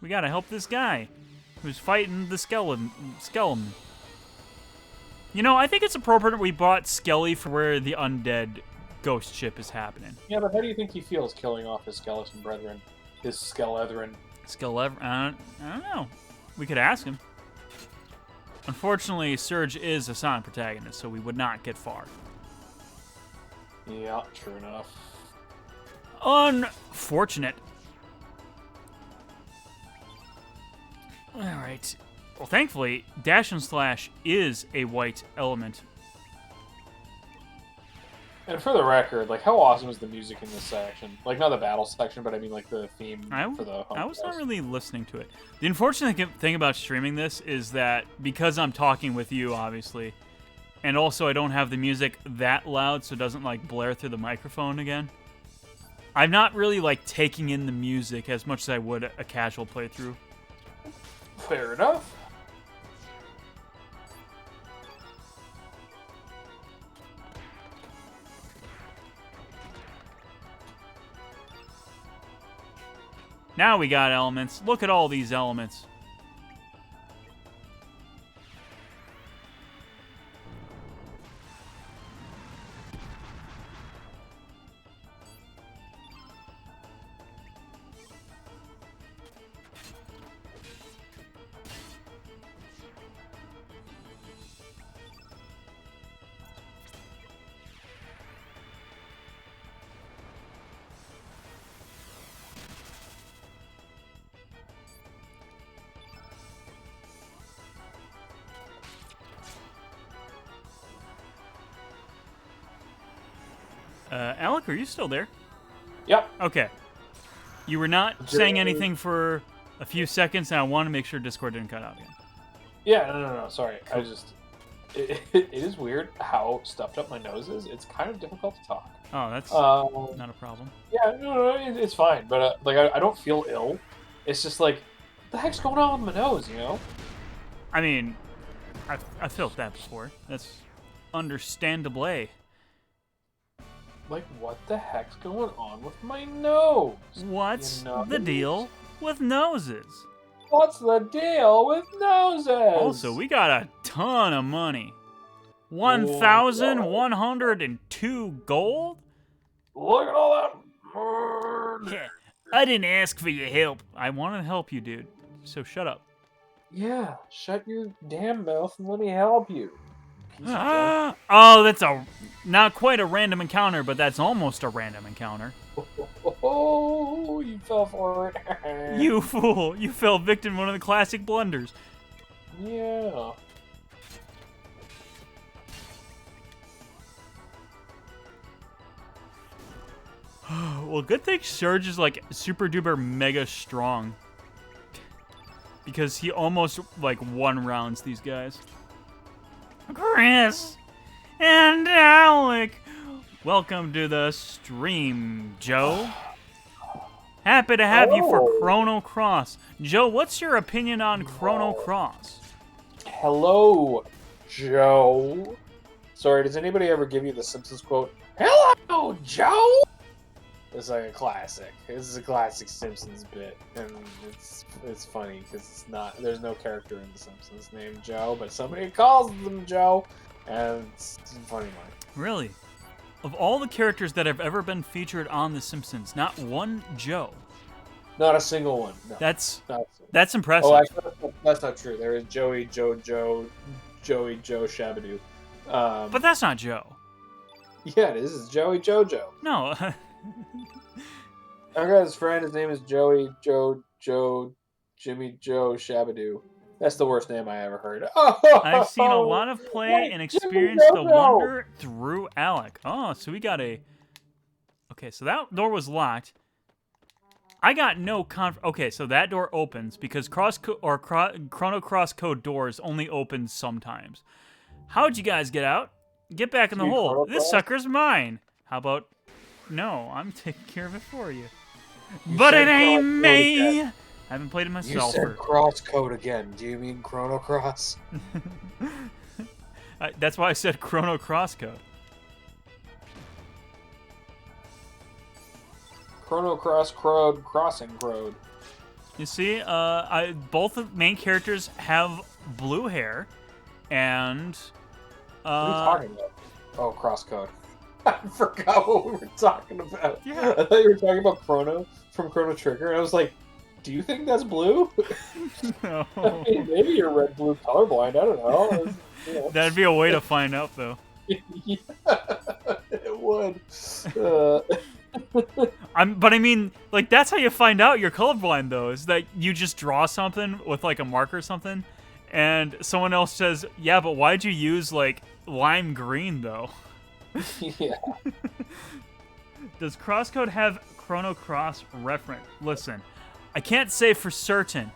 We gotta help this guy who's fighting the skeleton. You know, I think it's appropriate we brought Skelly for where the undead ghost ship is happening. Yeah, but how do you think he feels killing off his skeleton brethren? His skelethren? I don't know. We could ask him. Unfortunately, Surge is a silent protagonist, so we would not get far. Yeah, true enough. Unfortunate. Alright. Well, thankfully, Dash and Slash is a white element. And for the record, like, how awesome is the music in this section? Like, not the battle section, but I mean, like, the theme for the home I was not quest. really listening to it. The unfortunate thing about streaming this is that because I'm talking with you, obviously, And also, I don't have the music that loud, so it doesn't, like, blare through the microphone again. I'm not really, like, taking in the music as much as I would a casual playthrough. Fair enough. Now we got elements. Look at all these elements. Alec, are you still there? Yep. Okay. You were not saying anything for a few seconds, and I want to make sure Discord didn't cut out again. Yeah, no. Sorry. I just... It is weird how stuffed up my nose is. It's kind of difficult to talk. Oh, that's not a problem. Yeah, no, it's fine. But, like, I don't feel ill. It's just like, what the heck's going on with my nose, you know? I mean, I felt that before. That's understandable. Like, what the heck's going on with my nose? What's You know? the deal with noses? What's the deal with noses? Also, we got a ton of money. 1,102 gold? Look at all that. Yeah, I didn't ask for your help. I wanted to help you, dude. So shut up. Yeah, shut your damn mouth and let me help you. Piece of junk. Oh, that's not quite a random encounter, but that's almost a random encounter. Oh, you fell for it. You fool! You fell victim to one of the classic blunders. Yeah. Well, good thing Surge is like super duper mega strong. Because he almost like one rounds these guys. Chris and Alec, welcome to the stream, Joe. Happy to have you for Chrono Cross. Joe, what's your opinion on Chrono Cross? Hello, Joe. Sorry, does anybody ever give you the Simpsons quote? Hello, Joe. It's like a classic. This is a classic Simpsons bit, and it's funny because it's not. There's no character in the Simpsons named Joe, but somebody calls them Joe, and it's a funny one. Really? Of all the characters that have ever been featured on The Simpsons, not one Joe. Not a single one. No, That's not a single. that's impressive. Oh, actually, that's not true. There is Joey, Joe, Shabadoo. But that's not Joe. Yeah, it is. It's Joey Jojo. No. I got his friend. His name is Joey Jimmy Joe Shabadoo. That's the worst name I ever heard. Oh, I've seen a lot of play and experienced the wonder through Alec. Oh, so we got a... Okay, so that door was locked. I got no Okay, so that door opens because Chrono Cross code doors only open sometimes. How'd you guys get out? Get back in the hole. This sucker's mine. How about... No, I'm taking care of it for you. But it ain't me! I haven't played it myself. You said cross code again. Do you mean Chrono Cross? That's why I said Chrono Cross code. Chrono Cross Crowd Crossing Road. You see, both the main characters have blue hair, and... What are you talking about? Oh, cross code. I forgot what we were talking about. Yeah. I thought you were talking about Chrono from Chrono Trigger, and I was like, do you think that's blue? No. I mean, maybe you're red-blue colorblind. I don't know. You know. That'd be a way to find out, though. Yeah, it would. But I mean, like, that's how you find out you're colorblind, though, is that you just draw something with, like, a marker or something, and someone else says, yeah, but why'd you use, like, lime green, though? Yeah. Does Crosscode have Chrono Cross reference? Listen, I can't say for certain,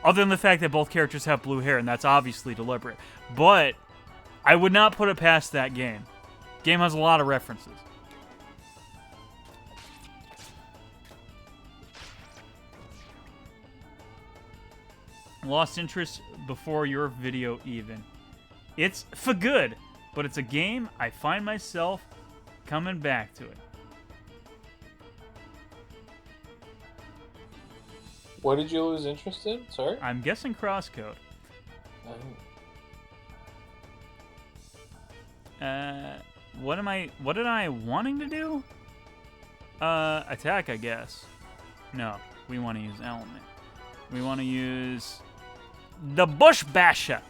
other than the fact that both characters have blue hair, and that's obviously deliberate, but I would not put it past that game. Game has a lot of references. Lost interest before your video even. It's for good, but it's a game I find myself coming back to it. What did you lose interest in? Sorry? I'm guessing crosscode. What did I wanting to do? Attack, I guess. No, we want to use element. We want to use the Bush Basher.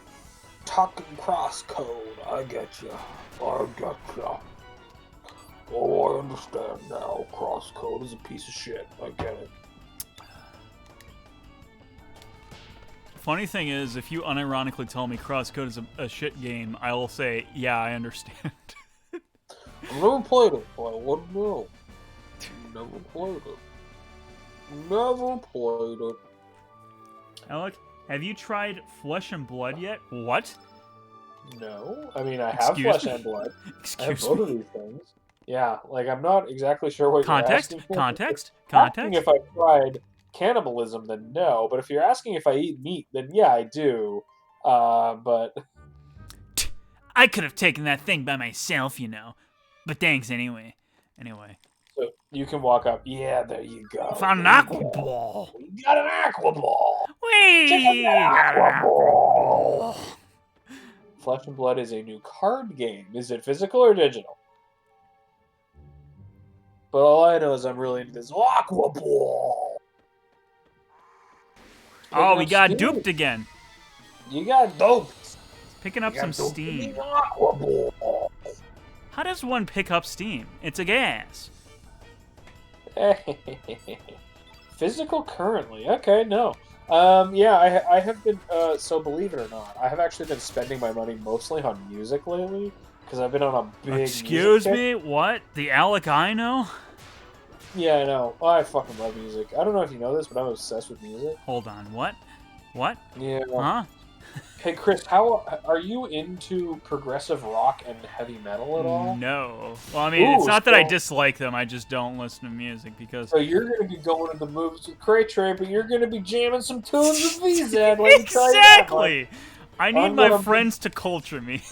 Talking crosscode. I get you. I get you. Oh, I understand now. Crosscode is a piece of shit. I get it. Funny thing is, if you unironically tell me crosscode is a shit game, I will say, yeah, I understand. I've never played it, but I wouldn't know. Never played it. Never played it. Alec, have you tried Flesh and Blood yet? What? No. I mean, I have Excuse Flesh me? and Blood. I have Excuse both me. of these things. Yeah, like, I'm not exactly sure what you're Context? asking for. Context? If you're asking Context? if I tried cannibalism, then no. But if you're asking if I eat meat, then yeah, I do. But... I could have taken that thing by myself, you know. But thanks anyway. Anyway. So you can walk up. Yeah, there you go. Found an There you aqua go. ball. You got an aqua ball. Whee! Check out that Got an aqua aqua ball. ball. Flesh and Blood is a new card game. Is it physical or digital? But all I know is I'm really into this aqua ball. Oh, we got Steam. duped again. You got doped. Picking up You some got doped steam. in the aqua ball. How does one pick up steam? It's a gas. Physical currently. Okay, no. Yeah, I have been, so believe it or not, I have actually been spending my money mostly on music lately, because I've been on a big Excuse music me? What? The Alec I know? kick. Yeah, I know. I fucking love music. I don't know if you know this, but I'm obsessed with music. Hold on. What? What? Yeah. Huh? Hey, Chris, how are you into progressive rock and heavy metal at all? No. Well, I mean, it's Ooh, not that I so- dislike them. I just don't listen to music because... So you're going to be going to the movies with Cray Tray, but you're going to be jamming some tunes with VZAD. Let me tell you that much. Exactly! I need I'm my gonna be- friends to culture me.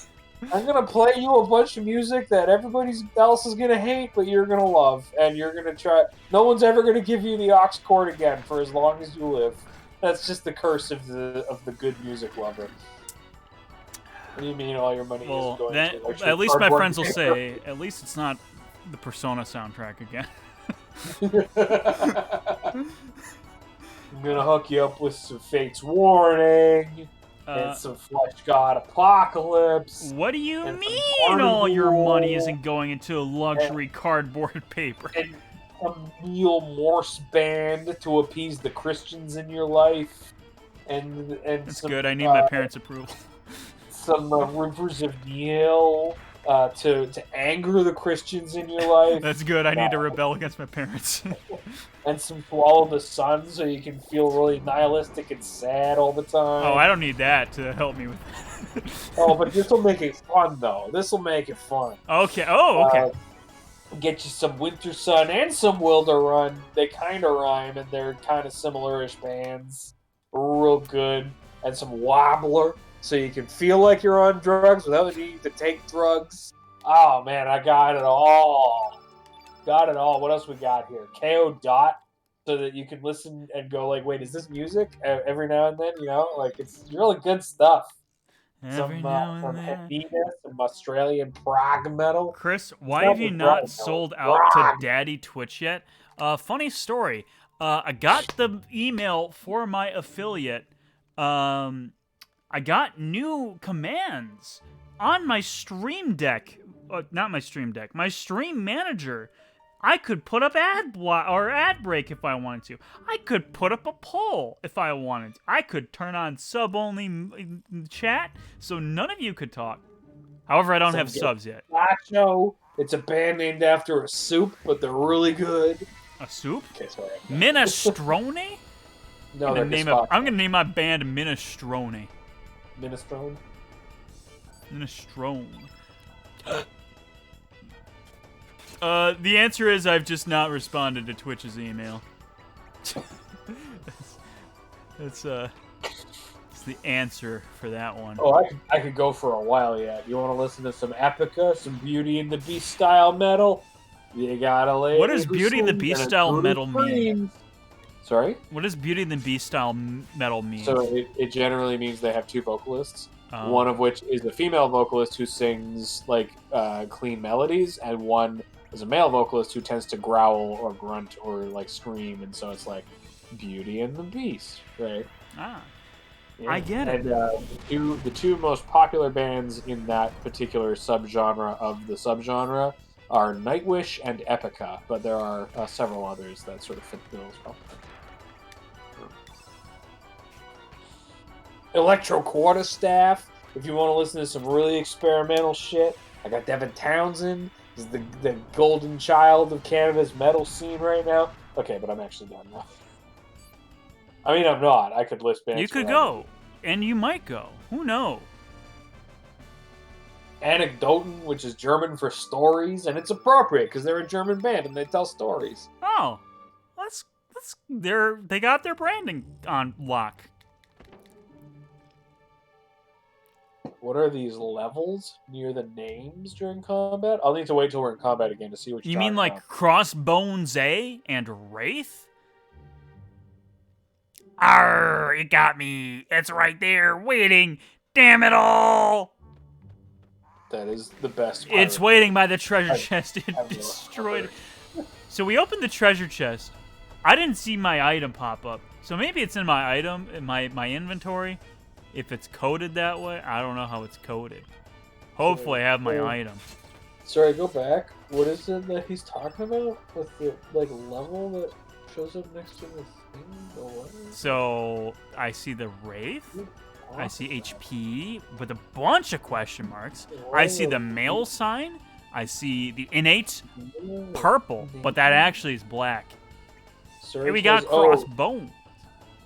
I'm gonna play you a bunch of music that everybody else is gonna hate, but you're gonna love, and you're gonna try. No one's ever gonna give you the aux chord again for as long as you live. That's just the curse of the good music lover. What do you mean all your money Well, is going then, to? Like, at least my cardboard friends will paper? say, at least it's not the Persona soundtrack again. I'm gonna hook you up with some Fate's Warning and some Flesh God Apocalypse. What do you and some mean all your money Carnival, isn't going into luxury cardboard paper? and a Neil Morse band to appease the Christians in your life, and That's some, good. I need my parents' approval. some Rivers of Neil to anger the Christians in your life, That's good. I need to rebel against my parents. and some Swallow the Sun so you can feel really nihilistic and sad all the time. Oh, I don't need that to help me with that. Oh, but this will make it fun though. This will make it fun. Okay. Oh, okay. Get you some Winter Sun and some Wilder Run. They kind of rhyme and they're kind of similar-ish bands. Real good. And some Wobbler, so you can feel like you're on drugs without needing to take drugs. Oh man, I got it all. Got it all. What else we got here? KO Dot, so that you can listen and go like, wait, is this music? Every now and then, you know? Like, it's really good stuff. Every Some now and then. Hepina, some Australian prog metal. Chris, why have you not sold out to Daddy Twitch yet? Funny story. I got the email for my affiliate. I got new commands on my Stream Deck. Not my Stream Deck. My Stream Manager. I could put up ad break if I wanted to. I could put up a poll if I wanted. I could turn on sub-only chat so none of you could talk. However, I don't have subs yet. Nacho. It's a band named after a soup, but they're really good. A soup? Okay, sorry. Minestrone? No, they're I'm gonna name my band Minestrone. Minestrone. Minestrone. The answer is I've just not responded to Twitch's email. That's the answer for that one. Oh, I could go for a while yet. You want to listen to some Epica, some Beauty and the Beast style metal? You gotta lay. What does Beauty and the Beast style metal mean? Sorry? What does Beauty and the Beast style metal mean? So it generally means they have two vocalists. Oh. One of which is a female vocalist who sings like clean melodies, and one is a male vocalist who tends to growl or grunt or like scream, and so it's like Beauty and the Beast, right? Ah. Yeah. I get it. And the two most popular bands in that particular subgenre of the subgenre are Nightwish and Epica, but there are several others that sort of fit the bill as well. Electro Quarterstaff, if you want to listen to some really experimental shit. I got Devin Townsend, he's the golden child of Canada's metal scene right now. Okay, but I'm actually done now. I mean, I'm not. I could list bands. You could forever. go, and you might go. Who knows? Anekdoten, which is German for stories, and it's appropriate because they're a German band and they tell stories. Oh, they got their branding on lock. What are these levels near the names during combat? I'll need to wait till we're in combat again to see what You mean like Crossbones A and Wraith? Arr, it got me. It's right there, waiting. Damn it all! That is the best. It's pirate. waiting by the treasure chest. It I've destroyed it. So we opened the treasure chest. I didn't see my item pop up. So maybe it's in my item, in my inventory. If it's coded that way, I don't know how it's coded. Hopefully I have my item. Sorry, go back. What is it that he's talking about with the level that shows up next to the thing? The what? So I see the Wraith. I see HP with a bunch of question marks. I see the male sign. I see the innate purple, but that actually is black. Sorry, Hey, we got crossbones.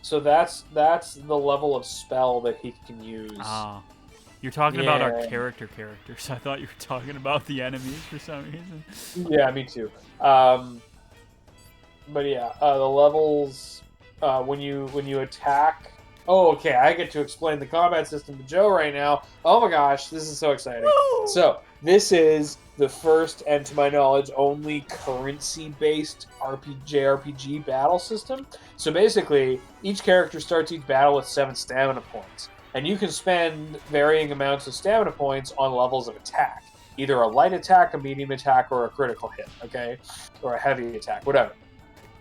So that's the level of spell that he can use. Ah. You're talking about our Yeah. characters. I thought you were talking about the enemies for some reason. Yeah, me too. But yeah, the levels when you attack. Oh, okay. I get to explain the combat system to Joe right now. Oh my gosh, this is so exciting! Woo! So this is the first, and to my knowledge, only currency-based JRPG battle system. So basically, each character starts each battle with 7 stamina points, and you can spend varying amounts of stamina points on levels of attack. Either a light attack, a medium attack, or a critical hit, okay? Or a heavy attack, whatever.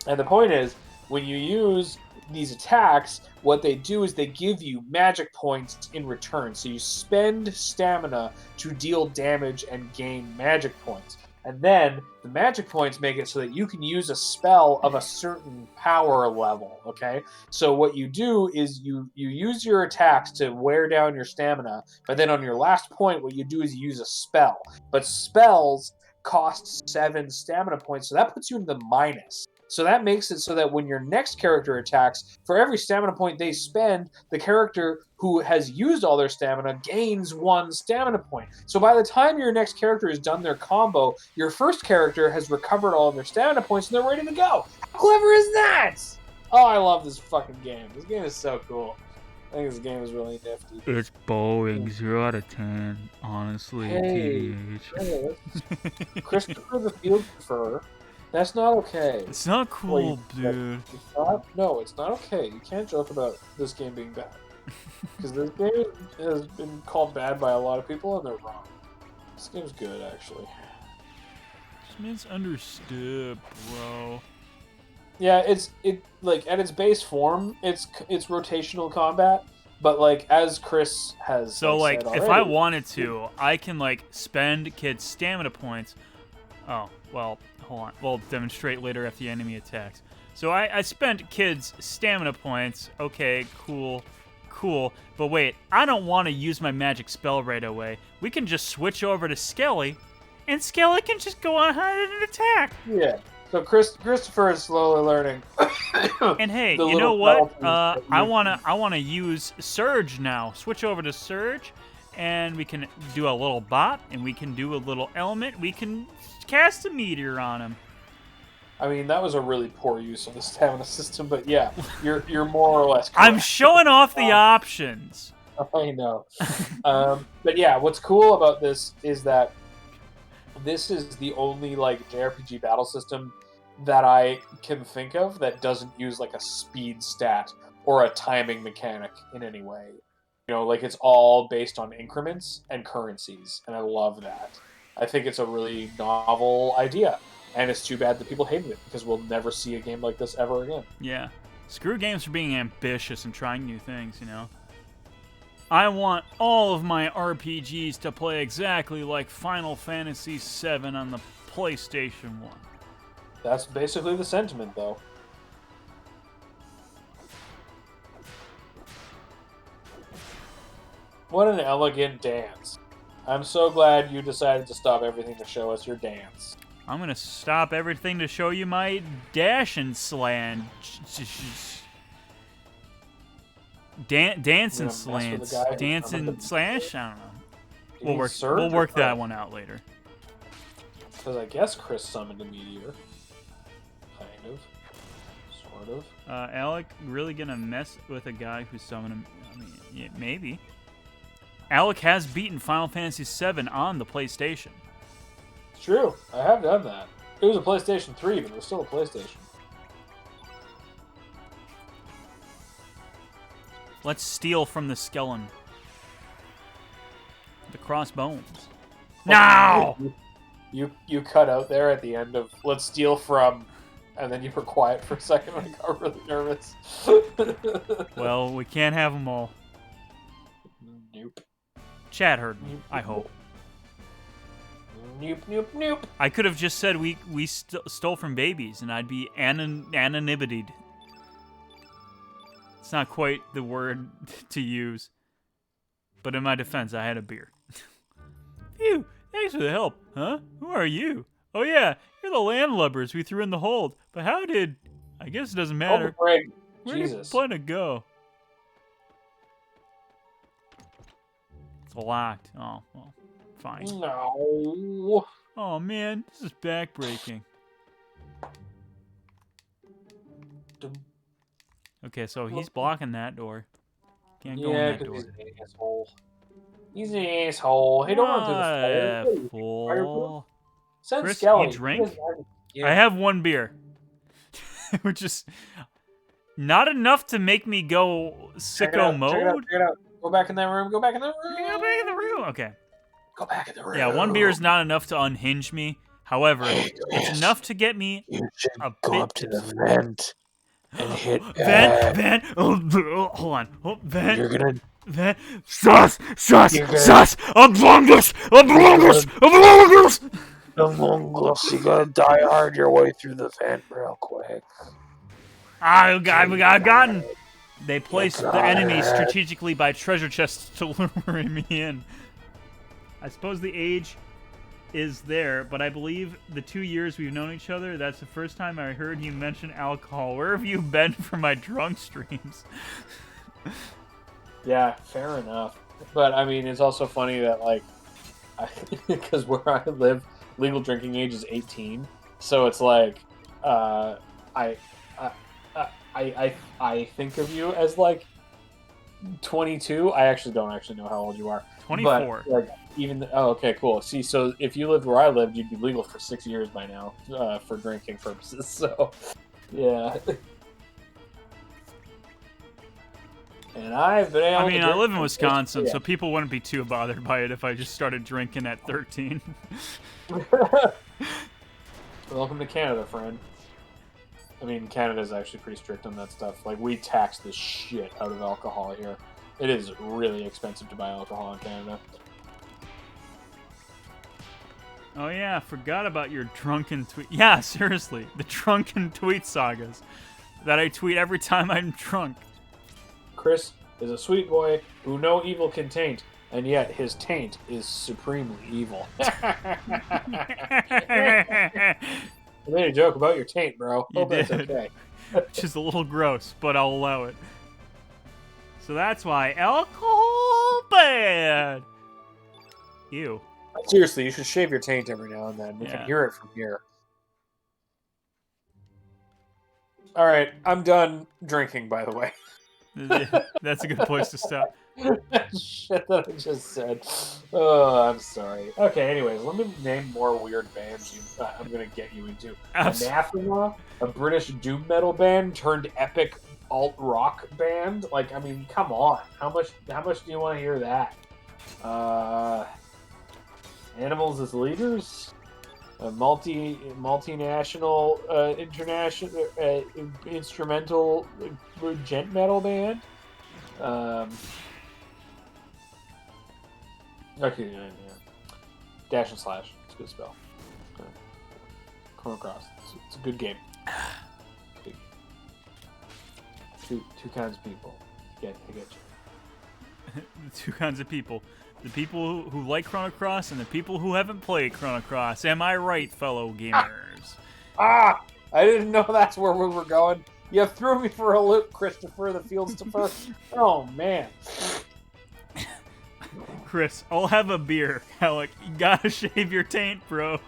And the point is, when you use these attacks, what they do is they give you magic points in return. So you spend stamina to deal damage and gain magic points. And then the magic points make it so that you can use a spell of a certain power level, okay? So what you do is you use your attacks to wear down your stamina, but then on your last point, what you do is you use a spell. But spells cost 7 stamina points, so that puts you in the minus. So that makes it so that when your next character attacks, for every stamina point they spend, the character who has used all their stamina gains 1 stamina point. So by the time your next character has done their combo, your first character has recovered all of their stamina points and they're ready to go. How clever is that? Oh, I love this fucking game. This game is so cool. I think this game is really nifty. It's boring. 0 out of 10. Honestly, Hey, TBH. Christopher the Field Preferrer. That's not okay. It's not cool, Wait, dude. It's not, no, it's not okay. You can't joke about this game being bad. Because this game has been called bad by a lot of people, and they're wrong. This game's good, actually. Just misunderstood, bro. Yeah, it like at its base form, it's rotational combat, but like as Chris has So like, said if already, I wanted to, I can like spend kids' stamina points. Oh, well, hold on. We'll demonstrate later if the enemy attacks. So I spent kids' stamina points. Okay, cool. But wait, I don't want to use my magic spell right away. We can just switch over to Skelly, and Skelly can just go on ahead and attack. yeah. So Christopher is slowly learning. And hey, The you know little what? bell things that I wanna use Surge now. Switch over to Surge, and we can do a little bot, and we can do a little element. We can cast a meteor on him. I mean, that was a really poor use of the stamina system, but yeah, you're more or less correct. I'm showing off the options. I know. But yeah, what's cool about this is that this is the only like JRPG battle system that I can think of that doesn't use like a speed stat or a timing mechanic in any way. You know, like it's all based on increments and currencies, and I love that. I think it's a really novel idea, and it's too bad that people hated it because we'll never see a game like this ever again. Yeah. Screw games for being ambitious and trying new things, you know? I want all of my RPGs to play exactly like Final Fantasy VII on the PlayStation 1. That's basically the sentiment, though. What an elegant dance. I'm so glad you decided to stop everything to show us your dance. I'm gonna stop everything to show you my dash and slam. Dance and slants. Dance and slash? I don't know. We'll work that one out later. Because I guess Chris summoned a meteor. Kind of. Sort of. Alec really gonna mess with a guy who's summoned him? I mean, yeah, maybe. Alec has beaten Final Fantasy VII on the PlayStation. It's true. I have done that. It was a PlayStation 3, but it was still a PlayStation. Let's steal from the skeleton. The crossbones. Now! You cut out there at the end of let's steal from, and then you were quiet for a second and I got really nervous. Well, we can't have them all. Nope. Chad heard me, I hope. Nope. I could have just said we stole from babies, and I'd be anonymitied. It's not quite the word to use. But in my defense, I had a beer. Phew, thanks for the help. Huh? Who are you? Oh yeah, you're the landlubbers we threw in the hold. But how did... I guess it doesn't matter. Oh, Greg. Where did you plan to go? It's locked. Oh, well, fine. No. Oh man, this is backbreaking. Okay, so he's blocking that door. Can't go in that door. He's an asshole. He's an asshole. Hey, don't run through the fire. Fool. Send Chris, Skelly. you drink? Yeah. I have one beer. Which is not enough to make me go sicko mode. Check it out. Go back in that room. Go back in the room. Okay. Go back in the room. Yeah, one beer is not enough to unhinge me. However, it's enough to get me a go bit up to the vent and hit vent. Oh, hold on. Oh, vent. You're gonna vent. Sus. Among Us. You gotta die hard your way through the vent real quick. I've gotten. They placed the enemy strategically by treasure chests to lure me in. I suppose the age is there, but I believe the 2 years we've known each other, that's the first time I heard you mention alcohol. Where have you been for my drunk streams? Yeah, fair enough. But I mean, it's also funny that like, because where I live, legal drinking age is 18, so it's like, I think of you as like 22. I actually don't know how old you are. 24. But, like, okay, cool. See, so if you lived where I lived, you'd be legal for 6 years by now for drinking purposes. So, yeah. And I've been able I live in Wisconsin, so people wouldn't be too bothered by it if I just started drinking at 13. Welcome to Canada, friend. I mean, Canada's actually pretty strict on that stuff. Like, we tax the shit out of alcohol here. It is really expensive to buy alcohol in Canada. Oh yeah, forgot about your drunken tweet. Yeah, seriously, the drunken tweet sagas that I tweet every time I'm drunk. Chris is a sweet boy who no evil can taint, and yet his taint is supremely evil. I made a joke about your taint, bro. Hope that's okay. Which is a little gross, but I'll allow it. So that's why alcohol bad. Ew. Seriously, you should shave your taint every now and then. We can Yeah. hear it from here. All right, I'm done drinking, by the way. That's a good place to stop. Shit that I just said. Oh, I'm sorry. Okay, anyways, let me name more weird bands I'm going to get you into. Anathema, a British doom metal band turned epic alt rock band. Like, I mean, come on. How much do you want to hear that? Animals as Leaders, a multinational international instrumental gent metal band. Okay, yeah. Dash and slash. It's a good spell. Chrono Cross. It's a good game. Two kinds of people. I get you. The two kinds of people. The people who like Chrono Cross and the people who haven't played Chrono Cross. Am I right, fellow gamers? I didn't know that's where we were going. You threw me for a loop, Christopher the Fieldstopher. Oh, man. Chris, I'll have a beer. Alec, you gotta shave your taint, bro.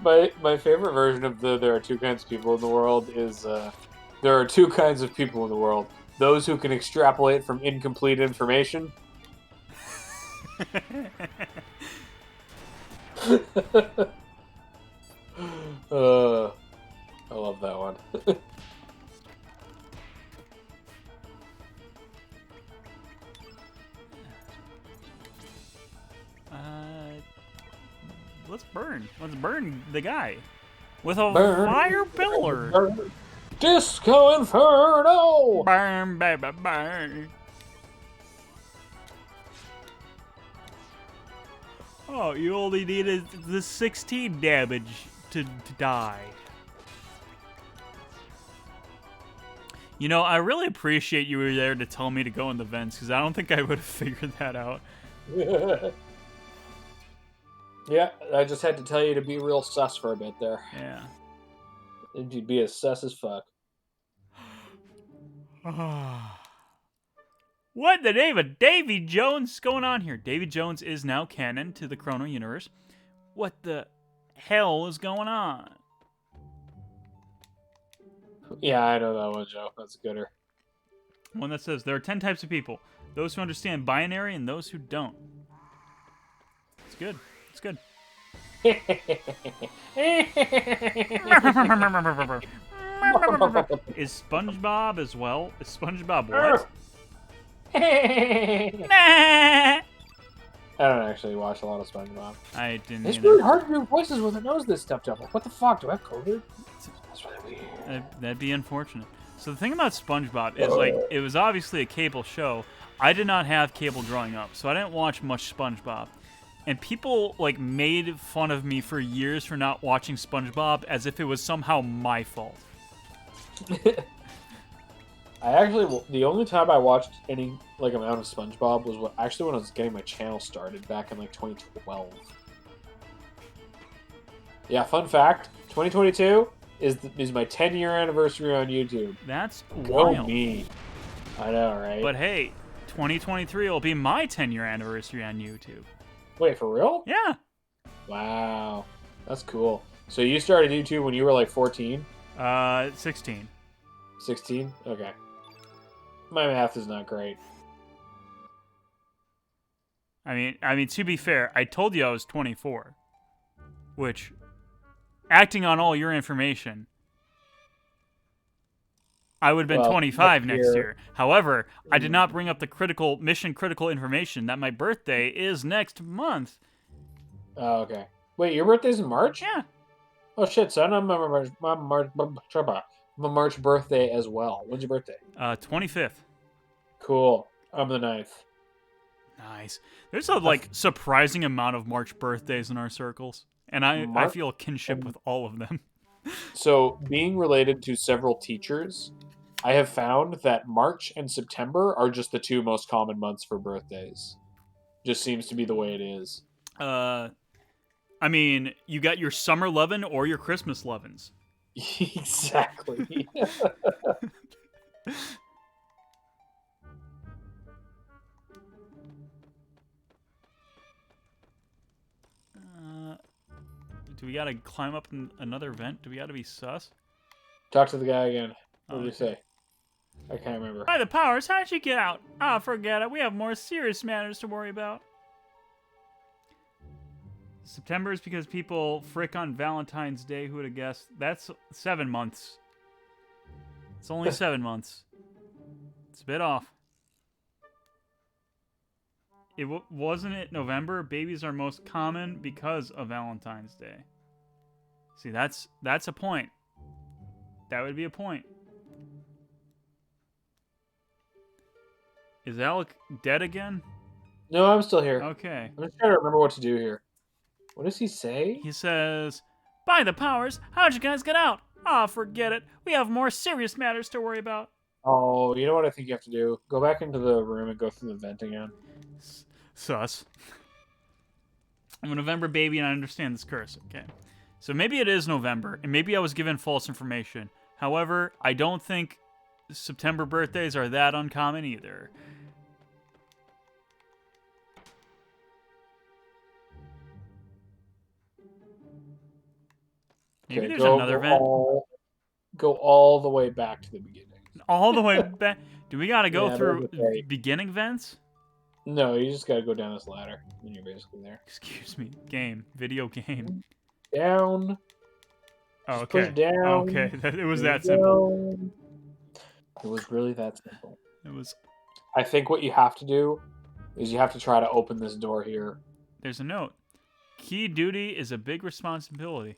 My favorite version of there are two kinds of people in the world is there are two kinds of people in the world. Those who can extrapolate from incomplete information. I love that one. Let's burn the guy with a fire pillar. Burn. Disco Inferno! Burn, baby, burn. Oh, you only needed the 16 damage to die. You know, I really appreciate you were there to tell me to go in the vents, because I don't think I would have figured that out. Yeah, I just had to tell you to be real sus for a bit there. Yeah. You'd be as sus as fuck. What in the name of Davy Jones is going on here? Davy Jones is now canon to the Chrono universe. What the hell is going on? Yeah, I know that one, Joe. That's a gooder. One that says there are 10 types of people. Those who understand binary and those who don't. It's good. It's good. Is SpongeBob as well? Is SpongeBob what? I don't actually watch a lot of SpongeBob. I didn't It's either. really hard to do voices when it knows this stuff, Like, what the fuck? Do I have COVID? That's really weird. That'd be unfortunate. So the thing about SpongeBob is, like, it was obviously a cable show. I did not have cable growing up, so I didn't watch much SpongeBob. And people, like, made fun of me for years for not watching SpongeBob as if it was somehow my fault. The only time I watched any, like, amount of SpongeBob was when I was getting my channel started back in, like, 2012. Yeah, fun fact, 2022 is my 10-year anniversary on YouTube. That's Go wild. me. I know, right? But hey, 2023 will be my 10-year anniversary on YouTube. Wait, for real? Yeah. Wow. That's cool. So you started YouTube when you were like 14? 16. 16? Okay. My math is not great. I mean, to be fair, I told you I was 24. Which, acting on all your information, I would have been 25 next year. However, I did not bring up the mission critical information that my birthday is next month. Oh, okay. Wait, your birthday's in March? Yeah. Oh shit, son! I'm a March birthday as well. When's your birthday? 25th. Cool. I'm the 9th. Nice. There's a like surprising amount of March birthdays in our circles, and I feel kinship with all of them. So, being related to several teachers, I have found that March and September are just the two most common months for birthdays. Just seems to be the way it is. I mean, you got your summer lovin' or your Christmas lovins. Exactly. gotta climb up another vent? Do we gotta be sus? Talk to the guy again. What did he Okay. say? I can't remember. By the powers, how'd you get out? Ah, forget it. We have more serious matters to worry about. September is because people frick on Valentine's Day. Who would have guessed? That's 7 months. It's only 7 months. It's a bit off. Wasn't it November? Babies are most common because of Valentine's Day. See, that's a point. That would be a point. Is Alec dead again? No, I'm still here. Okay. I'm just trying to remember what to do here. What does he say? He says, by the powers, how'd you guys get out? Ah, forget it. We have more serious matters to worry about. Oh, you know what I think you have to do? Go back into the room and go through the vent again. Sus. I'm a November baby and I understand this curse. Okay. So maybe it is November, and maybe I was given false information. However, I don't think September birthdays are that uncommon either. Maybe Okay, there's another vent. Go all the way back to the beginning. All the way back. Do we gotta go Yeah, through that'd be great. beginning vents? No, you just gotta go down this ladder, and you're basically there. Excuse me. Video game. Down. Oh, Just push okay. down. Okay, it was There that you simple. go. It was really that simple. It was. I think what you have to do is you have to try to open this door here. There's a note. Key duty is a big responsibility.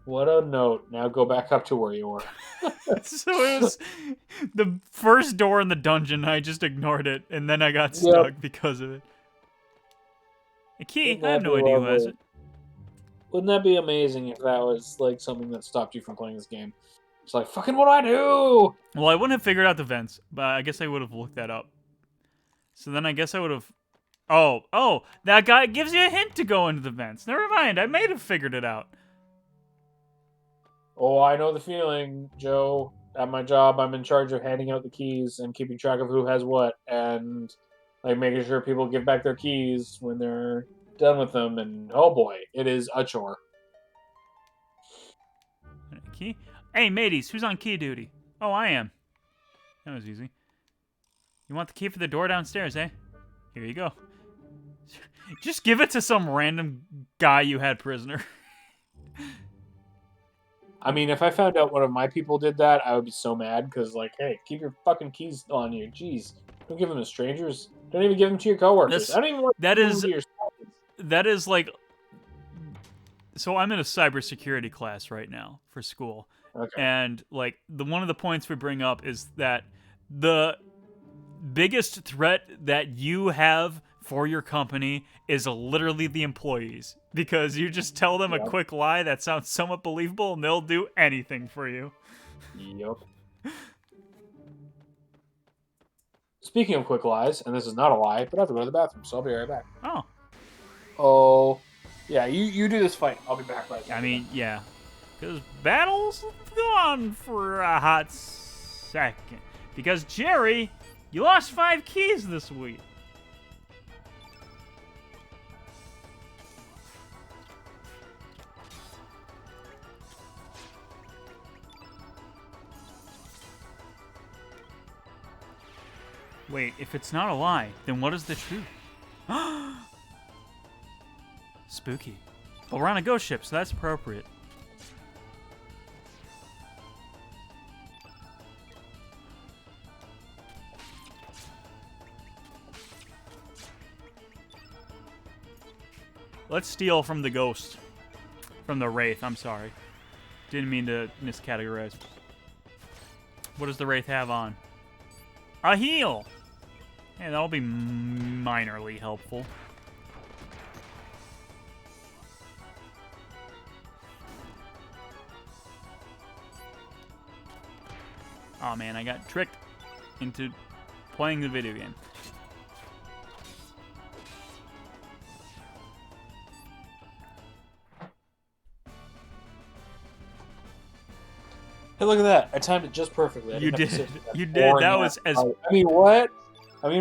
What a note. Now go back up to where you were. So it was the first door in the dungeon. I just ignored it, and then I got stuck because of it. A key? Wouldn't I have that no be idea who has lovely? it. Wouldn't that be amazing if that was like something that stopped you from playing this game? It's like, fucking what do I do? Well, I wouldn't have figured out the vents, but I guess I would have looked that up. So then I guess I would have... Oh, that guy gives you a hint to go into the vents. Never mind, I may have figured it out. Oh, I know the feeling, Joe. At my job, I'm in charge of handing out the keys and keeping track of who has what, and like making sure people give back their keys when they're done with them. And oh boy, it is a chore. Key? Hey, mateys, who's on key duty? Oh, I am. That was easy. You want the key for the door downstairs, eh? Here you go. Just give it to some random guy you had prisoner. I mean, if I found out one of my people did that, I would be so mad because, like, hey, keep your fucking keys on you. Jeez, don't give them to strangers. Don't even give them to your coworkers. I don't even want that to give is- them to your spouses. That is like... So I'm in a cybersecurity class right now for school. Okay. And, like, one of the points we bring up is that the biggest threat that you have for your company is literally the employees. Because you just tell them a quick lie that sounds somewhat believable, and they'll do anything for you. Yep. Speaking of quick lies, and this is not a lie, but I have to go to the bathroom, so I'll be right back. Oh. Oh, yeah, you do this fight. I'll be back right now. I mean, yeah. Because battle's gone for a hot second. Because, Jerry, you lost 5 keys this week. Wait, if it's not a lie, then what is the truth? Spooky. But we're on a ghost ship, so that's appropriate. Let's steal from the ghost. From the wraith, I'm sorry. Didn't mean to miscategorize. What does the wraith have on? A heal! Hey, that'll be minorly helpful. Oh man, I got tricked into playing the video game. Hey, look at that! I timed it just perfectly. I You didn't have to did. sit through that You did. boring That ass was as fight. I mean,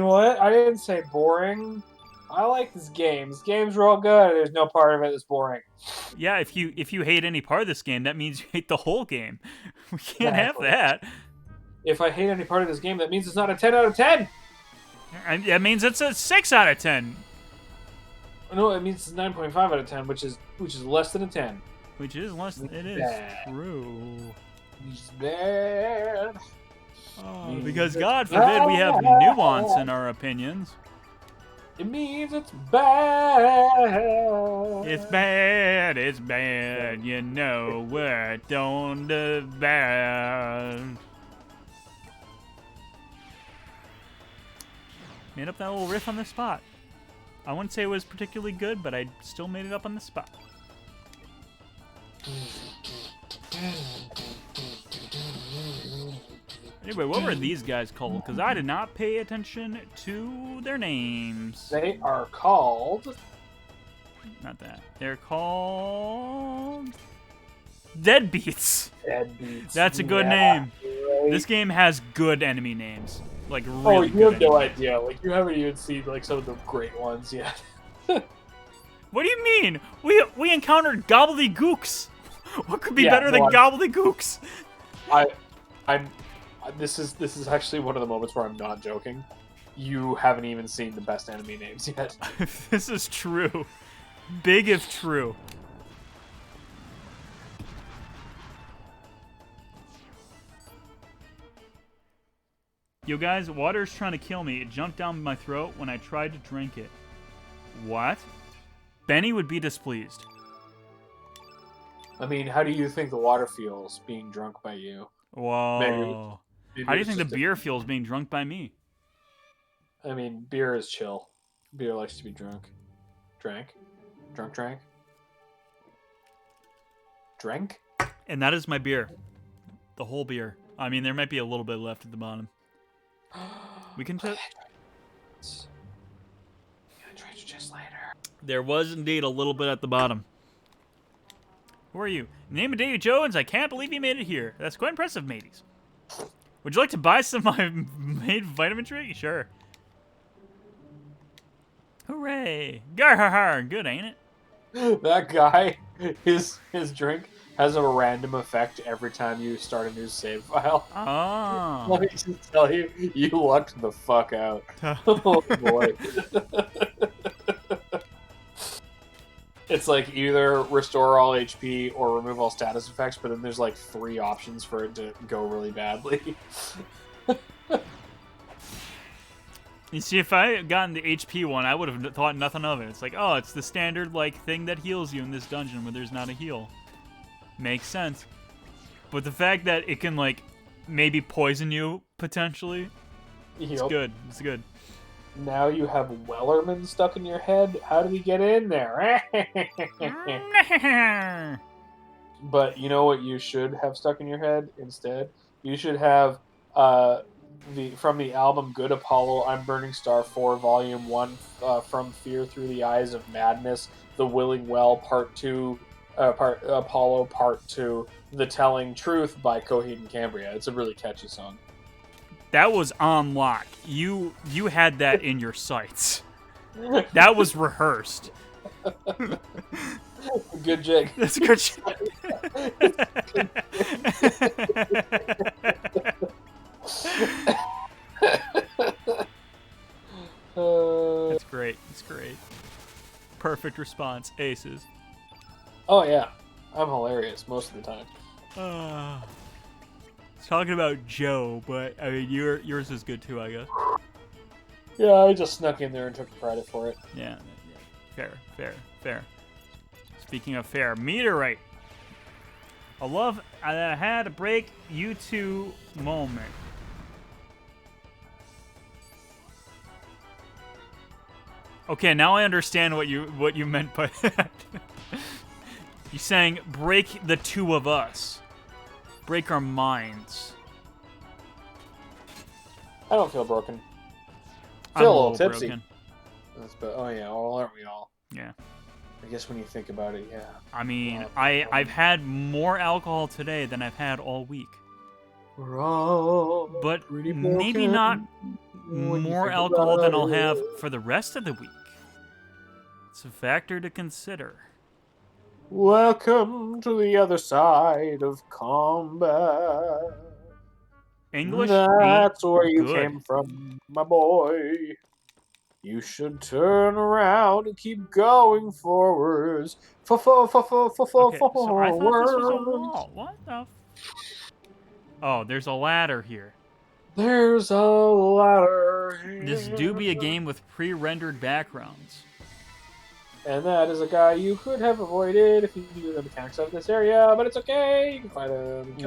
what? I didn't say boring. I like this game. This game's real good. There's no part of it that's boring. Yeah, if you hate any part of this game, that means you hate the whole game. We can't have Exactly. that. If I hate any part of this game, that means it's not a 10 out of 10. And that means it's a 6 out of 10, No, it means it's 9.5 out of 10, which is less than a 10. which is less than it is Bad. true. It's bad. Because God forbid we have nuance in our opinions. It means it's bad. It's bad, you know what, don't do bad. Made up that little riff on the spot. I wouldn't say it was particularly good, but I still made it up on the spot. Anyway, what were these guys called? Because I did not pay attention to their names. They are called. Not that. They're called Deadbeats. Deadbeats. That's a good name. This game has good enemy names. Like Oh, really you good have no enemy names. idea. Like, you haven't even seen like some of the great ones yet. What do you mean? We encountered gobbledygooks. What could be Yeah, better than well, gobbledygooks? I'm. This is actually one of the moments where I'm not joking. You haven't even seen the best enemy names yet. This is true. Big if true. Yo guys, water's trying to kill me. It jumped down my throat when I tried to drink it. What? Benny would be displeased. I mean, how do you think the water feels being drunk by you? Whoa. Maybe How do you it's think the just a- beer feels being drunk by me? I mean, beer is chill. Beer likes to be drunk. Drank? Drank? Drank? And that is my beer. The whole beer. I mean, there might be a little bit left at the bottom. We can Gonna try to just later. There was indeed a little bit at the bottom. Who are you? Name of Davy Jones. I can't believe you made it here. That's quite impressive, mateys. Would you like to buy some of my made vitamin drink? Sure. Hooray! Gar good, ain't it? That guy, his drink has a random effect every time you start a new save file. Oh. Let me just tell you, you lucked the fuck out. Oh boy. It's like either restore all HP or remove all status effects, but then there's like 3 options for it to go really badly. You see, if I had gotten the HP one, I would have thought nothing of it. It's like, oh, it's the standard like thing that heals you in this dungeon where there's not a heal. Makes sense. But the fact that it can like maybe poison you potentially, it's Yup. good. It's good. Now you have Wellerman stuck in your head. How did he get in there? But you know what you should have stuck in your head instead? You should have from the album Good Apollo, I'm Burning Star 4, Volume 1, From Fear Through the Eyes of Madness, The Willing Well, Part 2, Apollo Part 2, The Telling Truth by Coheed and Cambria. It's a really catchy song. That was on lock. You had that in your sights. That was rehearsed. Good jig. That's a good shit. That's great. That's great. Perfect response. Aces. Oh yeah, I'm hilarious most of the time. Talking about Joe, but I mean yours is good too, I guess. Yeah, I just snuck in there and took credit for it. Yeah. Fair. Speaking of fair, meteorite. I love that I had to break you two moment. Okay, now I understand what you meant by that. You're saying break the two of us. Break our minds. I don't feel broken. I'm Feel a a little little tipsy. broken. Oh yeah, well, aren't we all? Yeah. I guess when you think about it, yeah. I mean, Yeah. I've had more alcohol today than I've had all week. We're all But pretty maybe broken not when you more think alcohol about than I'll it. have for the rest of the week. It's a factor to consider. Welcome to the other side of combat. English That's ain't where you good. came from, my boy. You should turn around and keep going forwards. Okay, so I thought this was a Forward. wall. What the? Oh, there's a ladder here. There's a ladder here. This do be a game with pre-rendered backgrounds. And that is a guy you could have avoided if you knew the mechanics of this area, but it's okay. You can find him.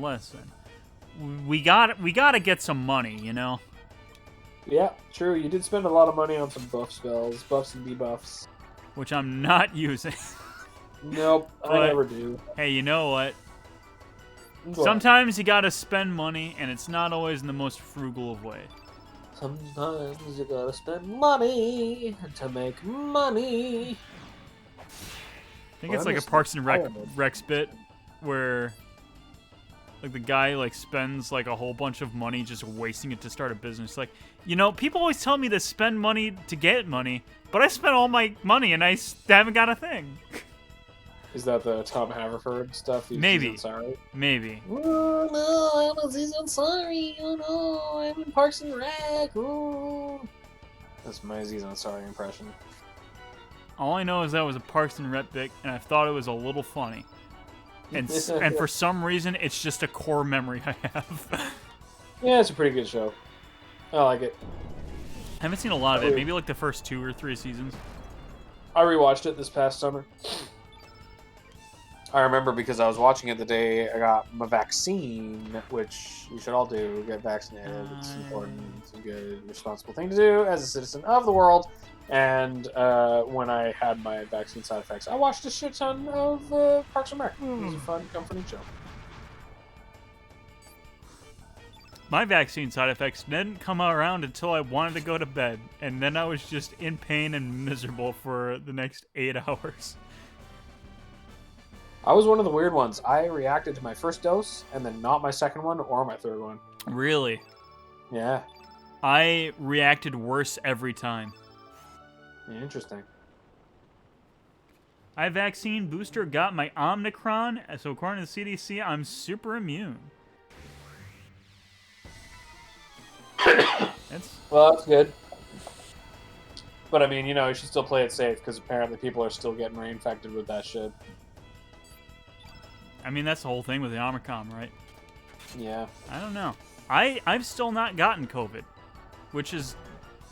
Listen. We gotta get some money, you know. Yeah, true. You did spend a lot of money on some buff spells, buffs and debuffs. Which I'm not using. Nope, I But- never do. Hey, you know what? What? Sometimes you gotta spend money, and it's not always in the most frugal of ways. Sometimes you gotta spend money to make money. I think it's like a Parks and Recs bit where like the guy like spends like a whole bunch of money just wasting it to start a business. Like, you know, people always tell me to spend money to get money, but I spent all my money and I haven't got a thing. Is that the Tom Haverford stuff? Maybe. Sorry. Maybe. Oh no, I'm a season sorry. Oh no, I'm in Parks and Rec. Oh. That's my Aziz Ansari impression. All I know is that was a Parks and Rec bit, and I thought it was a little funny. And for some reason, it's just a core memory I have. Yeah, it's a pretty good show. I like it. I haven't seen a lot of it. Maybe like the first 2 or 3 seasons. I rewatched it this past summer. I remember because I was watching it the day I got my vaccine, which you should all do. Get vaccinated. It's important. It's a good, responsible thing to do as a citizen of the world. And when I had my vaccine side effects, I watched a shit ton of Parks and Rec. It was a fun, comforting show. My vaccine side effects didn't come around until I wanted to go to bed, and then I was just in pain and miserable for the next 8 hours. I was one of the weird ones. I reacted to my first dose, and then not my second one or my third one. Really? Yeah. I reacted worse every time. Interesting. I vaccine booster got my Omicron, so according to the CDC, I'm super immune. Well, that's good. But I mean, you know, you should still play it safe because apparently people are still getting reinfected with that shit. I mean, that's the whole thing with the Omicron, right? Yeah. I don't know. I've still not gotten COVID, which is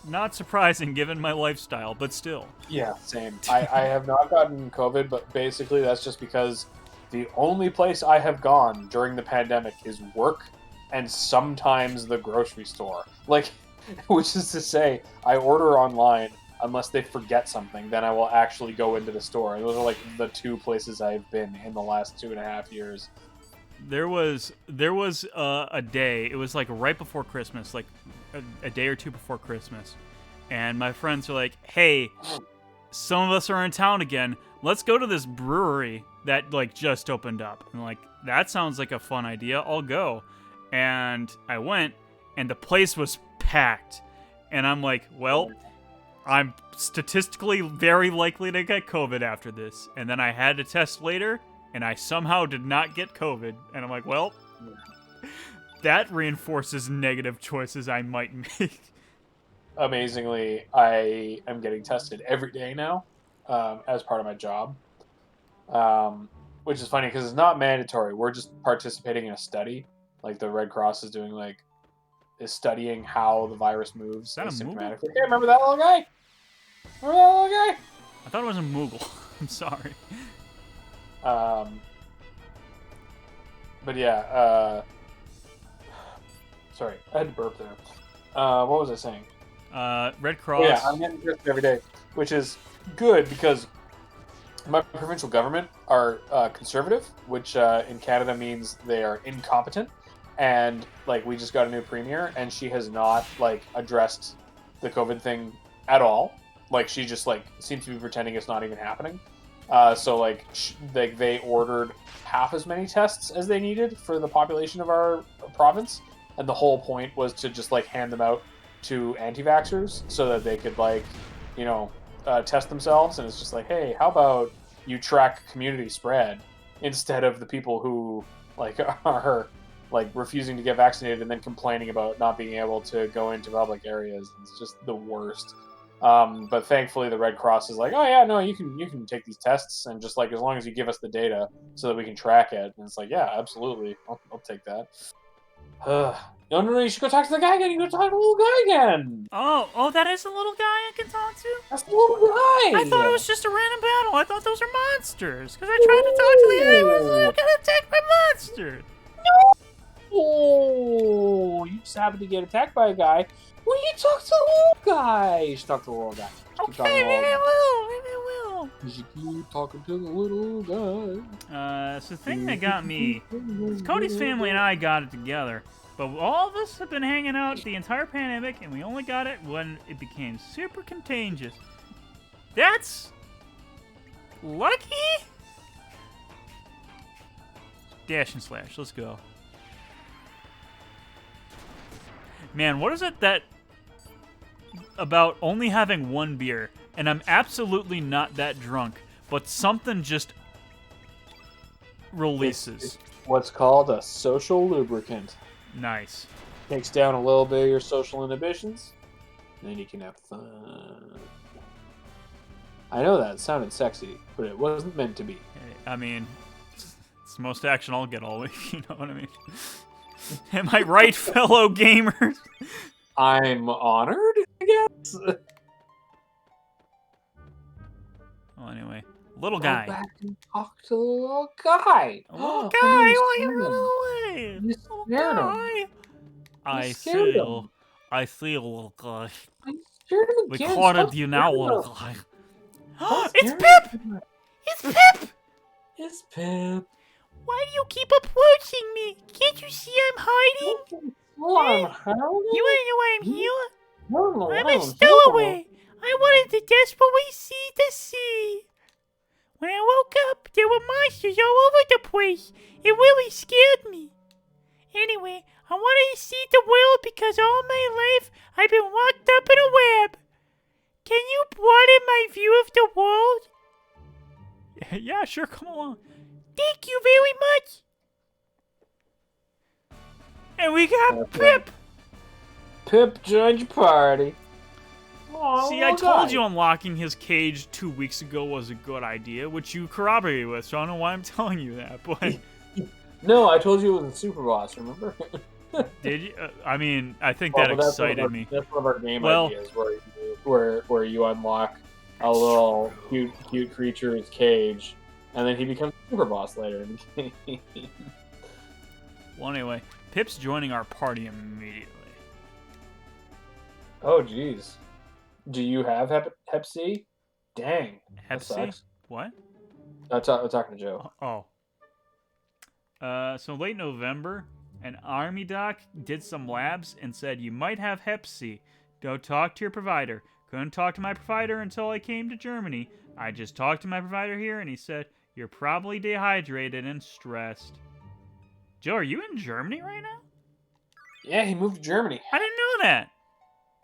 not surprising given my lifestyle, but still. Yeah, same. I have not gotten COVID, but basically that's just because the only place I have gone during the pandemic is work and sometimes the grocery store. Like, which is to say, I order online unless they forget something, then I will actually go into the store. And those are like the 2 places I've been in the last 2.5 years. There was a day, it was like right before Christmas, like a day or 2 before Christmas, and my friends were like, hey, some of us are in town again, let's go to this brewery that like just opened up. And like, that sounds like a fun idea, I'll go. And I went, and the place was packed, and I'm like, well, I'm statistically very likely to get COVID after this. And then I had to test later, and I somehow did not get COVID. And I'm like, well, that reinforces negative choices I might make. Amazingly, I am getting tested every day now as part of my job, which is funny because it's not mandatory. We're just participating in a study. Like the Red Cross is doing, is studying how the virus moves. Is that a Moogle? Asymptomatically. Yeah, remember that little guy? Remember that little guy? I thought it was a Moogle. I'm sorry. But yeah, sorry, I had to burp there. What was I saying? Red Cross. Yeah, I'm getting tested every day, which is good because my provincial government are conservative, which in Canada means they are incompetent. And like we just got a new premier, and she has not addressed the COVID thing at all. Like she just seems to be pretending it's not even happening. So they ordered half as many tests as they needed for the population of our province, and the whole point was to just hand them out to anti-vaxxers so that they could test themselves, and it's just like, hey, how about you track community spread instead of the people who like are like refusing to get vaccinated and then complaining about not being able to go into public areas. It's just the worst. But thankfully, the Red Cross is like, oh yeah, no, you can take these tests, and just like as long as you give us the data so that we can track it. And it's like, yeah, absolutely, I'll take that. No, you should go talk to the guy again. You go talk to the little guy again. Oh, that is the little guy I can talk to? That's the little guy. I thought it was just a random battle. I thought those were monsters. Because I tried to talk to the guy who was going to attack by monsters. Oh, you just happened to get attacked by a guy. Well, you talk to the little guy. You should talk to the little guy. Okay, maybe I will. You should keep talking to the little guy. So the thing that got me is Cody's family and I got it together. But all of us have been hanging out the entire pandemic, and we only got it when it became super contagious. That's lucky? Dash and slash, let's go. Man, what is it that about only having one beer, and I'm absolutely not that drunk, but something just releases. It's what's called a social lubricant. Nice. Takes down a little bit of your social inhibitions, and then you can have fun. I know that sounded sexy, but it wasn't meant to be. I mean, it's the most action I'll get all week, you know what I mean? Am I right, fellow gamers? I'm honored, I guess. Well, anyway. Little Go guy. back and talk to the little guy. A little Oh, guy, why you run away? You Little scared him. guy. I scared see. him. I see a little guy. I scared him We again. cornered Stop you now, scaring little him. guy. Stop It's scaring Pip! him. It's Pip! It's Pip. Why do you keep approaching me? Can't you see I'm hiding? Well, I'm howling. You wanna know why I'm here? No, I'm I'm a stowaway. I wanted to desperately see the sea. When I woke up, there were monsters all over the place. It really scared me. Anyway, I wanted to see the world because all my life I've been locked up in a web. Can you broaden my view of the world? Yeah, sure, come along. Thank you very much. And we got Okay. Pip. Pip joined your party. Aw, See, I little told guy. you unlocking his cage 2 weeks ago was a good idea, which you corroborated with, so I don't know why I'm telling you that, but... No, I told you it was a super boss, remember? Did you? I mean, I think that excited me. That's one of our game Well- ideas, where you unlock a little cute creature's cage, and then he becomes a super boss later in the game. Well, anyway, Pip's joining our party immediately. Oh, jeez. Do you have Hep C? Dang. That Hep C? sucks. What? I'm talking to Joe. Oh. So late November, an army doc did some labs and said you might have Hep C. Go talk to your provider. Couldn't talk to my provider until I came to Germany. I just talked to my provider here, and he said you're probably dehydrated and stressed. Joe, are you in Germany right now? Yeah, he moved to Germany. I didn't know that.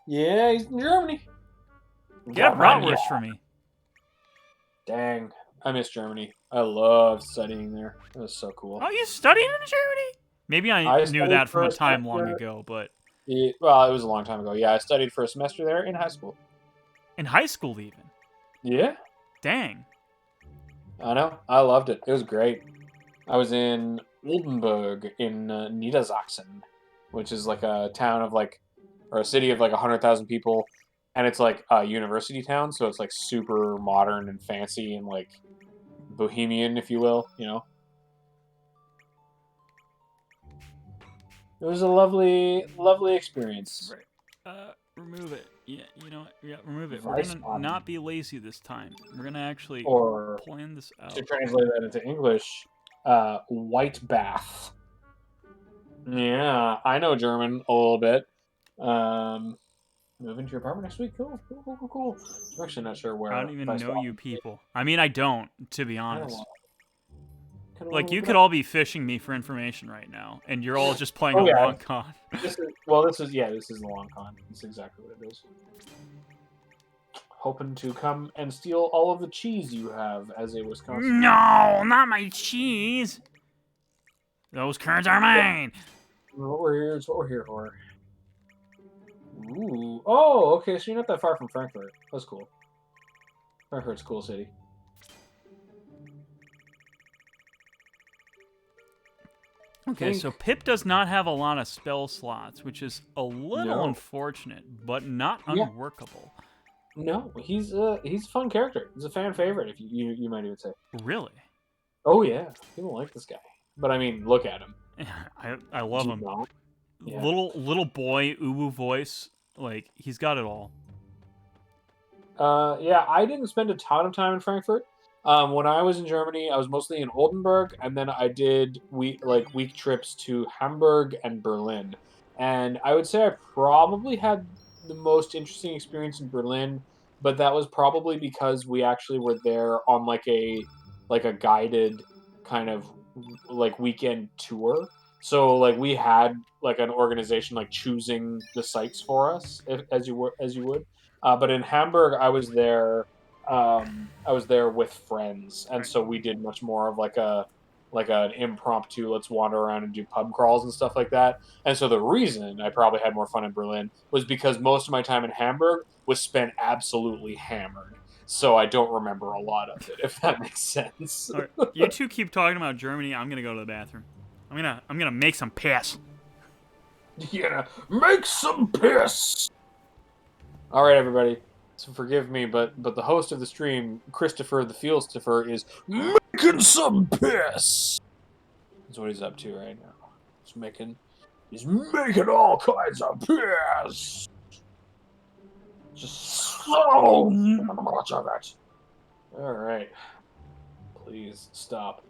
Yeah, he's in Germany. Get a Got bratwurst for me. Dang, I miss Germany. I loved studying there. It was so cool. Oh, you studied in Germany? Maybe I knew studied that from for a a time long semester. ago, but Well, it was a long time ago. Yeah, I studied for a semester there in high school. in high school even. Yeah, Dang. I know. I loved it. It was great. I was in Oldenburg in Niedersachsen, which is like a town of like, or a city of like 100,000 people, and it's like a university town, so it's like super modern and fancy and like bohemian, if you will. You know, it was a lovely, lovely experience. Remove it. Yeah, you know what? Yeah, remove it. Vice We're gonna button. not be lazy this time. We're gonna actually Or plan this out. to translate that into English, white bath. Yeah, I know German a little bit. Moving to your apartment next week. Cool. I'm actually not sure where. I don't even Vice know Button you is. people. I mean, I don't, to be I don't honest. know. Kinda Like, wanna you look it could up. all be fishing me for information right now, and you're all just playing Oh, a yeah. long con. This is the long con. That's exactly what it is. hoping to come and steal all of the cheese you have as a Wisconsin. No, not my cheese. Those curds are mine. What we're here is what we're here for. Ooh. Oh, okay, so you're not that far from Frankfurt. That's cool. Frankfurt's a cool city. Okay, so Pip does not have a lot of spell slots, which is a little No. unfortunate, but not Yeah. unworkable. No, he's a fun character. He's a fan favorite, if you might even say. Really? Oh yeah, people like this guy. But I mean, look at him. I love Do him. you not? Yeah. Little boy uwu voice, like he's got it all. Yeah, I didn't spend a ton of time in Frankfurt. When I was in Germany, I was mostly in Oldenburg, and then I did week trips to Hamburg and Berlin. And I would say I probably had the most interesting experience in Berlin, but that was probably because we actually were there on like a guided kind of like weekend tour. So like we had like an organization like choosing the sites for us as you would. But in Hamburg, I was there with friends, and so we did much more of like an impromptu, let's wander around and do pub crawls and stuff like that. And so the reason I probably had more fun in Berlin was because most of my time in Hamburg was spent absolutely hammered. So I don't remember a lot of it, if that makes sense. All right, you two keep talking about Germany. I'm gonna go to the bathroom. I'm gonna make some piss. Yeah, make some piss. All right, everybody. So forgive me, but the host of the stream, Christopher the Fieldstiffer, is making some piss. That's what he's up to right now. He's making all kinds of piss. Just so much of it. All right. Please stop.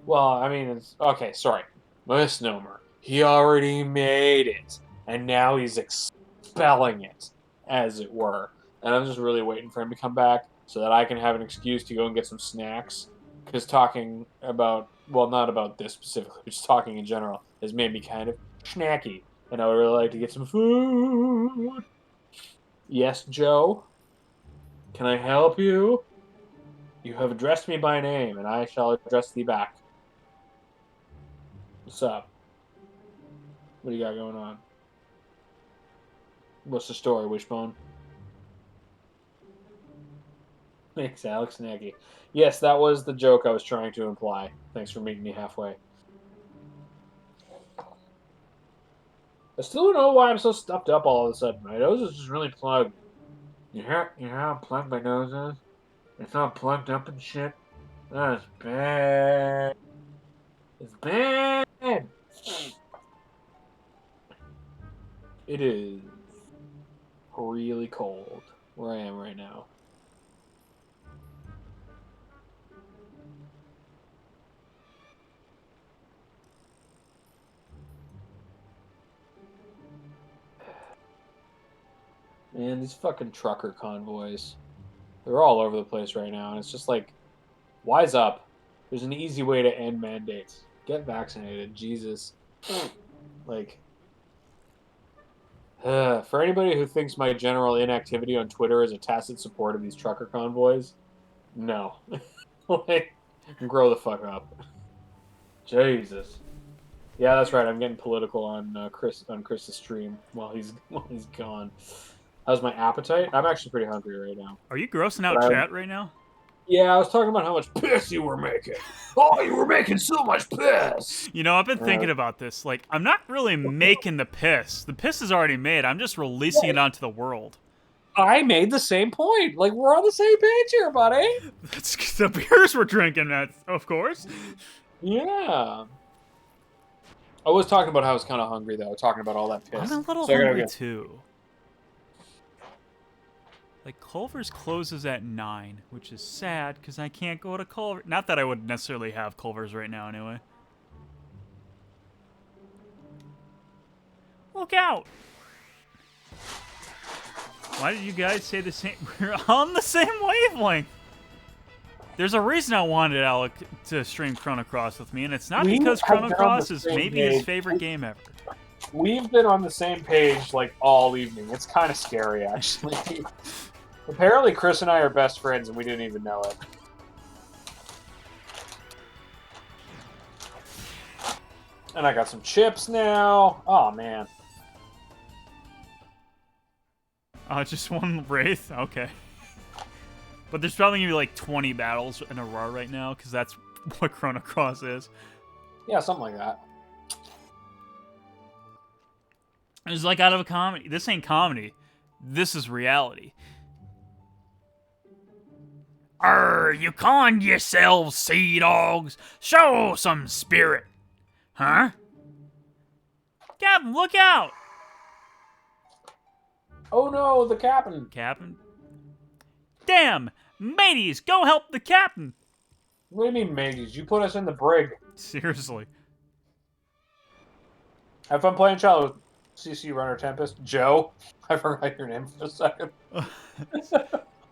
Well, I mean, it's okay. Sorry, misnomer. He already made it, and now he's expelling it, as it were. And I'm just really waiting for him to come back so that I can have an excuse to go and get some snacks. Because talking about, well, not about this specifically, but just talking in general, has made me kind of snacky. And I would really like to get some food. Yes, Joe? Can I help you? You have addressed me by name, and I shall address thee back. What's up? What do you got going on? What's the story, Wishbone? Thanks, Alex Nagy. Yes, that was the joke I was trying to imply. Thanks for meeting me halfway. I still don't know why I'm so stuffed up all of a sudden. My nose is just really plugged. You hear how plugged my nose is? It's all plugged up and shit. That's bad. It's bad. It is really cold where I am right now. Man, these fucking trucker convoys. They're all over the place right now, and it's just like, wise up. There's an easy way to end mandates. Get vaccinated, Jesus. Like, for anybody who thinks my general inactivity on Twitter is a tacit support of these trucker convoys, no. Like, grow the fuck up. Jesus. Yeah, that's right. I'm getting political on Chris's stream while he's gone. How's my appetite? I'm actually pretty hungry right now. Are you grossing out chat right now? Yeah, I was talking about how much piss you were making. Oh, you were making so much piss. You know, I've been thinking about this. Like, I'm not really making the piss. The piss is already made. I'm just releasing it onto the world. I made the same point. Like, we're on the same page here, buddy. That's the beers we're drinking, that, of course. Yeah. I was talking about how I was kind of hungry, though. Talking about all that piss. I'm a little hungry, too. Like, Culver's closes at 9, which is sad, because I can't go to Culver. Not that I would necessarily have Culver's right now, anyway. Look out! Why did you guys say the same? We're on the same wavelength! There's a reason I wanted Alec to stream Chrono Cross with me, and it's not because Chrono Cross is maybe his favorite game ever. We've been on the same page, like, all evening. It's kind of scary, actually. Apparently, Chris and I are best friends, and we didn't even know it. And I got some chips now. Oh, man. Just one Wraith? Okay. But there's probably going to be like 20 battles in a row right now, because that's what Chrono Cross is. Yeah, something like that. It's like out of a comedy. This ain't comedy. This is reality. You conned yourselves, sea dogs. Show some spirit. Huh? Captain, look out! Oh no, the captain. Captain? Damn! Mateys, go help the captain! What do you mean, mateys? You put us in the brig. Seriously. Have fun playing cello with CC Runner Tempest. Joe? I forgot your name for a second.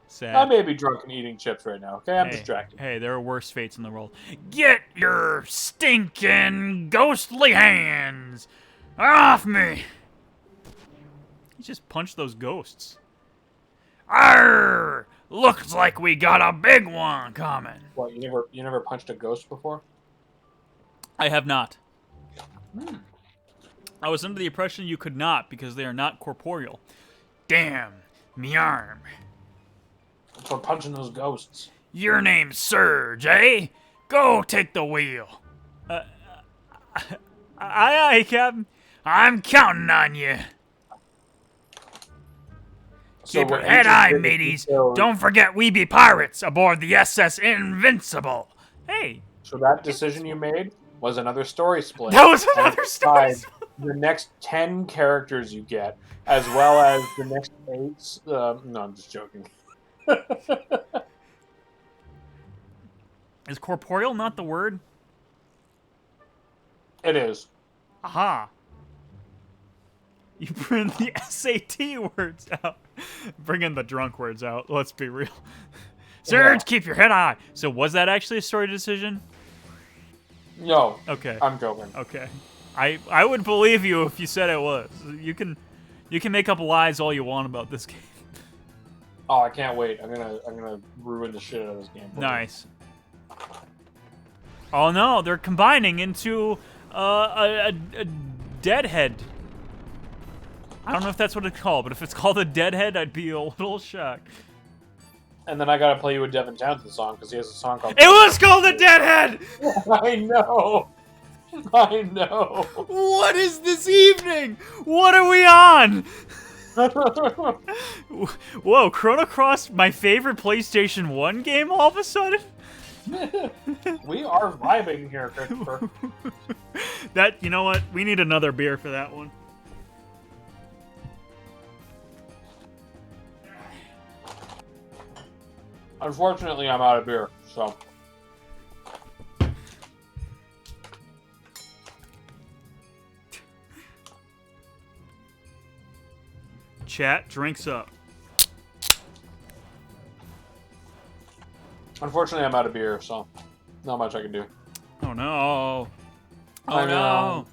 Sad. I may be drunk and eating chips right now, okay? I'm Hey, distracted. Hey, there are worse fates in the world. Get your stinking ghostly hands off me! He just punched those ghosts. Arr! Looks like we got a big one coming. What, you never punched a ghost before? I have not. I was under the impression you could not, because they are not corporeal. Damn, me arm. For punching those ghosts. Your name's Surge, eh? Go take the wheel. Aye, Captain. I'm counting on you. Keep your head high, mateys. Don't forget we be pirates aboard the SS Invincible. Hey. So that decision you made was another story split. That was another story And the next 10 characters you get, as well as the next 8... no, I'm just joking. Is corporeal not the word? It is. Aha. You bring the SAT words out. Bringing the drunk words out. Let's be real. Surge, keep your head high. So was that actually a story decision? No. Okay. I'm joking. Okay. I would believe you if you said it was. You can make up lies all you want about this game. Oh, I can't wait. I'm gonna ruin the shit out of this game. Nice. Oh no, they're combining into a deadhead. I don't know if that's what it's called, but if it's called a deadhead, I'd be a little shocked. And then I gotta play you a Devin Townsend song because he has a song called. It was called a deadhead. I know. I know. What is this evening? What are we on? Whoa, Chrono Cross, my favorite PlayStation 1 game all of a sudden? We are vibing here, Christopher. You know what? We need another beer for that one. Unfortunately, I'm out of beer, so. Chat, drinks up. Unfortunately, I'm out of beer, so not much I can do. Oh no. Oh I no.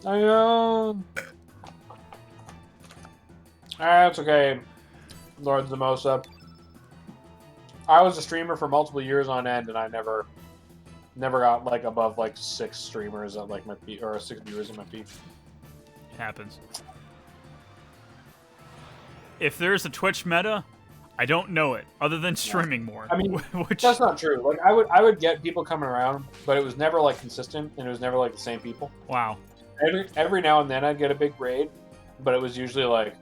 know. I know. That's okay, Lord Zamosa. I was a streamer for multiple years on end, and I never got like above like 6 streamers at like my peak, or 6 viewers at my peak. Happens. If there's a Twitch meta, I don't know it, other than streaming more. I mean, which that's not true. Like I would get people coming around, but it was never like consistent, and it was never like the same people. wow. Every now and then I'd get a big raid, but it was usually like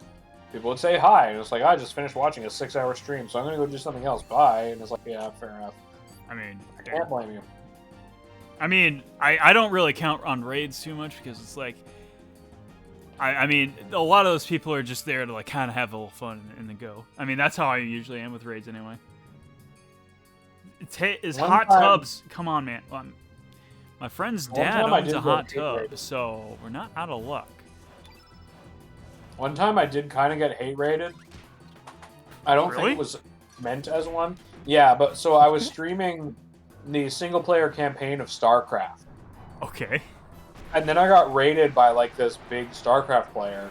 people would say hi, and it's like I just finished watching a 6-hour stream, so I'm gonna go do something else. Bye, and it's like yeah, fair enough. I mean, I can't blame you. I mean, I don't really count on raids too much because it's like, I mean, a lot of those people are just there to like kind of have a little fun and then go. I mean, that's how I usually am with raids anyway. Is One hot time- tubs? Come on, man. My friend's One dad time I owns did a go hot hate tub, raid. so we're not out of luck. One time I did kind of get hate rated. I don't Really? think it was meant as one. Yeah, but so I was streaming the single player campaign of StarCraft. Okay. And then I got raided by like this big StarCraft player.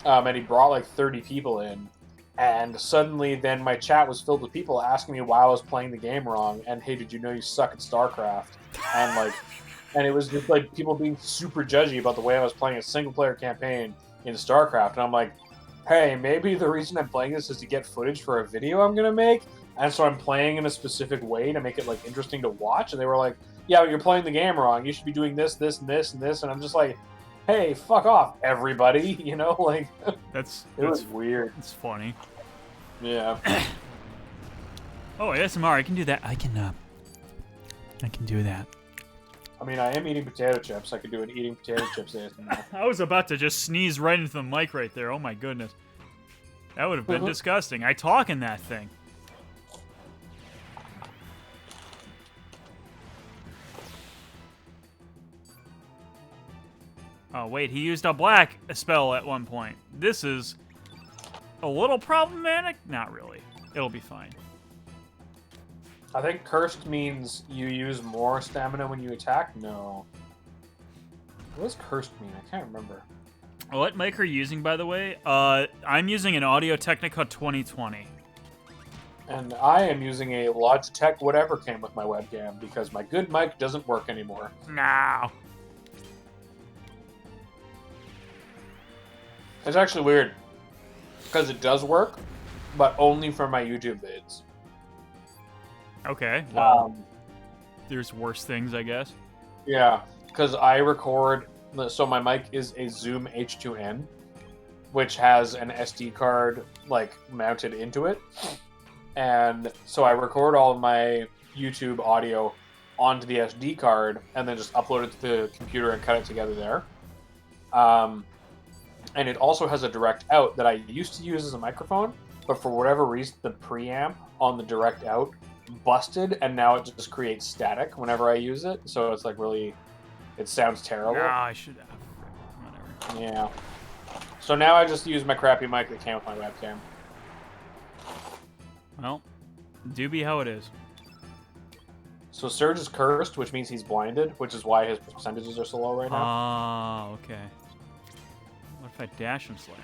And he brought like 30 people in. And suddenly, then my chat was filled with people asking me why I was playing the game wrong, and hey, did you know you suck at StarCraft? And like, and it was just like people being super judgy about the way I was playing a single player campaign in StarCraft, and I'm like, hey, maybe the reason I'm playing this is to get footage for a video I'm gonna make, and so I'm playing in a specific way to make it like interesting to watch. And they were like, yeah, but you're playing the game wrong. You should be doing this, this, and this, and this. And I'm just like, hey, fuck off, everybody. You know, like That's it was weird. It's funny. Yeah. Oh, ASMR, I can do that. I can do that. I mean, I am eating potato chips. I could do an eating potato chips ASMR. I was about to just sneeze right into the mic right there. Oh my goodness. That would have been disgusting. I talk in that thing. Oh wait, he used a black spell at one point. This is a little problematic? Not really. It'll be fine. I think cursed means you use more stamina when you attack. No. What does cursed mean? I can't remember. What mic are you using, by the way? I'm using an Audio-Technica 2020. And I am using a Logitech whatever came with my webcam because my good mic doesn't work anymore. No. It's actually weird because it does work, but only for my YouTube vids. Okay, well, there's worse things, I guess. Yeah, because I record, so my mic is a Zoom H2N, which has an SD card like mounted into it. And so I record all of my YouTube audio onto the SD card and then just upload it to the computer and cut it together there. And it also has a direct out that I used to use as a microphone, but for whatever reason, the preamp on the direct out busted, and now it just creates static whenever I use it. So it's like really, it sounds terrible. I should have. Whatever. Yeah. So now I just use my crappy mic that came with my webcam. Well, do be how it is. So Surge is cursed, which means he's blinded, which is why his percentages are so low right now. Ah, okay. What if I dash and slash?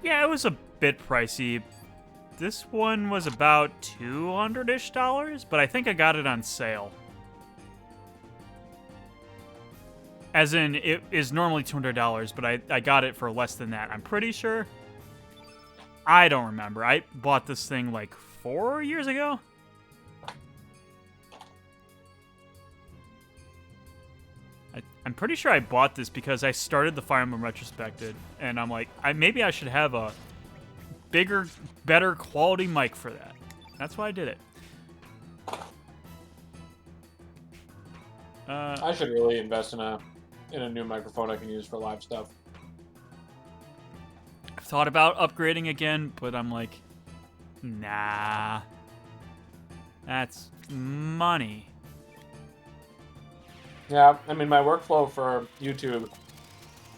Yeah, it was a bit pricey. This one was about $200-ish, but I think I got it on sale. As in, it is normally $200, but I got it for less than that. I'm pretty sure. I don't remember. I bought this thing like 4 years ago. I'm pretty sure I bought this because I started the Fire Emblem Retrospected, and I'm like, maybe I should have a bigger, better quality mic for that. That's why I did it. I should really invest in a new microphone I can use for live stuff. I've thought about upgrading again, but I'm like, nah. That's money. Yeah, I mean, my workflow for YouTube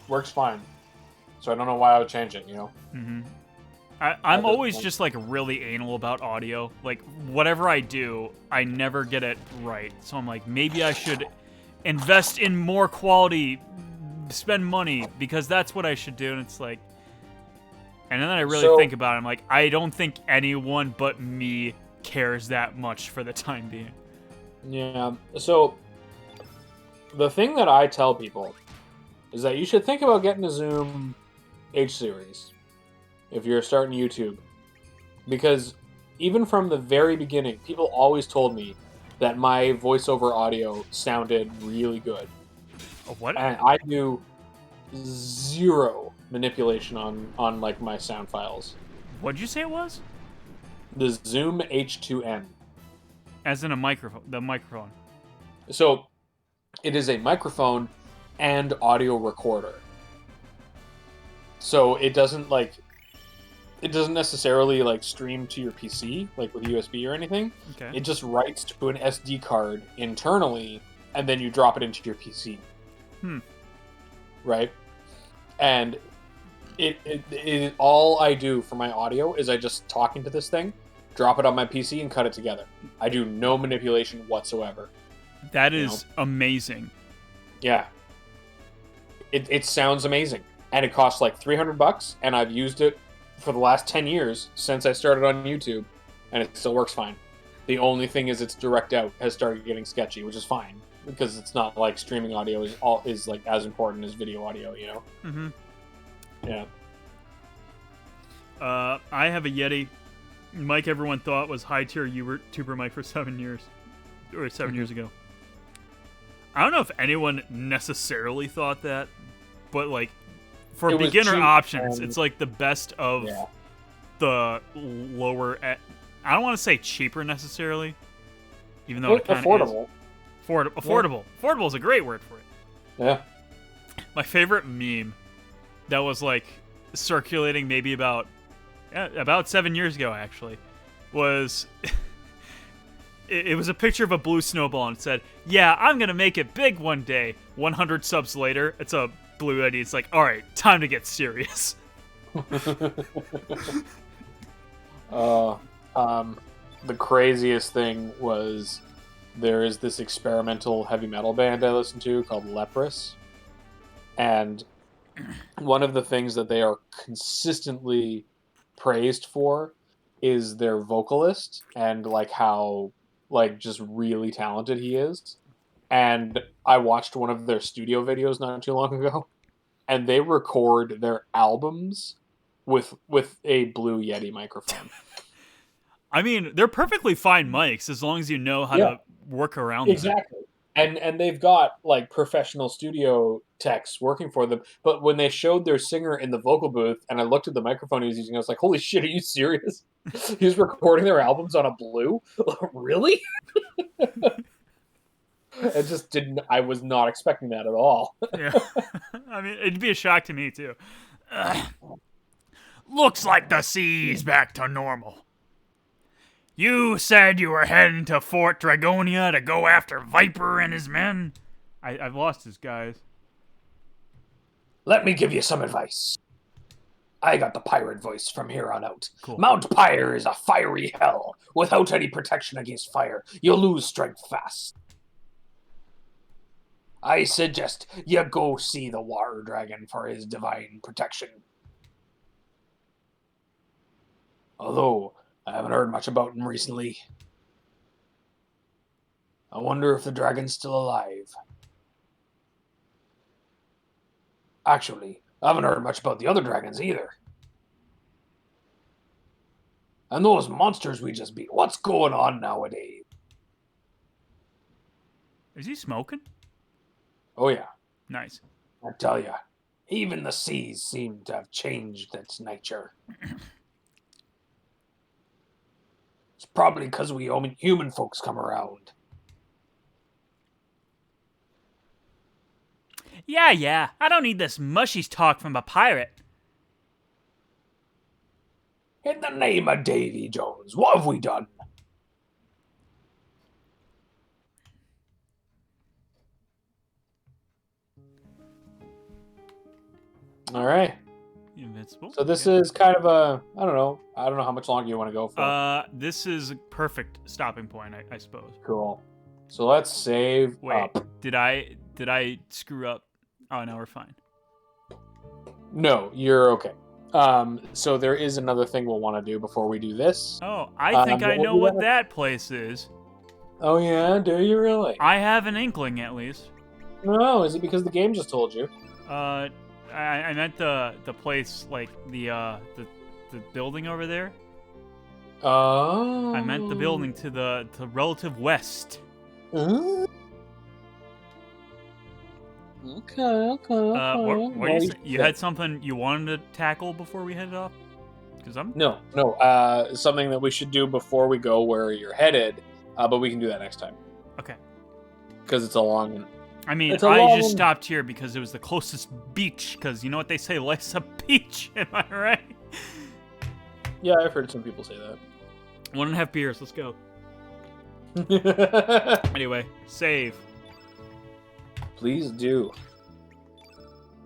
works fine. So I don't know why I would change it, you know? Mm-hmm. I'm always just, like, really anal about audio. Like, whatever I do, I never get it right. So I'm like, maybe I should invest in more quality, spend money, because that's what I should do. And it's like... And then I really think about it. I'm like, I don't think anyone but me cares that much for the time being. Yeah, so... The thing that I tell people is that you should think about getting a Zoom H series if you're starting YouTube. Because even from the very beginning, people always told me that my voiceover audio sounded really good. What? And I do zero manipulation on like my sound files. What'd you say it was? The Zoom H2N. As in a microphone, the microphone. So it is a microphone and audio recorder. So it doesn't necessarily like stream to your PC like with USB or anything. Okay. It just writes to an SD card internally, and then you drop it into your PC. Right? And it all I do for my audio is I just talk into this thing, drop it on my PC, and cut it together. I do no manipulation whatsoever. That You is amazing. Yeah. It sounds amazing. And it costs like $300, and I've used it for the last 10 years since I started on YouTube, and it still works fine. The only thing is its direct out has started getting sketchy, which is fine, because it's not like streaming audio is like as important as video audio, you know? Mm-hmm. Yeah. I have a Yeti. Mike, everyone thought was high tier YouTuber Mike for 7 years, or 7 years ago. I don't know if anyone necessarily thought that, but like for It was beginner cheap options, and- it's like the best of Yeah. the lower. I don't want to say cheaper necessarily, even though it kind of Affordable. is. Affordable. Affordable is a great word for it. Yeah. My favorite meme that was like circulating maybe about 7 years ago actually was it was a picture of a blue snowball and it said, "Yeah, I'm gonna make it big one day." 100 subs later, it's a blue Eddie. It's like, all right, time to get serious. The craziest thing was there is this experimental heavy metal band I listen to called Leprous, and one of the things that they are consistently praised for is their vocalist and like how like just really talented he is. And I watched one of their studio videos not too long ago, and they record their albums with a Blue Yeti microphone. I mean, they're perfectly fine mics as long as you know how to work around them. Exactly. And they've got like professional studio techs working for them. But when they showed their singer in the vocal booth and I looked at the microphone he was using, I was like, holy shit, are you serious? He's recording their albums on a Blue? Really? It just didn't, I was not expecting that at all. Yeah. I mean, it'd be a shock to me too. Looks like the sea's back to normal. You said you were heading to Fort Dragonia to go after Viper and his men. I've lost his guys. Let me give you some advice. I got the pirate voice from here on out. Cool. Mount Pyre is a fiery hell. Without any protection against fire, you'll lose strength fast. I suggest you go see the Water Dragon for his divine protection. Although, I haven't heard much about him recently. I wonder if the dragon's still alive. Actually, I haven't heard much about the other dragons either. And those monsters we just beat, what's going on nowadays? Is he smoking? Oh, yeah. Nice. I tell ya, even the seas seem to have changed its nature. It's probably because we human folks come around. Yeah. I don't need this mushy talk from a pirate. In the name of Davy Jones, what have we done? All right. Invincible. So this is kind of a, I don't know how much longer you want to go for. This is a perfect stopping point, I suppose. Cool. So let's save Wait, up. did I screw up? Oh, no, we're fine. No, you're okay. So there is another thing we'll want to do before we do this. Oh, I think I what know we what wanna- that place is. Oh yeah, do you really? I have an inkling, at least. No, is it because the game just told you? I meant the place, like the building over there. Oh. I meant the building to the relative west. Oh. Okay. What do you say? You had something you wanted to tackle before we headed off? Because I'm No. Something that we should do before we go where you're headed, but we can do that next time. okay. Because it's a long. I mean, It's a I long- just stopped here because it was the closest beach. Because you know what they say, life's a beach. Am I right? Yeah, I've heard some people say 1.5 beers. Let's go. that. Anyway, save. Please do.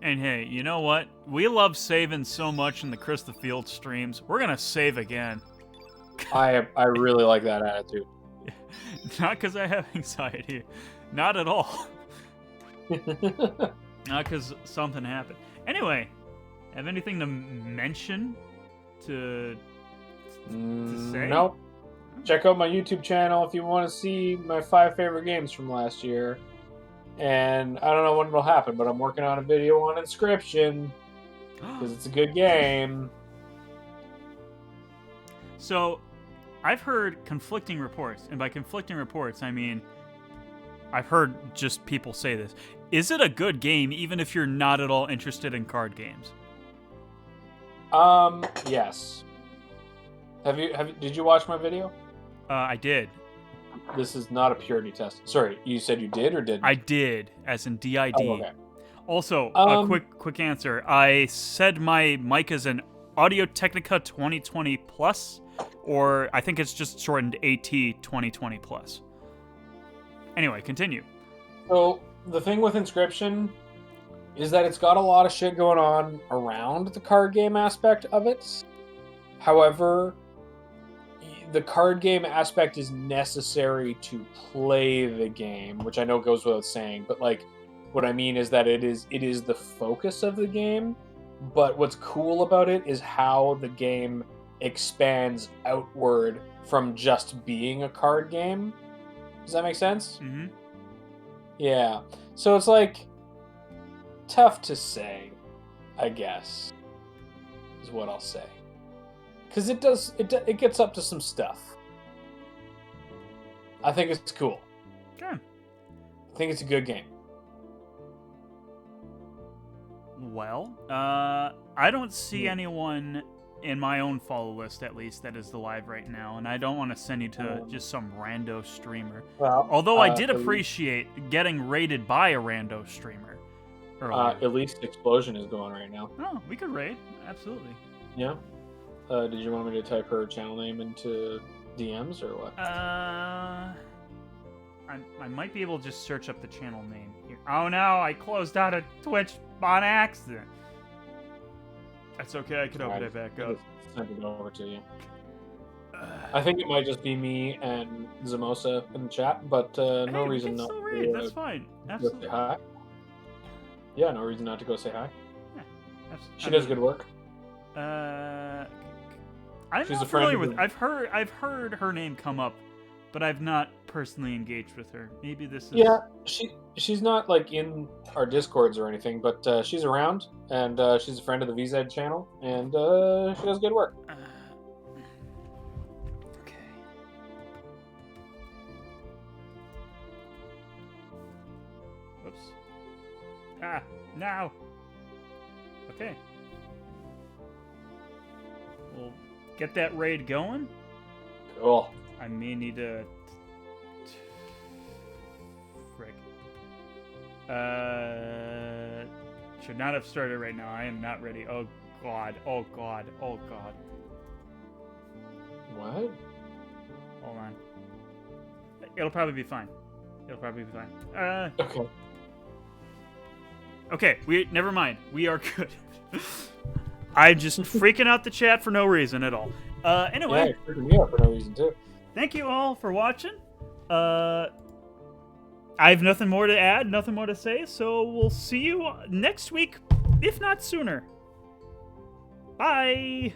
And hey, you know what? We love saving so much in the Chris the Field streams. We're gonna save again. I really like that attitude. Not because I have anxiety. Not at all. Not because something happened. Anyway, have anything to mention to say? Nope. Check out my YouTube channel if you want to see my 5 favorite games from last year. And I don't know when it'll happen, but I'm working on a video on Inscription because it's a good game. So, I've heard conflicting reports, and by conflicting reports, I mean I've heard just people say this. Is it a good game even if you're not at all interested in card games? Yes. Did you watch my video? I did. This is not a purity test. Sorry, you said you did or didn't? I did, as in DID. Oh, okay. Also, a quick answer. I said my mic is an Audio Technica 2020 Plus, or I think it's just shortened AT 2020 Plus. Anyway, continue. So, the thing with Inscription is that it's got a lot of shit going on around the card game aspect of it. However, the card game aspect is necessary to play the game, which I know goes without saying, but like what I mean is that it is the focus of the game, but what's cool about it is how the game expands outward from just being a card game. Does that make sense? Mm-hmm. Yeah. So it's like tough to say, I guess, is what I'll say. Because it gets up to some stuff. I think it's cool. Okay. I think it's a good game. Well, I don't see anyone in my own follow list, at least, that is alive right now, and I don't want to send you to just some rando streamer. Well, Although I did appreciate getting raided by a rando streamer earlier. At least Explosion is going right now. Oh, we could raid. Absolutely. Yeah. Did you want me to type her channel name into DMs or what? I might be able to just search up the channel name here. Oh no, I closed out of Twitch on accident. That's okay, I can open it back up. Send it over to you. I think it might just be me and Zamosa in the chat, but no Hey, reason we can not still to raid. That's fine. go Absolutely. say hi. Yeah, no reason not to go say hi. She I does mean, good work. I'm She's not a friend familiar of with. the- I've heard her name come up, but I've not personally engaged with her. Maybe this is. Yeah, she's not like in our discords or anything, but she's around and she's a friend of the VZ channel and she does good work. Okay. Whoops. Now. Okay. We'll get that raid going. Cool. I may need to. Frick. Should not have started right now. I am not ready. Oh god. Oh god. Oh god. What? Hold on. It'll probably be fine. Okay. Okay. Never mind. We are good. I'm just freaking out the chat for no reason at all. Anyway. Yeah, you're freaking me out for no reason too. Thank you all for watching. I have nothing more to add, nothing more to say, so we'll see you next week, if not sooner. Bye!